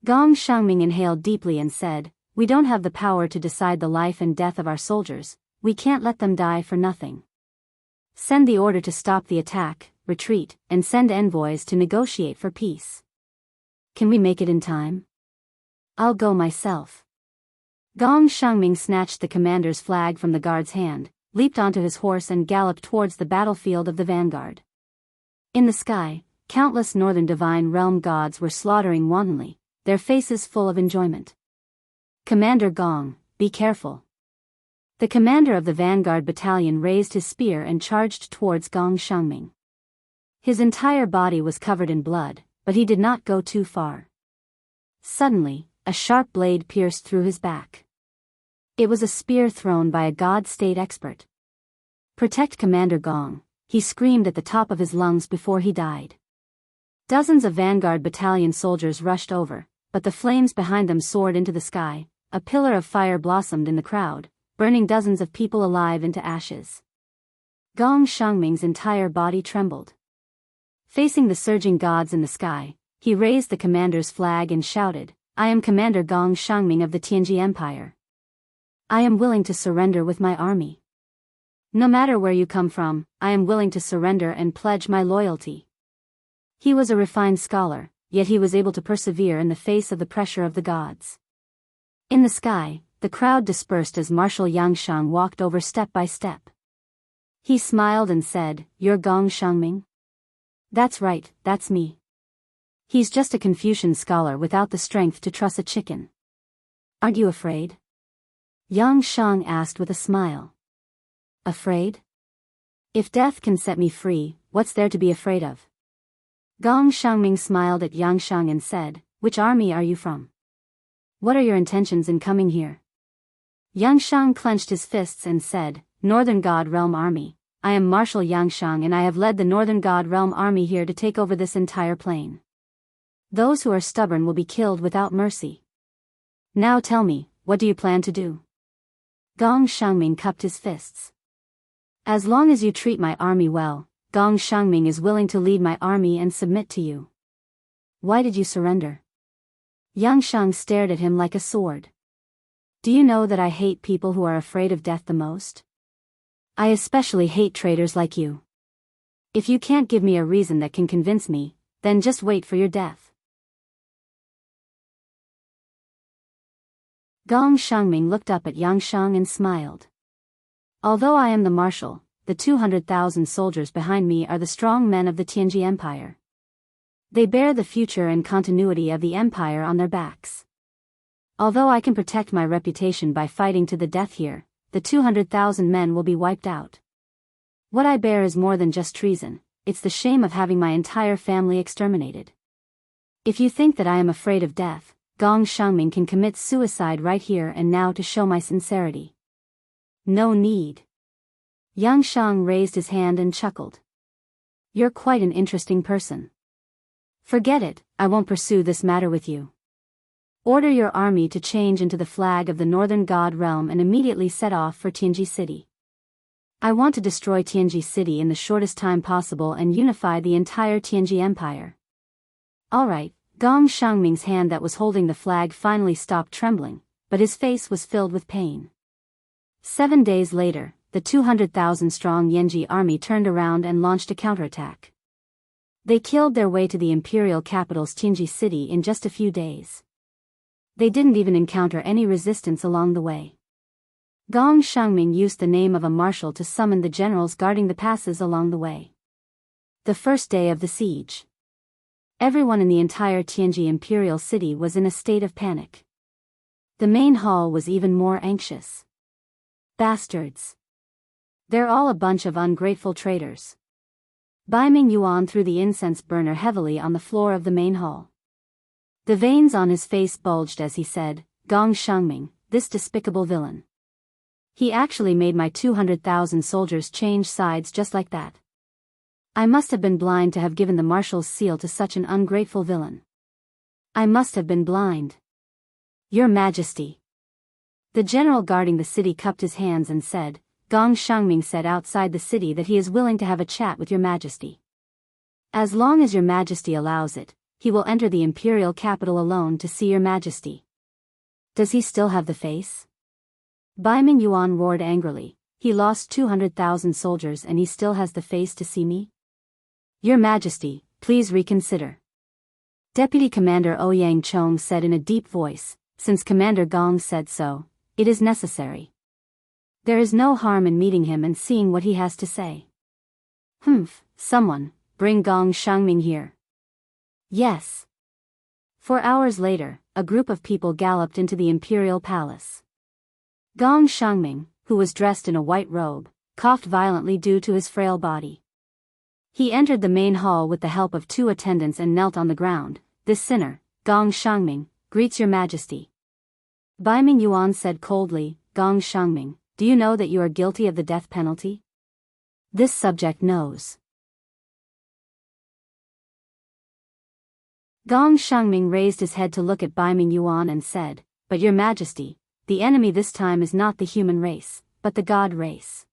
Gong Xiangming inhaled deeply and said, "We don't have the power to decide the life and death of our soldiers. We can't let them die for nothing. Send the order to stop the attack, retreat, and send envoys to negotiate for peace." "Can we make it in time?" "I'll go myself." Gong Xiangming snatched the commander's flag from the guard's hand, leaped onto his horse and galloped towards the battlefield of the vanguard. In the sky, countless northern divine realm gods were slaughtering wantonly, their faces full of enjoyment. "Commander Gong, be careful." The commander of the vanguard battalion raised his spear and charged towards Gong Xiangming. His entire body was covered in blood, but he did not go too far. Suddenly, a sharp blade pierced through his back. It was a spear thrown by a god state expert. "Protect Commander Gong," he screamed at the top of his lungs before he died. Dozens of vanguard battalion soldiers rushed over, but the flames behind them soared into the sky. A pillar of fire blossomed in the crowd, burning dozens of people alive into ashes. Gong Xiangming's entire body trembled. Facing the surging gods in the sky, he raised the commander's flag and shouted, "I am Commander Gong Xiangming of the Tianji Empire. I am willing to surrender with my army. No matter where you come from, I am willing to surrender and pledge my loyalty." He was a refined scholar, yet he was able to persevere in the face of the pressure of the gods. In the sky, the crowd dispersed as Marshal Yang Shang walked over step by step. He smiled and said, "You're Gong Shangming?" "That's right, that's me." He's just a Confucian scholar without the strength to truss a chicken. "Aren't you afraid?" Yang Shang asked with a smile. "Afraid? If death can set me free, what's there to be afraid of?" Gong Shangming smiled at Yang Shang and said, "Which army are you from? What are your intentions in coming here?" Yang Shang clenched his fists and said, "Northern God Realm Army. I am Marshal Yang Shang and I have led the Northern God Realm Army here to take over this entire plain. Those who are stubborn will be killed without mercy. Now tell me, what do you plan to do?" Gong Shangming cupped his fists. "As long as you treat my army well, Gong Shangming is willing to lead my army and submit to you." "Why did you surrender?" Yang Shang stared at him like a sword. "Do you know that I hate people who are afraid of death the most? I especially hate traitors like you. If you can't give me a reason that can convince me, then just wait for your death." Gong Shangming looked up at Yang Shang and smiled. "Although I am the marshal, the 200,000 soldiers behind me are the strong men of the Tianji Empire. They bear the future and continuity of the empire on their backs. Although I can protect my reputation by fighting to the death here, the 200,000 men will be wiped out. What I bear is more than just treason, it's the shame of having my entire family exterminated. If you think that I am afraid of death, Gong Shangming can commit suicide right here and now to show my sincerity." "No need." Yang Shang raised his hand and chuckled. "You're quite an interesting person. Forget it, I won't pursue this matter with you. Order your army to change into the flag of the Northern God Realm and immediately set off for Tianji City. I want to destroy Tianji City in the shortest time possible and unify the entire Tianji Empire." "Alright." Gong Shangming's hand that was holding the flag finally stopped trembling, but his face was filled with pain. 7 days later, the 200,000-strong Yanji army turned around and launched a counterattack. They killed their way to the imperial capital's Tianji City in just a few days. They didn't even encounter any resistance along the way. Gong Shangming used the name of a marshal to summon the generals guarding the passes along the way. The first day of the siege. Everyone in the entire Tianji imperial city was in a state of panic. The main hall was even more anxious. "Bastards. They're all a bunch of ungrateful traitors." Baiming Yuan threw the incense burner heavily on the floor of the main hall. The veins on his face bulged as he said, "Gong Shangming, this despicable villain. He actually made my 200,000 soldiers change sides just like that. I must have been blind to have given the marshal's seal to such an ungrateful villain. I must have been blind. Your Majesty." The general guarding the city cupped his hands and said, "Gong Shangming said outside the city that he is willing to have a chat with your Majesty. As long as your Majesty allows it, he will enter the imperial capital alone to see your Majesty." "Does he still have the face?" Baiming Yuan roared angrily. "He lost 200,000 soldiers and he still has the face to see me? Your Majesty, please reconsider." Deputy Commander Ouyang Chong said in a deep voice, "Since Commander Gong said so, it is necessary. There is no harm in meeting him and seeing what he has to say." "Humph, someone, bring Gong Shangming here." "Yes." 4 hours later, a group of people galloped into the imperial palace. Gong Shangming, who was dressed in a white robe, coughed violently due to his frail body. He entered the main hall with the help of 2 attendants and knelt on the ground. "This sinner, Gong Shangming, greets your Majesty." Baiming Yuan said coldly, "Gong Shangming, do you know that you are guilty of the death penalty?" "This subject knows." Gong Shangming raised his head to look at Baiming Yuan and said, "But your Majesty, the enemy this time is not the human race, but the god race.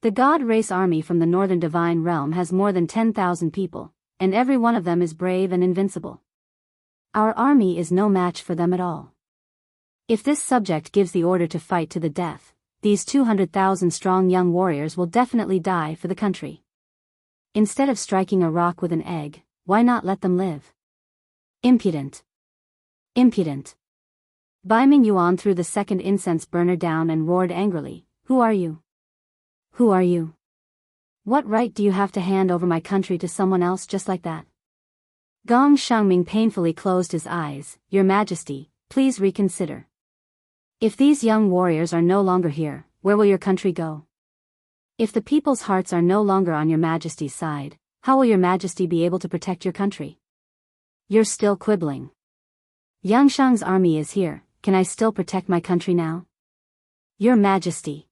The god race army from the northern divine realm has more than 10,000 people, and every one of them is brave and invincible. Our army is no match for them at all. If this subject gives the order to fight to the death, these 200,000 strong young warriors will definitely die for the country. Instead of striking a rock with an egg, why not let them live? Impudent. Impudent." Baiming Yuan threw the second incense burner down and roared angrily, "Who are you? Who are you? What right do you have to hand over my country to someone else just like that? Gong Xiangming painfully closed his eyes. Your Majesty, please reconsider. If these young warriors are no longer here, where will your country go? If the people's hearts are no longer on your Majesty's side, how will your Majesty be able to protect your country? You're still quibbling. Yangshang's army is here, can I still protect my country now? Your Majesty.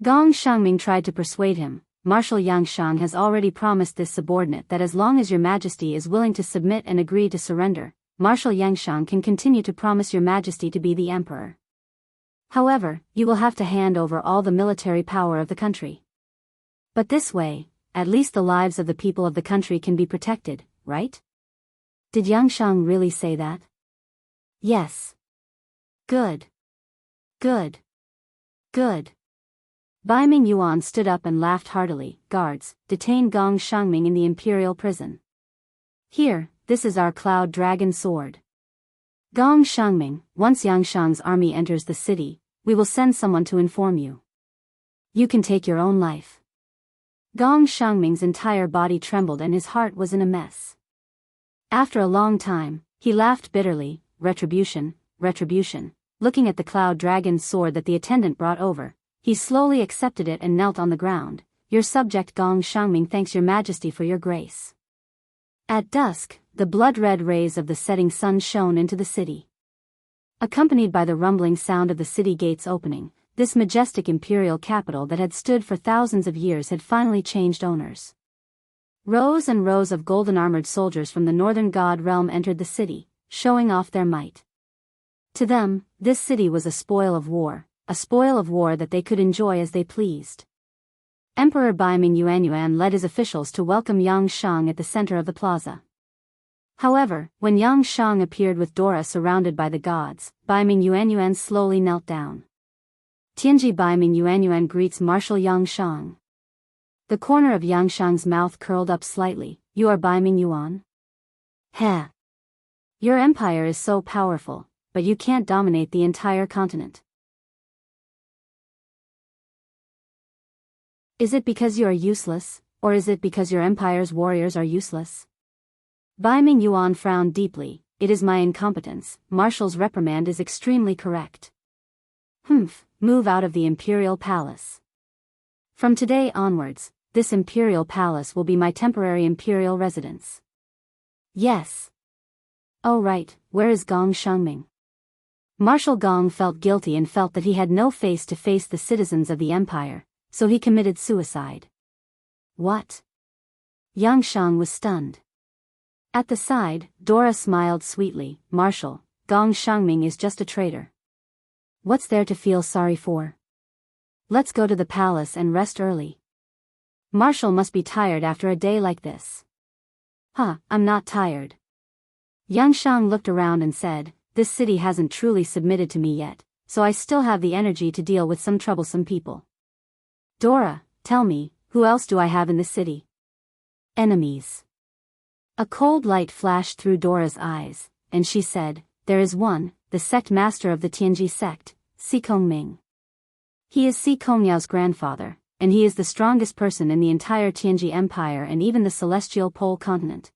Gong Xiangming tried to persuade him. Marshal Yangshang has already promised this subordinate that as long as your Majesty is willing to submit and agree to surrender, Marshal Yangshang can continue to promise your Majesty to be the emperor. However, you will have to hand over all the military power of the country. But this way, at least the lives of the people of the country can be protected, right? Did Yangshang really say that? Yes. Good. Good. Good. Bai Ming Yuan stood up and laughed heartily. Guards, detain Gong Xiangming in the imperial prison. Here, this is our cloud dragon sword. Gong Xiangming, once Yangshang's army enters the city, we will send someone to inform you. You can take your own life. Gong Xiangming's entire body trembled and his heart was in a mess. After a long time, he laughed bitterly. Retribution, retribution. Looking at the cloud dragon's sword that the attendant brought over, he slowly accepted it and knelt on the ground. Your subject Gong Xiangming thanks your Majesty for your grace. At dusk, the blood-red rays of the setting sun shone into the city. Accompanied by the rumbling sound of the city gates opening, this majestic imperial capital that had stood for thousands of years had finally changed owners. Rows and rows of golden-armored soldiers from the northern god realm entered the city, showing off their might. To them, this city was a spoil of war that they could enjoy as they pleased. Emperor Bai Ming Yuanyuan led his officials to welcome Yang Shang at the center of the plaza. However, when Yang Shang appeared with Dora surrounded by the gods, Bai Ming Yuanyuan slowly knelt down. Tianji Bai Ming Yuanyuan greets Marshal Yang Shang. The corner of Yang Shang's mouth curled up slightly. You are Bai Ming Yuan? Heh. Your empire is so powerful, but you can't dominate the entire continent. Is it because you are useless, or is it because your empire's warriors are useless? Bai Ming Yuan frowned deeply. It is my incompetence. Marshal's reprimand is extremely correct. Move out of the imperial palace. From today onwards, this imperial palace will be my temporary imperial residence. Yes. Oh right, where is Gong Xiangming? Marshal Gong felt guilty and felt that he had no face to face the citizens of the empire, so he committed suicide. What? Yang Shang was stunned. At the side, Dora smiled sweetly. Marshal, Gong Xiangming is just a traitor. What's there to feel sorry for? Let's go to the palace and rest early. Marshal must be tired after a day like this. I'm not tired. Yang Shang looked around and said, this city hasn't truly submitted to me yet, so I still have the energy to deal with some troublesome people. Dora, tell me, who else do I have in the city? Enemies. A cold light flashed through Dora's eyes, and she said, there is one, the sect master of the Tianji sect, Si Kongming. He is Si Kongyao's grandfather, and he is the strongest person in the entire Tianji Empire and even the celestial pole continent.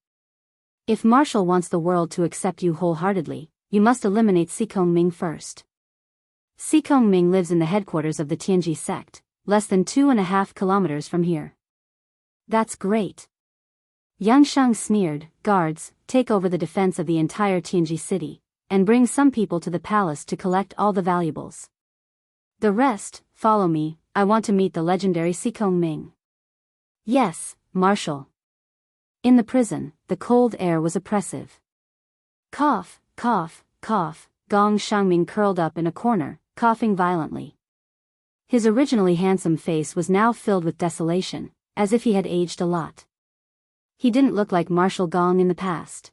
If Marshal wants the world to accept you wholeheartedly, you must eliminate Si Kongming first. Si Kongming lives in the headquarters of the Tianji sect, less than 2.5 kilometers from here. That's great. Yang Shang sneered. Guards, take over the defense of the entire Tianji city, and bring some people to the palace to collect all the valuables. The rest, follow me, I want to meet the legendary Si Kongming. Yes, Marshal. In the prison, the cold air was oppressive. Cough, cough, cough. Gong Xiangming curled up in a corner, coughing violently. His originally handsome face was now filled with desolation, as if he had aged a lot. He didn't look like Marshal Gong in the past.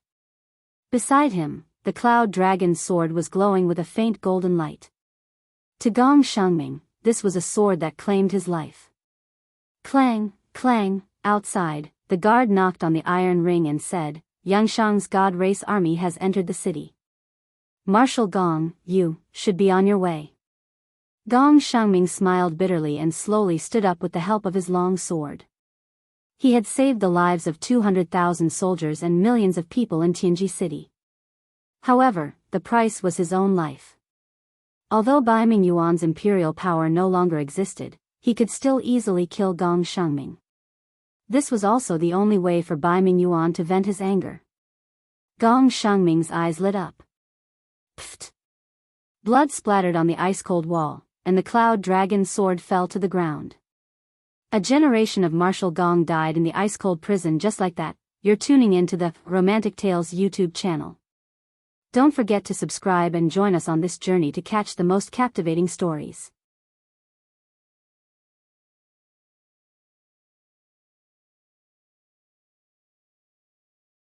Beside him, the cloud dragon's sword was glowing with a faint golden light. To Gong Xiangming, this was a sword that claimed his life. Clang, clang, outside, the guard knocked on the iron ring and said, Yangshang's God Race army has entered the city. Marshal Gong, you should be on your way. Gong Xiangming smiled bitterly and slowly stood up with the help of his long sword. He had saved the lives of 200,000 soldiers and millions of people in Tianji City. However, the price was his own life. Although Bai Mingyuan's imperial power no longer existed, he could still easily kill Gong Shengming. This was also the only way for Bai Mingyuan to vent his anger. Gong Shengming's eyes lit up. Pfft! Blood splattered on the ice-cold wall, and the cloud dragon's sword fell to the ground. A generation of Marshal Gong died in the ice-cold prison just like that. You're tuning into the Romantic Tales YouTube channel. Don't forget to subscribe and join us on this journey to catch the most captivating stories.